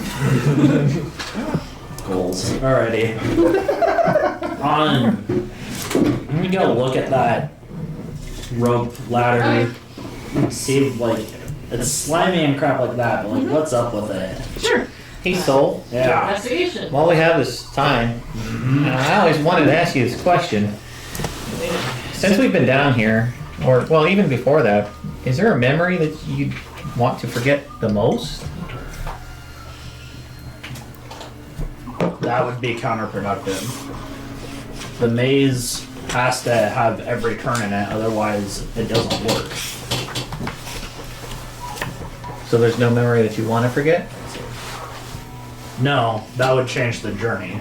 goals. Alrighty. I'm gonna go look at that rope ladder. See, like, it's slimy and crap like that, but, like, what's up with it? Sure. Hey, Soul. Yeah. Investigation. While we have this time, and I always wanted to ask you this question. Since we've been down here, or, well, even before that, is there a memory that you want to forget the most? That would be counterproductive. The maze has to have every turn in it, otherwise it doesn't work. So there's no memory that you want to forget? No, that would change the journey.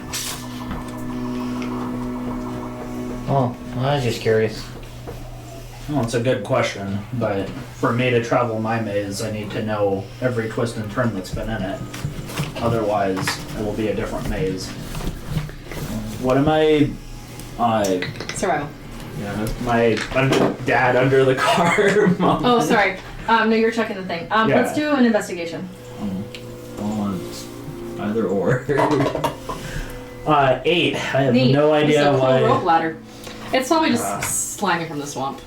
Oh, I was just curious. Well, it's a good question, but for me to travel my maze, I need to know every twist and turn that's been in it. Otherwise, it will be a different maze. What am I... Survival. Yeah, my dad under the car. Mom. Oh, sorry. No, you're checking the thing. Yeah. Let's do an investigation. Well, it's either or. 8. I have Neat. no idea It's a cool why. rope ladder. It's probably just slimy from the swamp.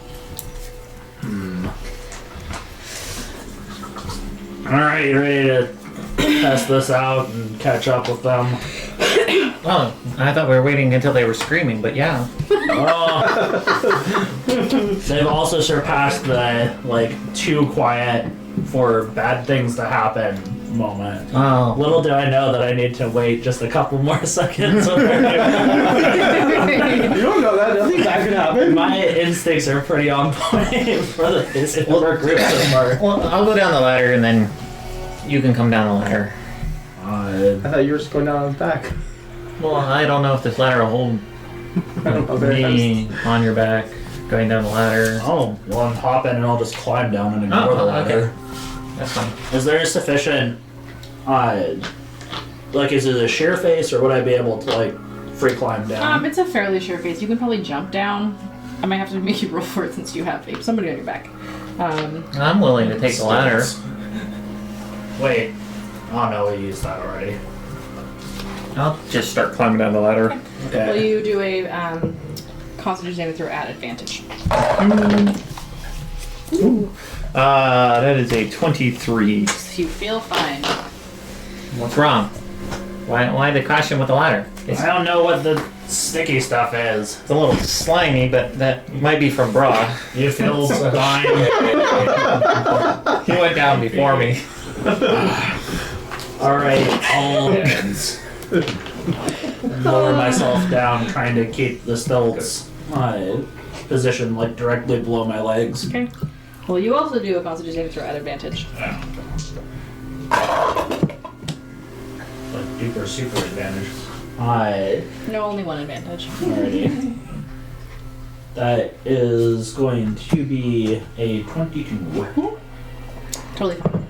Alright, you ready to test this out and catch up with them? Oh, I thought we were waiting until they were screaming, but yeah. They've also surpassed the, too quiet for bad things to happen moment. Oh. Little do I know that I need to wait just a couple more seconds. You don't know that. Nothing bad could happen. My instincts are pretty on point for the basic of our group so far. Well, I'll go down the ladder and then you can come down the ladder. I thought you were just going down on the back. Well, I don't know if this ladder will hold I don't know. Very me on your back going down the ladder. Oh, well, I'm hopping and I'll just climb down and ignore the ladder. Okay. That's fine. Is there a sufficient, is it a sheer face or would I be able to, free climb down? It's a fairly sure face. You can probably jump down. I might have to make you roll for it since you have somebody on your back. I'm willing to take the ladder. Wait. Oh no, we used that already. I'll just start climbing down the ladder. Okay. Will you do a Constitution saving throw at advantage? That is a 23. You feel fine. What's wrong? Why the caution with the ladder? I don't know what the sticky stuff is. It's a little slimy, but that might be from Bra. You feel fine. He went down before me. Alright, I'll lower myself down, trying to keep the stilts positioned directly below my legs. Okay. Well, you also do a Constitution saving throw at advantage. Duper super advantage. No, only one advantage. Alrighty. That is going to be a 22. Totally fine.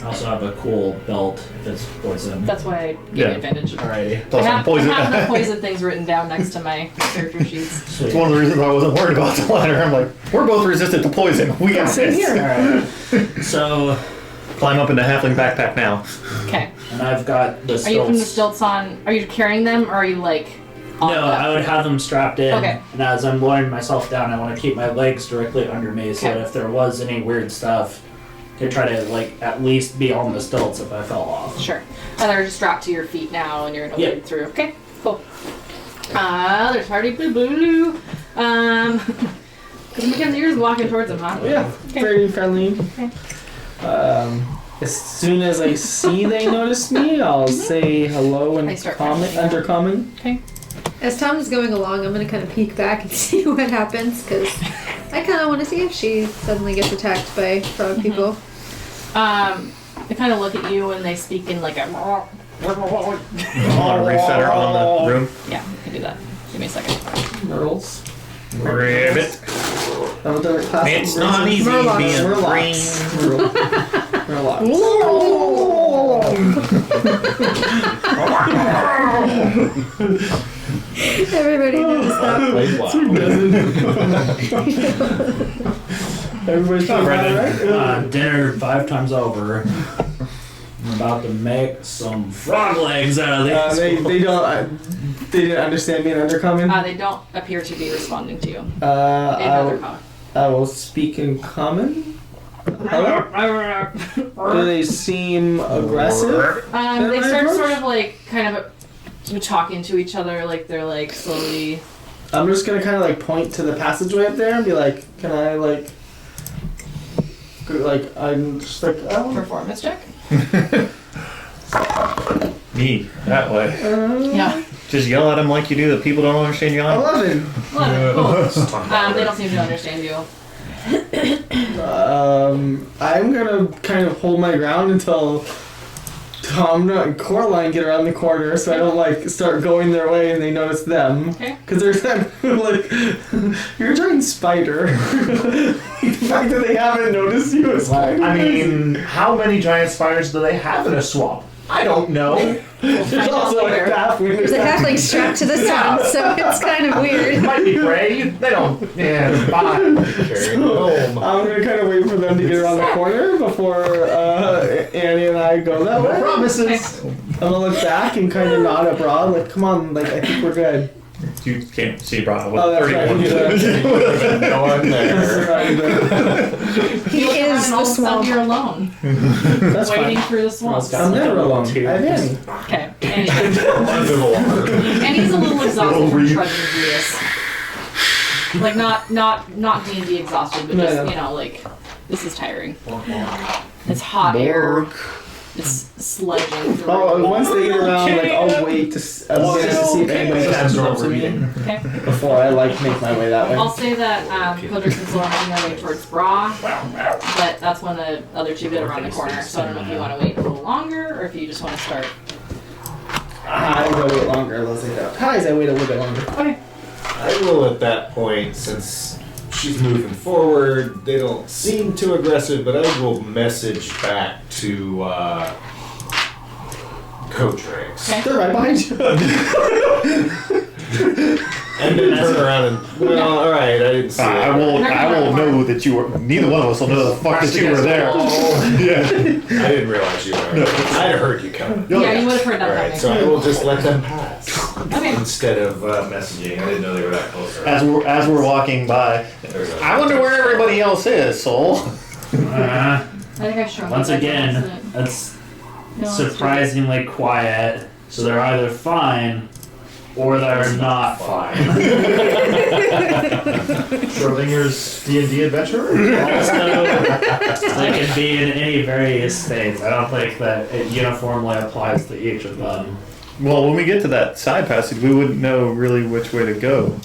I also have a cool belt that's poison. That's why I gave Yeah. you advantage. Alrighty. Plus I'm I poison. have the poison things written down next to my character sheets. Sweet. It's one of the reasons I wasn't worried about the ladder. I'm like, we're both resistant to poison. We got Same this. here. Alright. So, Climb up in the halfling backpack now. Okay. and I've got the Are stilts. you putting the stilts on? Are you carrying them, or are you on No, them? I would have them strapped in. Okay. And as I'm lowering myself down, I want to keep my legs directly under me so Okay. that if there was any weird stuff, to try to at least be on the stilts if I fell off. Sure. And they're strapped to your feet now, and you're gonna Yep. lead through. Okay. Cool. There's Hardy Blue Blue. Because Mackenzie's walking towards him, huh? Yeah, Okay. very friendly. Okay. As soon as I see they notice me, I'll say hello I and start comment, friendly. undercommon. Okay. As Tom's going along, I'm gonna kind of peek back and see what happens because I kind of want to see if she suddenly gets attacked by frog people. They kind of look at you and they speak in like a. I want to reset her on the room. Yeah, you can do that. Give me a second. Myrtles. Ribbit. It's not easy Murlocs. being green. Everybody knows that. Everybody's doing right? Dinner 5 times over. I'm about to make some frog legs out of these. They don't. They didn't understand me in undercommon. They don't appear to be responding to you. In I other will- common. I will speak in common. Hello? Do they seem aggressive? They my start approach? sort of kind of talking to each other, they're slowly. I'm just gonna kind of point to the passageway up there and be like, can I I'm just oh. Performance check. Me, that way. Yeah. Just yell at them like you do that people don't understand you. 11. 11. Cool. They don't seem to understand you. I'm gonna kind of hold my ground until Tomna and Coraline get around the corner so I don't like start going their way and they notice them. Okay. Because they're kind of like, you're a giant spider. The fact that they haven't noticed you is fine. I mean, how many giant spiders do they have in a swamp? I don't know. There's also a halfling. There's a halfling strapped to the sun, so it's kind of It weird. might be gray. They don't. Yeah, it's fine. Carry it home. I'm gonna kind of wait for them to get around the corner before Annie and I go that way. Promises. I'm gonna look back and kind of nod at Broad, like, come on, like, I think we're good. You can't see Bravo with Oh, that's right. 31. No one there. He You look around is and all the of a sudden swamp. you're alone, That's wading fine. through the swamp. I'm never alone. I have Annie. Okay. And Underwater. he's a little exhausted from trudging through this. Like not D&D exhausted, but No, just no. like this is tiring. It's hot air. It's sledging through. Oh, and once they get around, like, I'll wait to see if anybody else comes up to me Okay. before I, like, make my way that way. I'll say that Codric and Solar are making their way towards Bra, but that's when the other two get around the corner. So I don't know if you want to wait a little longer or if you just want to start. I'll go wait longer. Let's say that. Ties, I wait a little bit longer. Okay. I will at that point, since she's moving forward, they don't seem too aggressive, but I will message back to Cotrix. Okay. They're right behind you. And then turn around and, well, alright, I didn't see it. I will know that you were. Neither one of us will know the fuck that you were there. Yeah. I didn't realize you were there. I'd have heard you coming. Yeah, you would have heard that Alright, coming. so I will just let them pass. Okay. Instead of messaging. I didn't know they were that close. As we're walking by, I wonder where everybody else is, Soul. I think I shrunk. Once it by again, accident. it's No, it's surprisingly quiet, so they're either fine or they're not fine. Schrodinger's D&D adventurer? Also, they can be in any various states. I don't think that it uniformly applies to each of them. Well, when we get to that side passage, we wouldn't know really which way to go.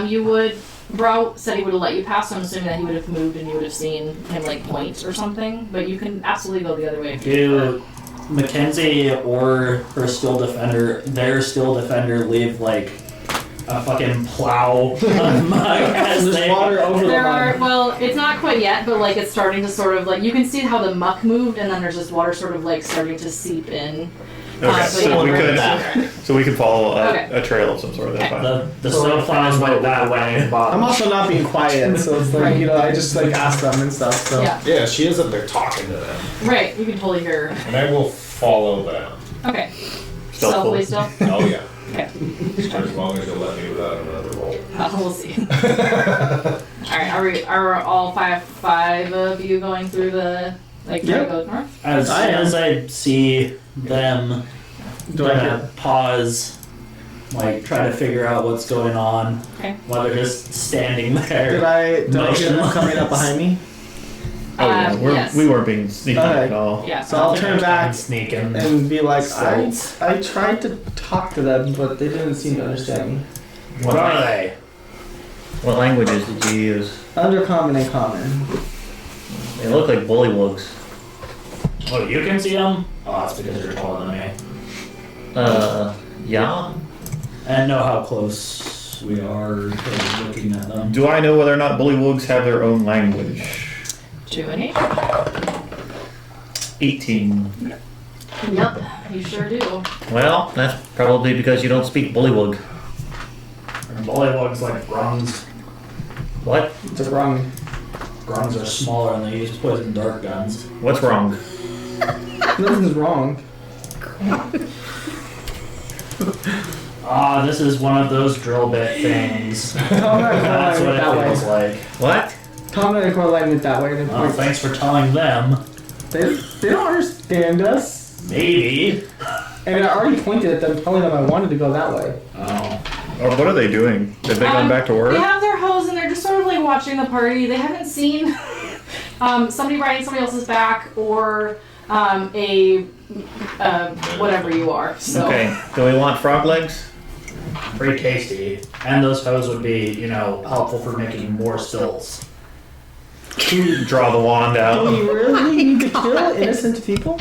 You would. Bro said he would have let you pass, so I'm assuming that he would have moved and you would have seen him like point or something. But you can absolutely go the other way if you prefer. Do Mackenzie or her steel defender, their steel defender, leave like a fucking plow on my as There's they water over the There line. are, well, it's not quite yet, but like it's starting to sort of like, you can see how the muck moved and then there's this water sort of like starting to seep in. Okay, so so we you- could follow Okay. a trail of some sort. That's fine. The snow plows went that way. I'm also not being quiet, so it's like, you know, I just like ask them and stuff, so. Yeah, Yeah, she is up there talking to them. right, you can totally hear her. And I will follow them. Okay. Stealthily. Stealthily still? Oh, yeah. Okay. As long as you'll let me without another roll. We'll see. Alright, are all five of you going through the, like, Yep. go north? As I soon am. as I see them, Do I hear? pause, like try to figure out what's going on Okay. while they're just standing Did there. I hear them coming up behind me? Oh yeah, Yes. we weren't being sneaky Okay. at all. Yeah. So I'll turn back Sneaking. and be like, I Stealth. tried to talk to them, but they didn't seem to understand me. What are they? What languages did you use? Undercommon and common. They look like bullywugs. Oh, you can see them? Oh, that's because you're taller than me. Yeah. And know how close we are to looking at them. Do I know whether or not bullywugs have their own language? 2 and 8? 18. Yep, you sure do. Well, that's probably because you don't speak bullywug. Bullywugs like grungs. What? It's a wrong. Grungs are smaller and they use poison dart guns. What's wrong? Nothing's wrong. Ah, this is one of those drill bit things. Tom and That's I what went that it feels way. like. What? Tom and Coraline went that way. Well, thanks for telling them. They don't understand us. Maybe. And I already pointed at them, telling them I wanted to go that way. Oh. Or what are they doing? Have they gone back to work? They have their hose and they're just sort of like watching the party. They haven't seen somebody riding somebody else's back or whatever you are. So. Okay. Do we want frog legs? Pretty tasty. And those hose would be, you know, helpful for making more stills. Draw the wand Do out. we really kill innocent people?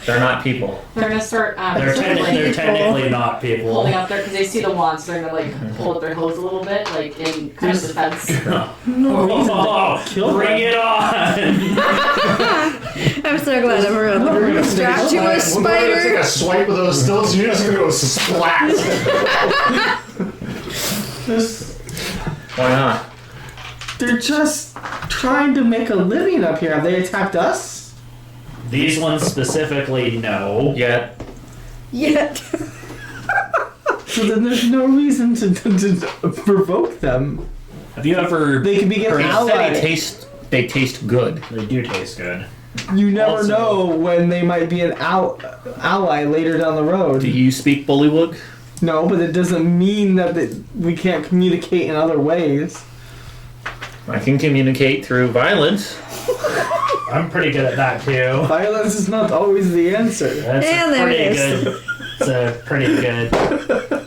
They're not people. They're gonna start. They're, sort of, like, they're technically not people. holding up there because they see the wands. So they're gonna like hold up their hose a little bit, like in kind of defense. Oh, bring it on! I'm so glad I'm around. Strapped to a Take spider. a swipe of those stilts, you're just gonna go splat. Why not? They're just trying to make a living up here. Have they attacked us? These ones specifically, no. Yet. Yet. So then there's no reason to provoke them. Have you ever? They can be getting They said allies. they taste good. They do taste good. You never Also- know when they might be an ally later down the road. Do you speak Bullywug? No, but it doesn't mean that we can't communicate in other ways. I can communicate through violence. I'm pretty good at that too. Violence is not always the answer. That's And a there pretty it is. good. It's a pretty good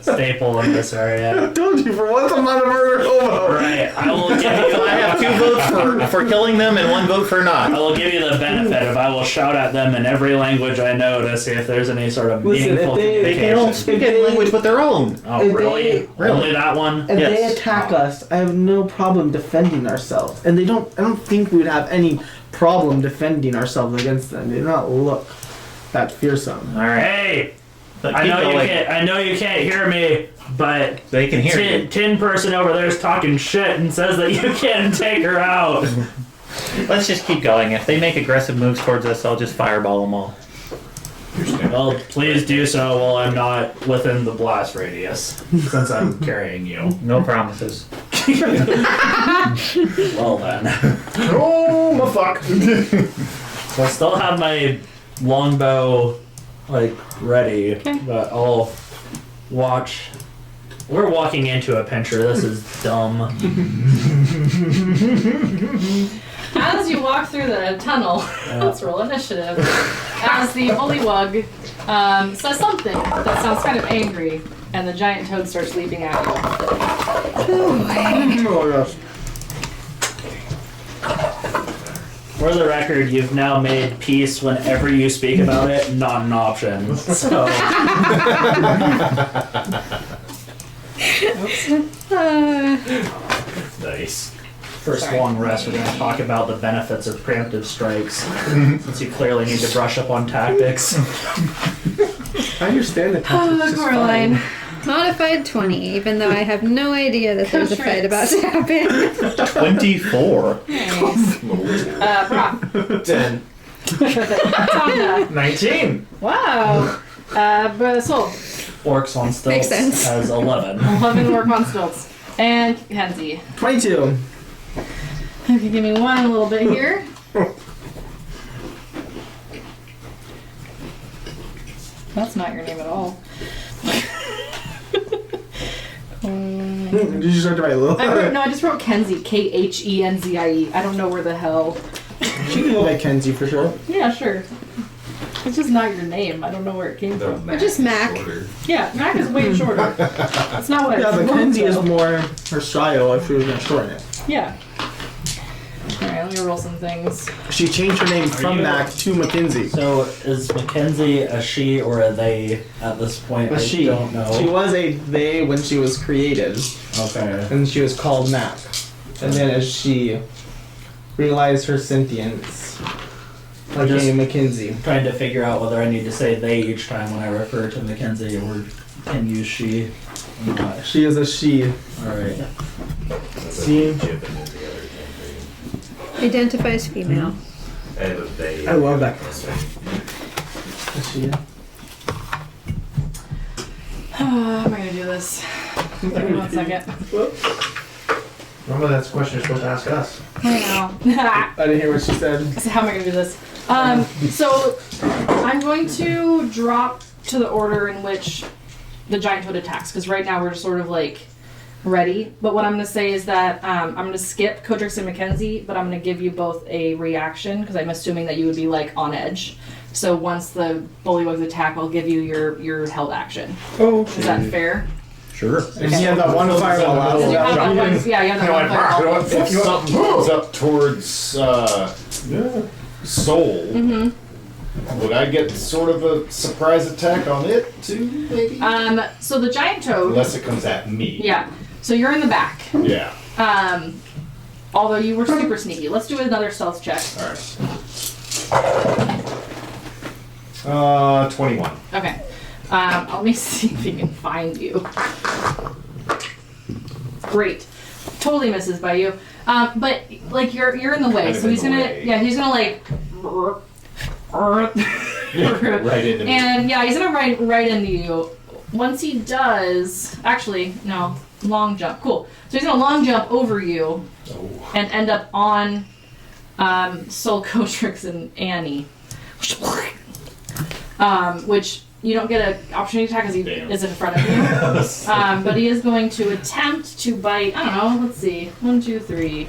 staple in this area. I told you, for once I'm not a murder hobo. Right. I will give you. I have 2 votes for killing them and 1 vote for I not. will give you the benefit of I will shout at them in every language I know to see if there's any sort of Listen, meaningful if they- They don't speak any language but their own. Oh, if really? they- Only that one? If they Yes. attack us, I have no problem defending ourselves. And I don't think we would have any problem defending ourselves against them. They do not look that fearsome. All right. Hey, But I know people, you like, can't. I know you can't hear me, but They can hear you. tin person over there is talking shit and says that you can't take her out. Let's just keep going. If they make aggressive moves towards us, I'll just fireball them all. Well, please do so while I'm not within the blast radius, since I'm carrying you. No promises. Well then. Oh my fuck. So I still have my longbow, like, ready, but I'll watch. We're walking into a pincher. This is dumb. As you walk through the tunnel, let's roll initiative. As the bullywug says something that sounds kind of angry, and the giant toad starts leaping at you. Oh, yes. For the record, you've now made peace whenever you speak about it, not an option. So, Nice. first long rest, we're going to talk about the benefits of preemptive strikes, since you clearly need to brush up on tactics. I understand the tactics just Coraline. fine. Modified 20, even though I have no idea that there's a fight about to happen. 24. Nice. Brock. 10. Tonga. 19. Wow. Soul. Orcs on Makes stilts sense. has 11. 11 work on stilts. And Kenzie. 22. Okay, give me one little bit here. That's not your name at all. Did you start to write little? I just wrote Kenzie. Khenzie. I don't know where the hell. She can go by Kenzie for sure. Yeah, sure. It's just not your name. I don't know where it came from. Or just Mac. Yeah, Mac is way shorter. That's not what I Yeah, but wrote, Kenzie is though. more her style if she was going to shorten it. Yeah. Alright, let me roll some things. She changed her name from you- Mac to Mackenzie. So, is Mackenzie a she or a they at this point? A I she. don't know. She was a they when she was created, Okay. and she was called Mac. And then as she realized her sentience, became Mackenzie. Trying to figure out whether I need to say they each time when I refer to Mackenzie or can use she. or not. She is a she. Alright. See? Identifies female. I have a they. I love that. A she. How am I gonna do this? Give me 1 second. Remember that's the question you're supposed to ask us. I know. I didn't hear what she said. So how am I gonna do this? So I'm going to drop to the order in which the giant toad attacks, because right now we're just sort of like ready. But what I'm gonna say is that I'm gonna skip Kodrix and Mackenzie, but I'm gonna give you both a reaction, because I'm assuming that you would be like on edge. So once the bullywugs attack, I'll give you your held action. Oh, Is that fair? Sure. and you have that one fireball out. You have that one, yeah, you have that one fireball. If something moves up towards Soul, Would I get sort of a surprise attack on it too, maybe? So the giant toad. Unless it comes at me. Yeah. So you're in the back. Yeah. Although you were super sneaky. Let's do another stealth check. Alright. 21. Okay. Let me see if he can find you. Great. Totally misses by you. But like you're in the way, Kind of so he's in the gonna way. he's gonna like Right into me. and yeah, he's gonna right into you. Once he does, actually no, long jump. Cool. So he's gonna long jump over you and end up on Soul Cotrix and Annie. Which you don't get an opportunity attack because he is in front of you. But he is going to attempt to bite, I don't know, let's see. 1, 2, 3,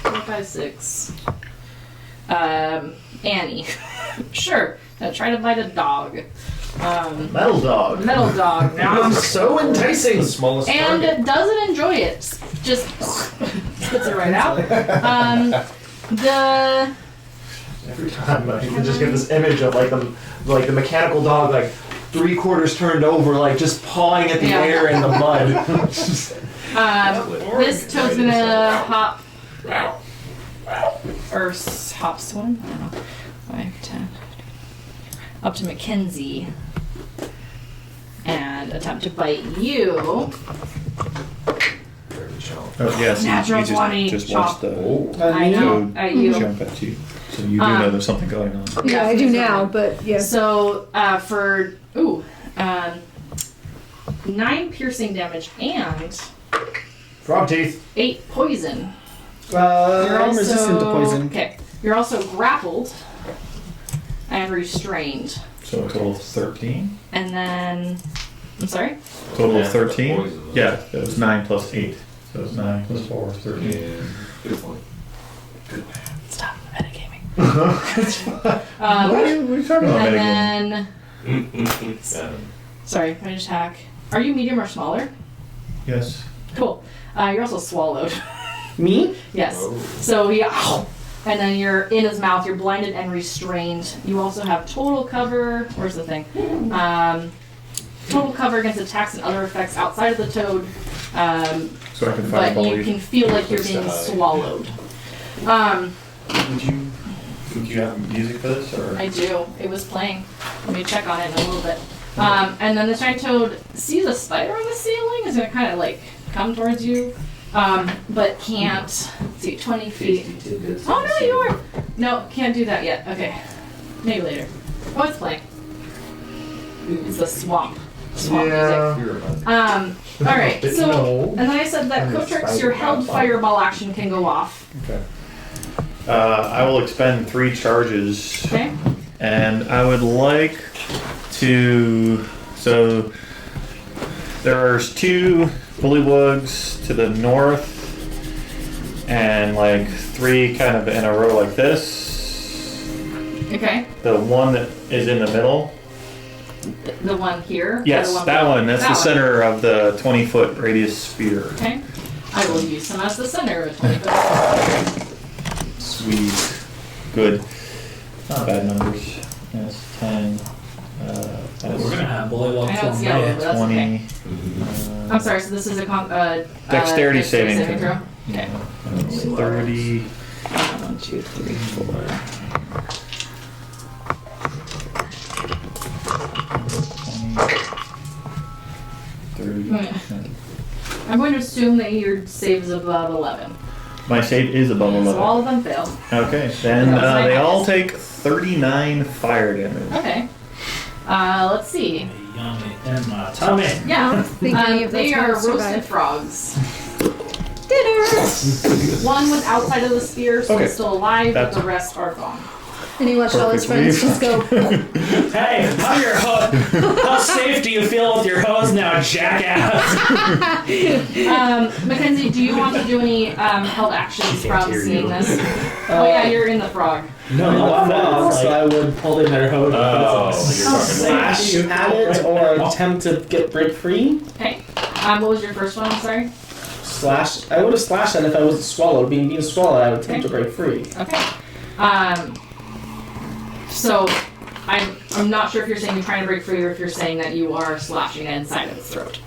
4, 5, 6. Annie. Sure. Now try to bite a dog. Metal dog. Metal dog. Nom. So enticing. The smallest And target. doesn't enjoy it. Just spits it right out. Every time I can just get this image of like the mechanical dog like 3/4 turned over, like just pawing at the Yeah. air in the mud. This toad's gonna hop. Or hop swim? I don't know. 5, 10. Up to Mackenzie. And attempt to bite you. Oh, yes. Natural you 20. just Chop. watched the I know. At you. jump at you. So you do know there's something going on. Yeah, I do now, but yeah. So, for 9 piercing damage and Frog teeth. 8 poison. I'm resistant to poison. Okay. You're also grappled and restrained. So a total of 13? And then, I'm sorry? Total of Yeah, 13? poison. Yeah, that was 9 plus 8. So it's 9 plus 4 is 13. Good point. Stop metagaming. What are you talking about, And Megan? then, sorry, can I just hack? Are you medium or smaller? Yes. Cool. You're also swallowed. Me? Yes. Oh. So he, and then you're in his mouth. You're blinded and restrained. You also have total cover. Where's the thing? Total cover against attacks and other effects outside of the toad. So I can But fireball you you. can feel like you're being swallowed. Would you have music for this? Or? I do. It was playing. Let me check on it in a little bit. And then the giant toad sees a spider on the ceiling. Is gonna kind of like come towards you, but can't. Let's see, 20 feet. Oh no, you are. No, can't do that yet. Okay, maybe later. Oh, it's playing. It's the swamp. Swamp music. All right. So, No. and then I said that Cotrix, your held fireball action can go off. Okay. I will expend 3 charges. Okay. And I would like to. So there's 2 bullywugs to the north, and like 3 kind of in a row like this. Okay. The one that is in the middle. The one here. or Yes, the one that below? one. That's That the one. center of the 20-foot radius sphere. Okay. I will use them as the center of 20 foot. Sweet. Good. Not bad numbers. That's 10. That's We're gonna have bully I walk know it's from yellow, May. but that's 20. okay. I'm sorry, so this is a Dexterity saving throw. throw? Okay. 30. 1, 2, 3, 4. 30. I'm going to assume that your save is above 11. My save is above So 11. all of them fail. Okay, then That was my they all guess. take 39 fire damage. Okay. Let's see. Yummy in my tummy. I Yeah. don't think any of They those are might roasted survive. frogs. Dinner! One was outside of the sphere, so Okay. it's still alive, but That's- the rest are gone. And he watched all his friends just go, Hey, how safe do you feel with your hose now, jackass? Mackenzie, do you want to do any held actions from seeing this? Oh yeah, you're in the frog. No, I'm not. So I would Hold in their hose. slash at it or attempt to break free. Okay. What was your first one? I'm sorry. Slash. I would have slashed that if I wasn't swallowed. Being swallowed, I would attempt to break free. Okay. So I'm not sure if you're saying you're trying to break free or if you're saying that you are slashing inside of its throat.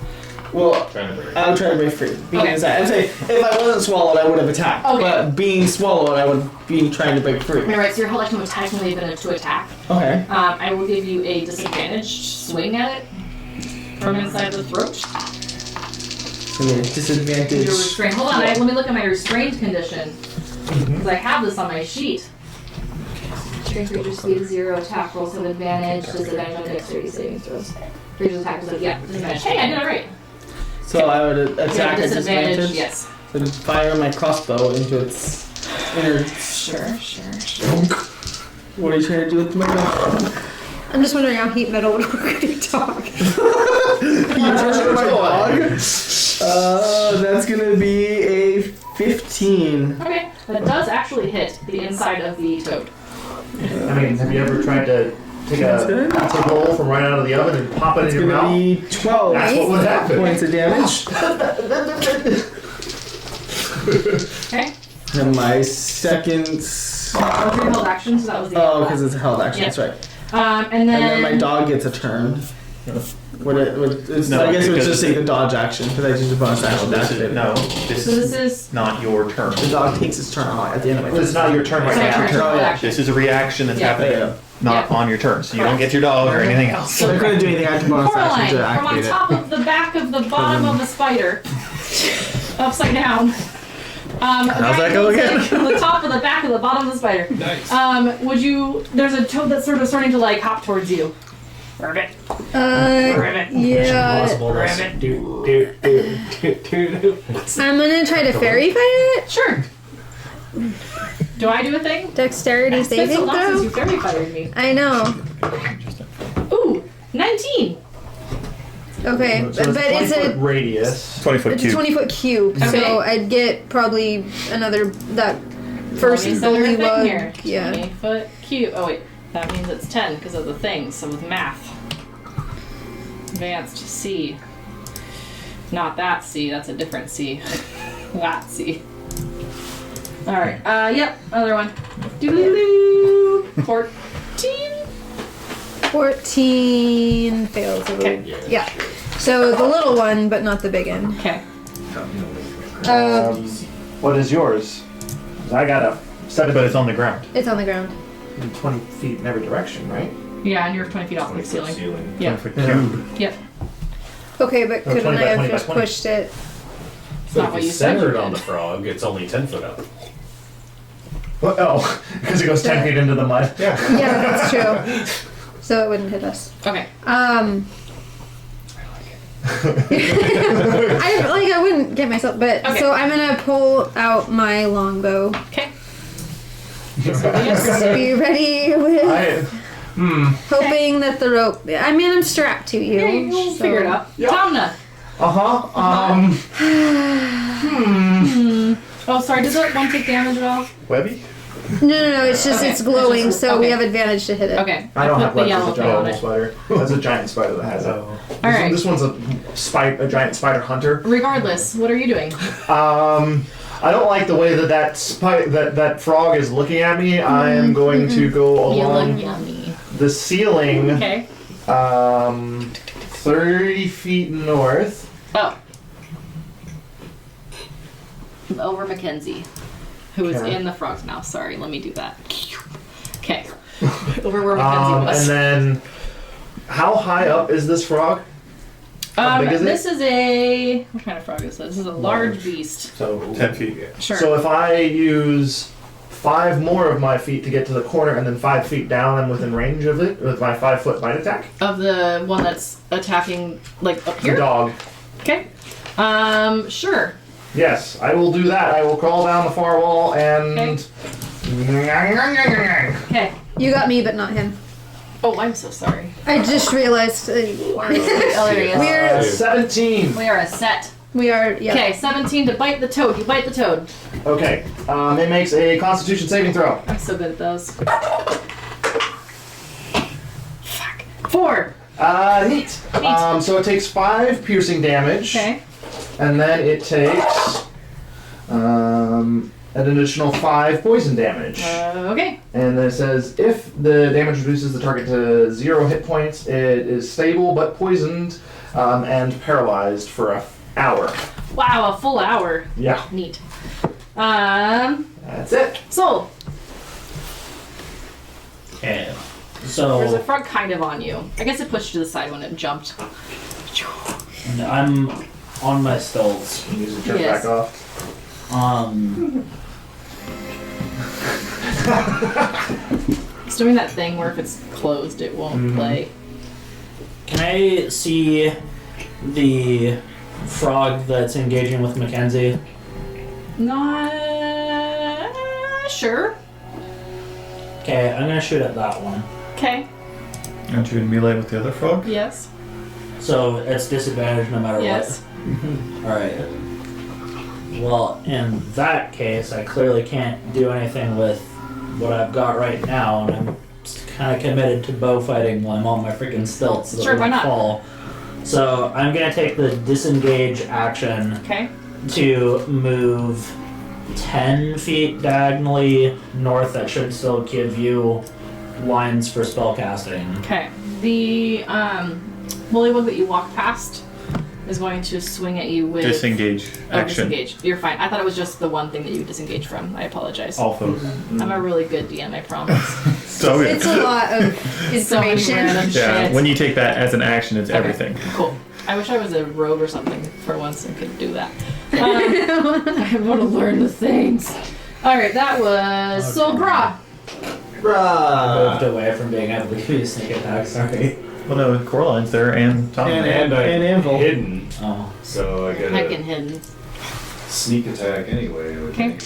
Well, Trying to break. I would try to break free. Being Okay. inside. I'd say if I wasn't swallowed, I would have attacked. Okay. But being swallowed, I would be trying to break free. Alright, so you're held action to attack and leave it to attack. Okay. I will give you a disadvantaged swing at it from inside the throat. So yeah, You're disadvantage. restrained. Hold on, let me look at my restrained condition. Because I have this on my sheet. Strength creature speed 0, attack rolls have advantage, disadvantage on dexterity saving throws. Creature's attack is disadvantage. Hey, I did it right. So I would You have attack at disadvantage, disadvantage. yes. So fire my crossbow into its inner. Sure. What are you trying to do with my gun? I'm just wondering how heat metal would work with your dog. That's gonna be a 15. Okay, that does actually hit the inside of the toad. I mean, have you ever tried to take a pizza roll from right out of the oven and pop it It's in your gonna mouth? be 12 That's what would happen. points of damage. Okay? And my second. That was your held action, so that was the Oh, because it's a held action. Yeah. That's right. and And then then my dog gets a turn. It's, No, I guess it would because just take the dodge action because I used a bonus action to activate it. This so this is not your turn. The dog takes its turn at the end of my turn. It's not your turn right sorry, now. your held yeah. action. This is a reaction that's Yeah. happening, Yeah. not Yeah. on your turn. So you don't get your dog or anything else. So I couldn't do anything. I had to bonus action Coraline, to from on activate it. top of the back of the bottom of the spider, upside down. How's that go again? The top of the back of the bottom of the spider. Nice. Would you? There's a toad that's sort of starting to like hop towards you. Ribbit, ribbit, Yeah. ribbit. I'm gonna try to fairy fire it. Sure. Do I do a thing? Dexterity It's been so saving long since you throw. fairy fired me. I know. Ooh, 19. Okay, So but it's 20-foot a radius. 20-foot it's a cube. 20-foot cube, Okay. so I'd get probably another that first Let me set her bully thing lug. here. Yeah. 20-foot cube. Oh wait, that means it's 10 because of the thing. So with math, advanced C. Not that C. That's a different C. That C. All right. Yep. Another one. Doo-doo-doo. 14. 14 fails. Okay. Yeah. So the little one, but not the big one. Okay. What is yours? 'Cause I got a 7 But it's on the ground. It's on the ground. 20 feet in every direction, right? Yeah, and you're 20 feet off the ceiling. Yeah. 20-foot Yeah. cube. Yep. Okay, but Oh, couldn't 20 I by have 20 by just 20. pushed it? It's not what you said you centered did. on the frog, it's only 10 foot up. What? Oh, because it goes 10 feet into the mud. Yeah. Yeah, that's true. So it wouldn't hit us. Okay. I wouldn't get myself, but Okay. so I'm gonna pull out my longbow. Okay. Be ready with hoping that the rope. I mean, I'm strapped to you. Yeah, you'll so- figure it out. Yep. Tomna. Oh, sorry. Does that one take damage at all? Webby? No. It's just Okay. it's glowing, It's just- so we okay. have advantage to hit it. Okay. I don't put have the webs yellow as a thing on giant it. spider. That's a giant spider that has it. All right. This one's a giant spider hunter. Regardless, what are you doing? I don't like the way that frog is looking at me. I am going to go You look along yummy. the ceiling, Okay. 30 feet north. Oh. Over Mackenzie, who is Okay. in the frog's mouth. Sorry, let me do that. Okay. Over where Mackenzie And was. then, how high up is this frog? How big is it? This is a what kind of frog is this? This is a large beast. So 10 feet. Sure. So if I use 5 more of my feet to get to the corner and then 5 feet down, I'm within range of it with my 5-foot bite attack. Of the one that's attacking, like up The here. dog. Okay. Sure. Yes, I will do that. I will crawl down the far wall and. Okay. You got me, but not him. Oh, I'm so sorry. I just realized Oh, there he is. we're 17. We are a set. we are yeah. Okay, 17 to bite the toad. You bite the toad. Okay. It makes a Constitution saving throw. I'm so good at those. Fuck. 4. Neat. So it takes 5 piercing damage. Okay. And then it takes an additional 5 poison damage. Okay. And then it says, if the damage reduces the target to 0 hit points, it is stable but poisoned and paralyzed for an hour. Wow, a full hour. Yeah. Neat. That's it. Soul. Okay. There's So a frog kind of on you. I guess it pushed to the side when it jumped. I'm on my stilts. You use the turn Yes. back off. It's doing that thing where if it's closed, it won't play. Can I see the frog that's engaging with Mackenzie? Not sure. Okay, I'm gonna shoot at that one. Okay. Aren't you in melee with the other frog? Yes. So it's disadvantage no matter Yes. what. Alright. Well, in that case, I clearly can't do anything with what I've got right now, and I'm kind of committed to bow fighting while I'm on my freaking stilts. So Sure, that why won't not? fall. So I'm gonna take the disengage action Okay. to move 10 feet diagonally north. That should still give you lines for spellcasting. Okay. The bullywug that you walk past is going to swing at you with Disengage Oh, action. disengage. You're fine. I thought it was just the one thing that you disengage from. I apologize. All those. I'm a really good DM, I promise. So It's a lot of So many information. random yeah, shit. when you take that as an action, it's everything. Cool. I wish I was a rogue or something for once and could do that. I want to learn the things. Alright, that was Soul Bra. Bruh. Moved away from being able to use sneak attack, sorry. Well, no, Coraline's there and Tom. And And Anvil. hidden, Oh. so I get Heckin' a hidden. sneak attack anyway. I would Okay. think.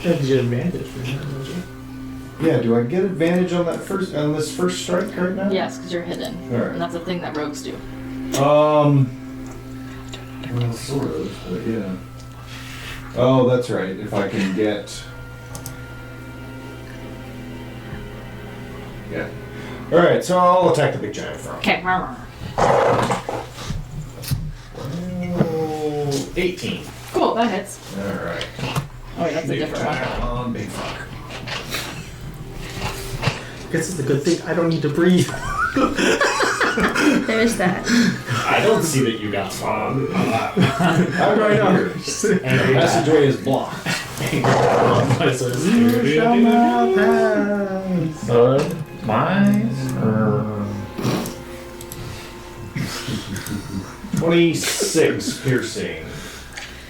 Should get advantage for that, don't you? Yeah. Do I get advantage on this first strike right now? Yes, because you're hidden. All right. And that's a thing that rogues do. Well, sort of, but yeah. Oh, that's right. If I can get. Yeah. All right. So I'll attack the big giant frog. Okay. 18. Cool, that hits. All right. Oh wait, that's a different one. Attack on big frog. Guess it's a good thing I don't need to breathe. There's that. I don't see that you got spawned. I'm right here. Angry The passageway is blocked. Bud, mine. 26 piercing.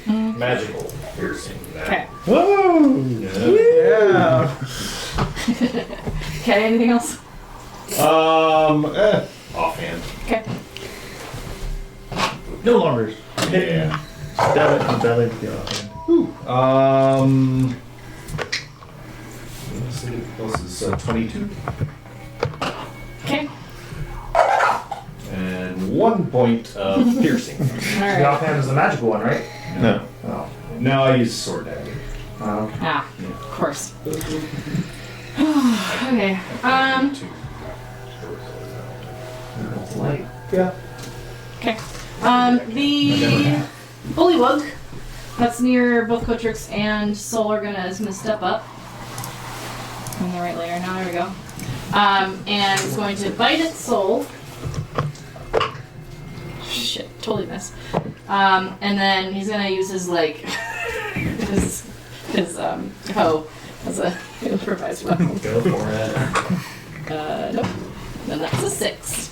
Magical piercing. Okay. Whoa! Yeah. Okay, anything else? Offhand. Okay. No longer. Yeah. Stab it in the belly with the offhand. Let's see. This is 22. Okay. And 1 point of piercing. The Alright. offhand is the magical one, right? No. Oh. No, I use sword dagger. Okay. Ah, of course. Okay. Light. Okay. The bullywug that's near both Kotrix and Soul are gonna step up. On the right layer now, there we go. And it's going to bite at Soul. Shit, totally missed. And then he's gonna use his his hoe as a improvised weapon. Go for it. Nope. Then that's a 6.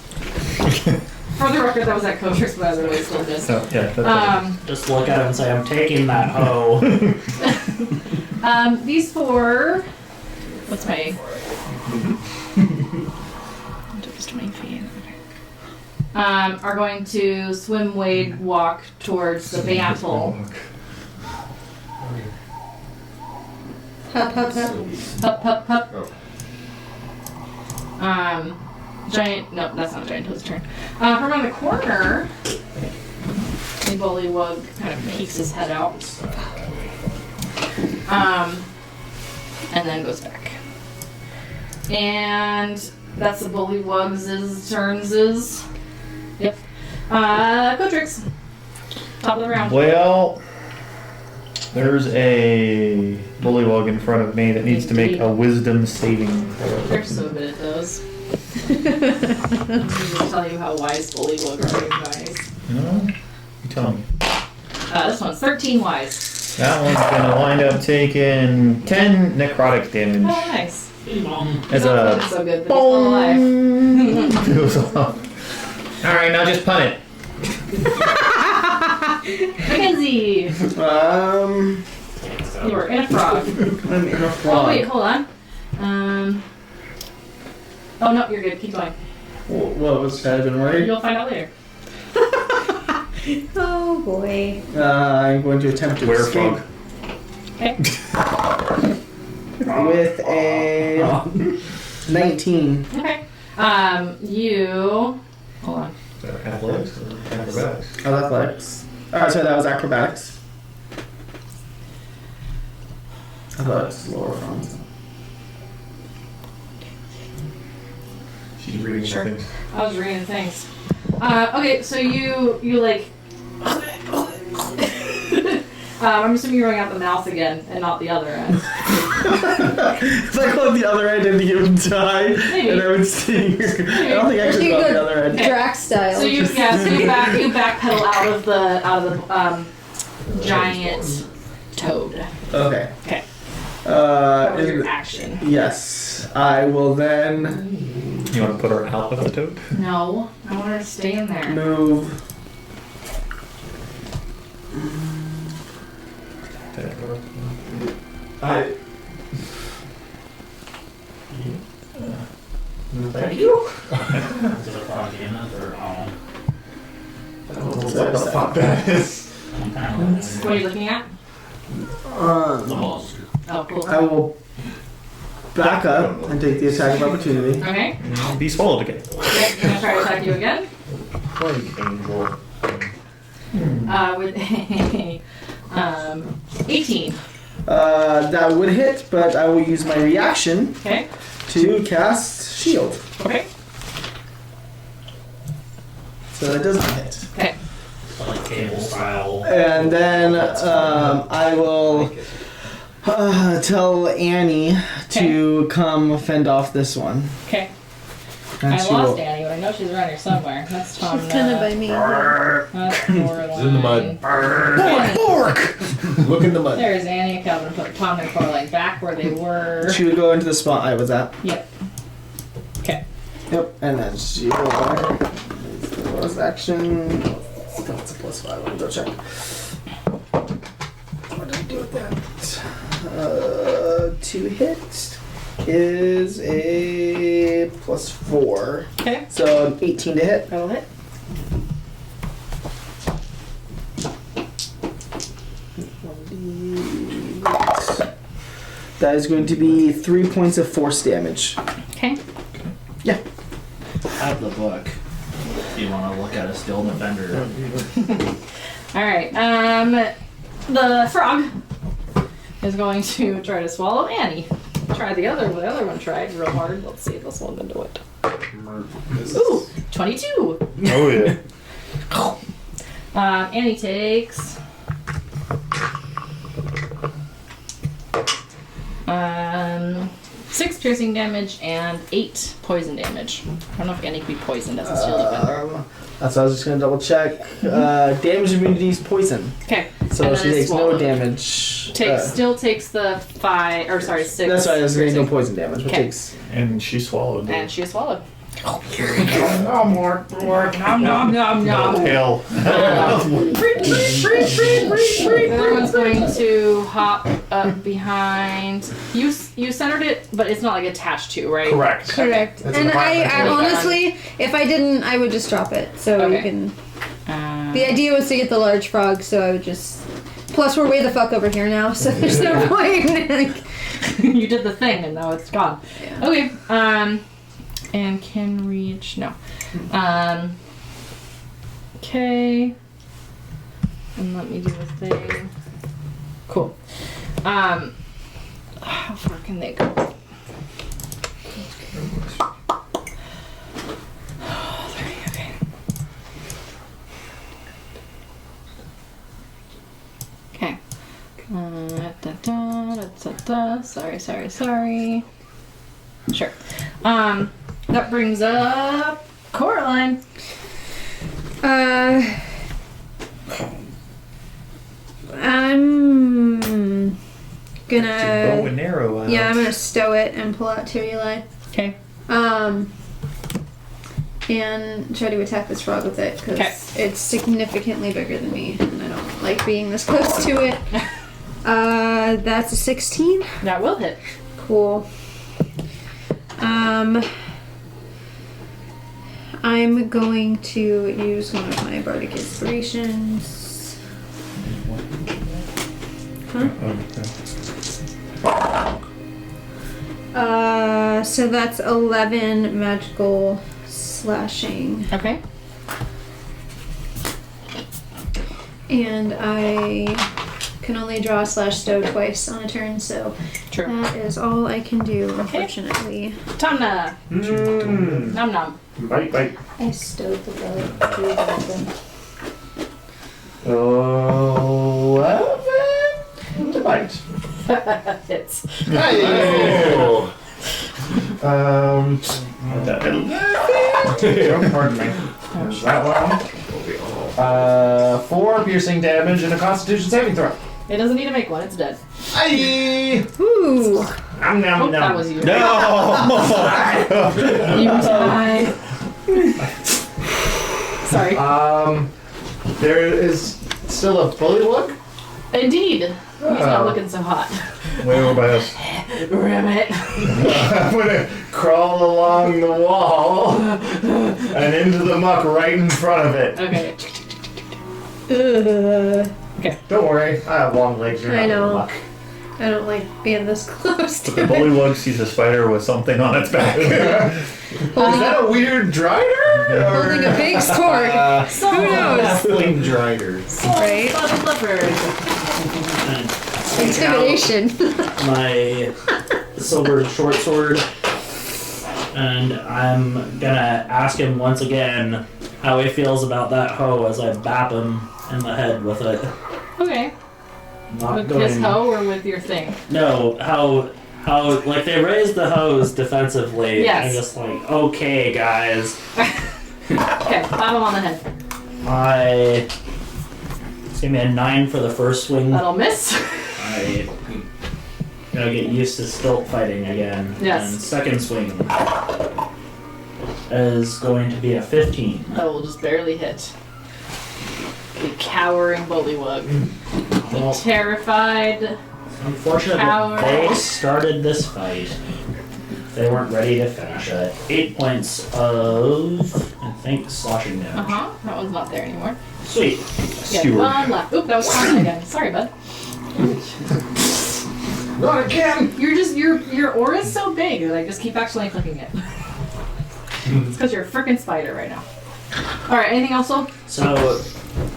For the record, that was at Kotrix, but otherwise still missed. So, yeah, that's Just look at him and say, I'm taking that hoe. These 4. What's my? Just 20 feet. Are going to swim, wade, walk towards the battle. Hup, hup, hup. Hup, hup, hup. Oh. Giant. No, that's not Giant Toad's turn. From around the corner, the bullywug kind of peeks his head out. And then goes back. And that's the bullywug's turns. Yep. Kotrix. Top of the round. Well, There's a bullywug in front of me that needs to make a wisdom saving throw. They're so good at those. I'll tell you how wise bullywug are, you guys. No? You tell me. This one's 13 wise. That one's gonna wind up taking 10 necrotic damage. Oh, nice. As Not a so good, but he's still alive. goes off. Alright, now just punt it. Mackenzie! You're in a frog. I'm in a frog. Oh, wait, hold on. Oh, no, you're good. Keep going. What was that? I've been worried. You'll find out later. Oh boy. I'm going to attempt to escape Werewolf. Okay. with a 19. Okay. You... Hold on. Athletics or acrobatics? Oh, athletics. Oh, sorry, that was acrobatics. Athletics is lower from. She's reading Sure. things. I was reading things. Okay, so you like... I'm assuming you're going out the mouth again and not the other end. If I go at the other end and he would die, Maybe. and I would see her. I don't think I should go at the other end. Drac style. So you backpedal out of the giant toad. Okay. Okay. That was in- your action. yes, I will then You want to put her out of the toad? No, I want her to stay in there. move. I. Thank you. Is it a frog in it or I don't know what the fuck that is. What are you looking at? Oh, cool. I will back up and take the attack of opportunity. Okay. Be swallowed again. Okay, I'm gonna try to attack you again. Plague angel. With a 18. That would hit, but I will use my reaction Okay. to cast shield. Okay. So that doesn't hit. Okay. like cable style? And then I will tell Annie to come fend off this one. Okay. And I she lost will- Annie, but I know she's around here somewhere. That's Tom. She's kind of by me. That's Coraline. She's in the mud. Look in the mud. There's Annie, Calvin, put Tom and Coraline back where they were. She would go into the spot I was at. Yep. Okay. Yep, and then she will. Bonus action. It's a +5. Let me go check. What did I do with that? To hit is a +4. Okay. So 18 to hit. That'll hit. That is going to be 3 points of force damage. Okay. Yeah. I have the book. If you want to look at a Steel Defender. All right. The frog is going to try to swallow Annie. Try the other one tried real hard. Let's see if this one can do it. Ooh, 22. Oh yeah. Annie takes 6 piercing damage and 8 poison damage. I don't know if Annie could be poisoned as a steel defender. That's what I was just going to double check. Damage immunity is poison. Okay. So And she then takes no swallowed. damage. Still takes the 6. That's why I was going to do poison damage. But Okay. takes. And she swallowed. And she is swallowed. No more. Nom nom nom nom. Tail. The other one's going to hop up behind. You centered it, but it's not like attached to, right? Correct. Correct. That's And a I fine. honestly, if I didn't, I would just drop it. So you Okay. can. The idea was to get the large frog, so I would just. Plus, we're way the fuck over here now, so there's no point. Like, You did the thing, and now it's gone. Yeah. Okay. And can reach no. Okay. And let me do the thing. Cool. How far can they go? Okay. Okay. Sorry. Sure. That brings up Coraline. I'm Bow and gonna. arrow out. Yeah, I'm gonna stow it and pull out 2 Eli. Okay. And try to attack this frog with it because Okay. it's significantly bigger than me, and I don't like being this close to it. That's a 16. That will hit. Cool. I'm going to use one of my bardic inspirations. Huh? So that's 11 magical slashing. Okay. And I can only draw / stow twice on a turn, so True. that is all I can do, unfortunately. Tamna. Nom nom. Bite. I stowed the bow through the weapon. 11 to bite. Hits. Oh. Pardon me. There's that one. 4 piercing damage and a Constitution saving throw. It doesn't need to make one. It's dead. Aye. Ooh! Hope that was you. No! You died. Sorry. There is still a bullywug. Indeed. He's not looking so hot. Way over by us. Ribbit. I'm gonna crawl along the wall and into the muck right in front of it. Okay. Don't worry, I have long legs. You're I not in the know. muck. I don't like being this close to The it. bullywug sees a spider with something on its back. Is that a weird drider? Holding a big sword. Who knows? Halfling drider. Right? Spotted-Leopard. Intimidation. My silver short sword, and I'm gonna ask him once again how he feels about that hoe as I bap him in the head with it. Okay. Not With going. his hoe or with your thing? No, how like they raised the hose defensively. Yes. I'm just like, okay, guys. Okay, clap him on the head. It's gonna be a 9 for the first swing. That'll miss. I gotta get used to stilt fighting again. Yes. And second swing is going to be a 15. That will just barely hit. The cowering bullywug. Well, Terrified. unfortunately, Coward. they started this fight. They weren't ready to finish it. 8 points of, I think, slashing damage. That one's not there anymore. Sweet. Yeah, one left. Oop, that was fine again. Sorry, bud. Not again! You're just your aura's so big that I just keep accidentally clicking it. It's because you're a freaking spider right now. All right, anything else? Sol? So,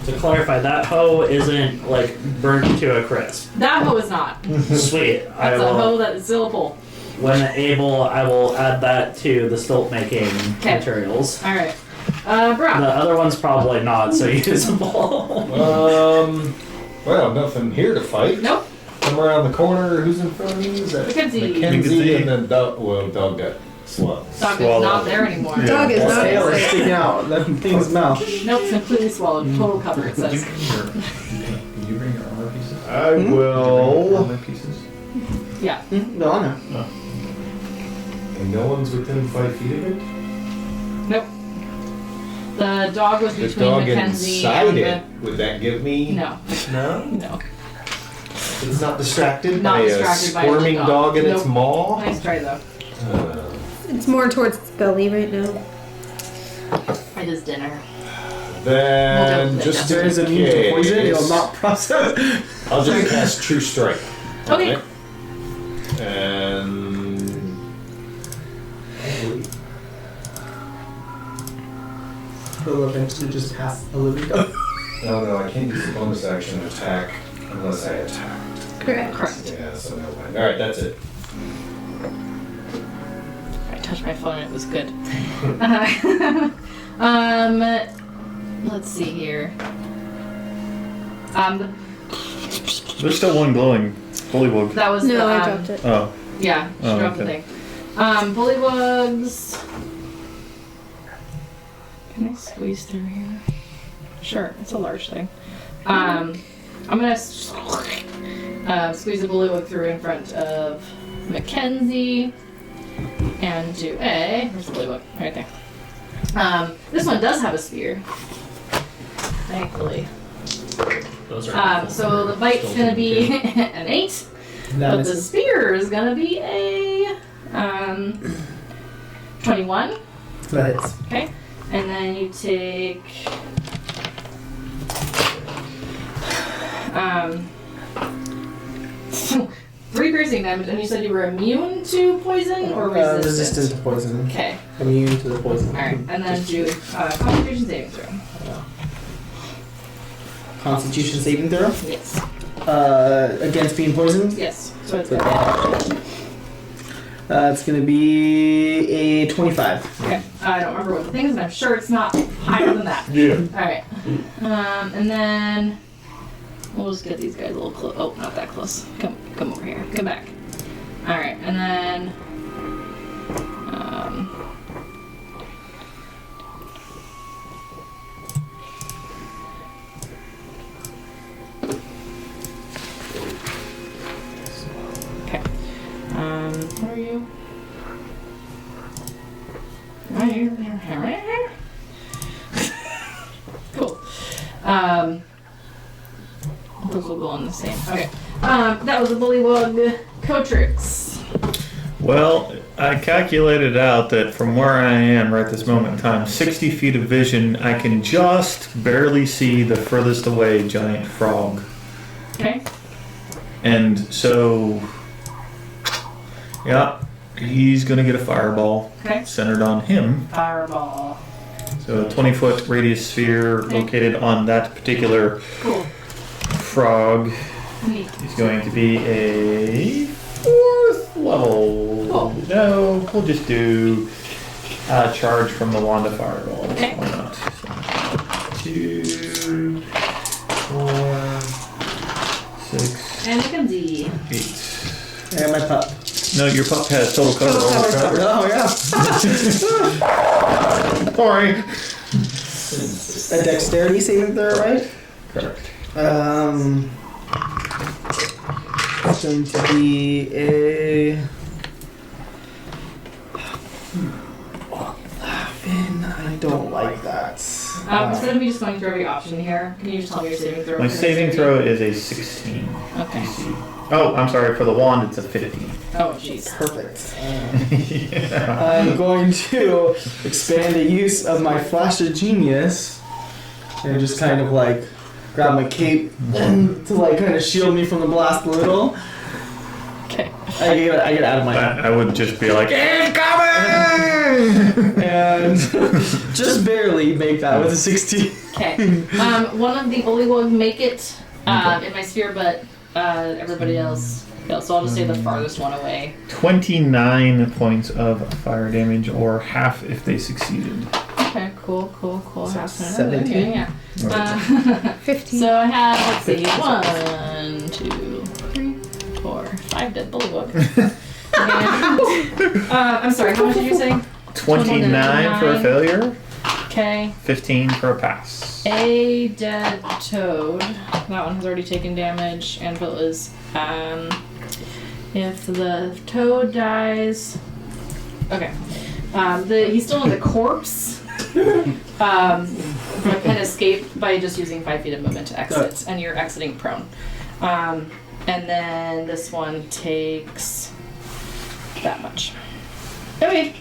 to clarify, that hoe isn't like burnt to a crisp. That hoe is not. Sweet. I That's a hoe will, that is still a pole. when able, I will add that to the stilt making Okay. materials. All right, The Brock. other one's probably not so usable. Well, nothing here to fight. Nope. Come around the corner. Who's in front of me? Is that Mackenzie. Mackenzie, and then dog. Well, dog got swallowed. Dog is not there anymore. Dog is not Tail is there. sticking out. That thing's mouth. Nope, it's completely swallowed. Total cover. It says. Can you bring your armor pieces? I will. Armor pieces? Yeah. No, I know. And no one's within 5 feet of it. Nope. The dog was The between dog Mackenzie inside and it. Would that give me? No. No. No. It's not distracted Not by distracted a by a squirming dog. dog in its Nope. maw. Nice try though. It's more towards its belly right now. It is dinner. Then We'll just If there is a means to poison, case, it'll not process. I'll just cast True Strike. on Okay. it. And It'll eventually just pass a living dog. no, I can't use the bonus action attack unless I attack. Correct. Yeah, so never mind. All right, that's it. I touched my phone and it was good. Let's see here. There's still one glowing Bullywug. That was No, the, I dropped it. Oh. Yeah, she Oh, dropped the okay. thing. Bullywugs. Can I squeeze through here? Sure, it's a large thing. I'm gonna squeeze the bullywug through in front of Mackenzie and do a. Where's the bullywug? Right there. This one does have a spear. Thankfully. Those are So the bite's gonna be an 8. That But the misses. spear is gonna be a 21. That hits. Okay, and then you take 3 piercing damage, and you said you were immune to poison or resistant? Resistant to poison. Okay, Immune to the poison. all right, and then do Constitution saving throw. Constitution saving throw. Yes, Against being poisoned. yes. So it's So good. it's gonna be a 25. Okay, I don't remember what the thing is, but I'm sure it's not higher than that. Yeah. All right, and then we'll just get these guys a little close. Oh, not that close. Come over here. Come back. All right, and then okay. What are you? Cool. Those will go on the same. Okay. That was a bullywug Cotrix. Well, I calculated out that from where I am right this moment in time, 60 feet of vision, I can just barely see the furthest away giant frog. Okay. And so, yeah, he's going to get a fireball Okay. centered on him. Fireball. So a 20-foot radius sphere Okay. located on that particular Cool. frog Neat. is going to be a 4th level. Cool. No, we'll just do a charge from the wand of fireball. Okay. Why not? So, 2, 4, 6, And Mackenzie. 8. And my pup. No, your pup has total cover. Oh yeah. Sorry. A dexterity saving throw, right? Correct. It's going to be a 11. I don't like that. Instead of me just going through every option here, can you just tell me your saving throw? My saving throw is a 16. Okay. Oh, I'm sorry. For the wand, it's a 15. Oh, jeez. Perfect. Yeah. I'm going to expand the use of my flash of genius and just kind of like grab my cape to like kind of shield me from the blast a little. Okay. I get out of my I would just be like, incoming! and just barely make that with a 16. Okay. One of the bullywug make it in my sphere, but everybody else failed. So I'll just say the farthest one away. 29 points of fire damage, or half if they succeeded. Okay. Cool. So Half 17. Okay, yeah. 15. So I have, let's see, 1, 2, 3, 4, 5 dead bullywug. And, I'm sorry, how much did you say? 29 for a failure, Okay. 15 for a pass. A dead toad. That one has already taken damage, and if it was, if the toad dies, okay. He's still in the corpse. I can escape by just using 5 feet of movement to exit, and you're exiting prone. And then this one takes that much. Okay.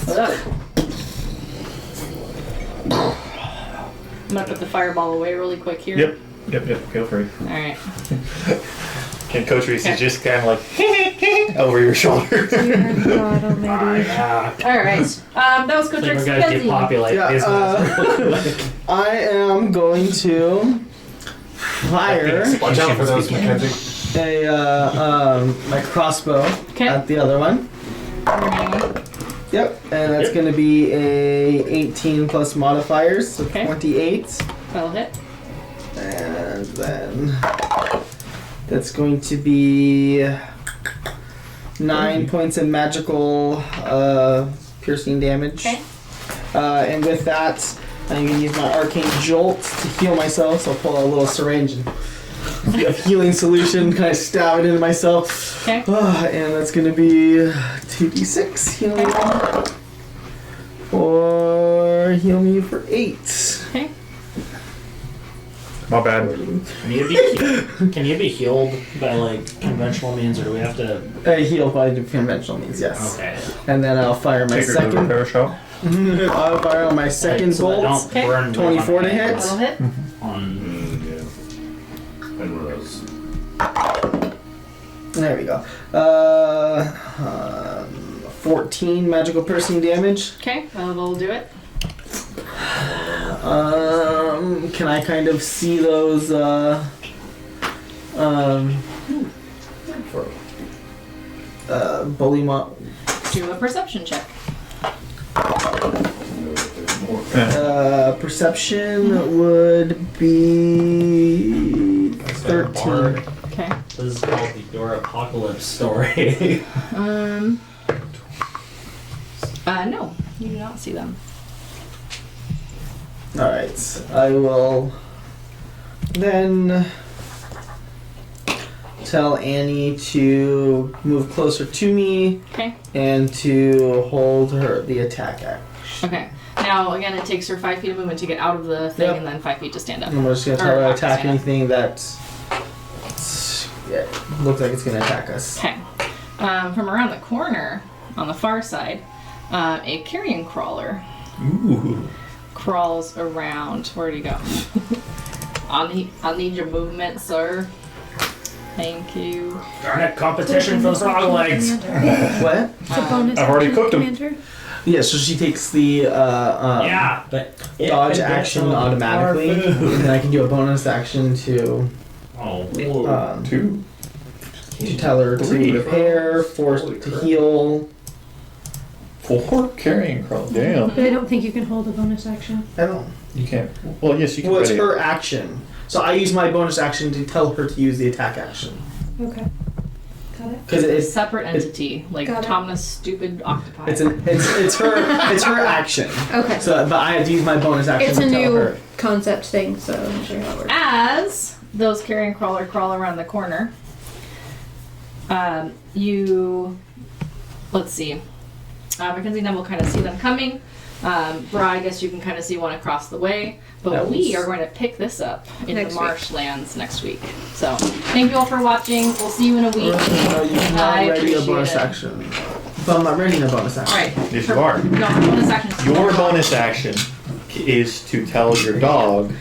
Well, I'm gonna put the fireball away really quick here. Yep, feel free. Alright. And Coach Reese is just kind of like over your shoulder. God almighty. Alright. That was Coach I think Rick's we're gonna depopulate these guys. I am going to fire Watch out for those, Mackenzie. my crossbow Okay. at the other one. Yep, and that's going to be a 18 plus modifiers, so Okay. 28. That'll hit. And then That's going to be 9 points of magical piercing damage. Okay. And with that, I'm going to use my arcane jolt to heal myself. So I'll pull out a little syringe and a healing solution, kind of stab it into myself. Okay. And that's going to be 2d6 healing. Or heal me for 8. Okay. My bad. Can you be healed by like conventional means, or do we have to? Heal by conventional means, yes. Okay. And then I'll fire my Take her to the second. repair shop. I'll fire on my second So that bolt. don't Okay. burn 24 to hit. That'll hit. On And one of those. There we go. 14 magical piercing damage. Okay, that'll do it. Can I kind of see those? Bully mo- Do a perception check. Perception would be 13. Okay. this is called the Door Apocalypse story. No, you do not see them. Alright, I will then tell Annie to move closer to me Okay. and to hold the attack act. Okay. Now, again, it takes her 5 feet of movement to get out of the thing, Yep. and then 5 feet to stand up. I'm just going to Or tell her to not to attack stand up. anything that looks like it's going to attack us. Okay. From around the corner, on the far side, a carrion crawler Ooh. crawls around. Where'd he go? I'll need your movement, sir. Thank you. Darn it, competition for the frog legs. What? It's a bonus. I've already action, cooked 'em. Commander. Yeah, so she takes the Yeah, but dodge action automatically, and then I can do a bonus action to Oh, 2. tell her to 3. repair, force Holy to crap. heal. 4 carrying crawl. Damn. But I don't think you can hold a bonus action. I don't. You can't. Well, yes, you can. Well, it's ready. her action. So I use my bonus action to tell her to use the attack action. Okay. Got it. Because A it's separate entity, like Got it. Tomna's stupid octopi. it's her action. Okay. So, but I have to use my bonus action It's to a tell new her. concept thing, so I'm not sure how it works. As those carrion crawler crawl around the corner, let's see. Mackenzie and them will kind of see them coming. Bra, I guess you can kind of see one across the way. But That we was- are going to pick this up in Next the week. marshlands next week. So, thank you all for watching. We'll see you in a week. No, you cannot I ready a appreciate bonus it. action. But I'm not ready a bonus action. Alright. Yes, you are. No, bonus action. Your bonus action is to tell your dog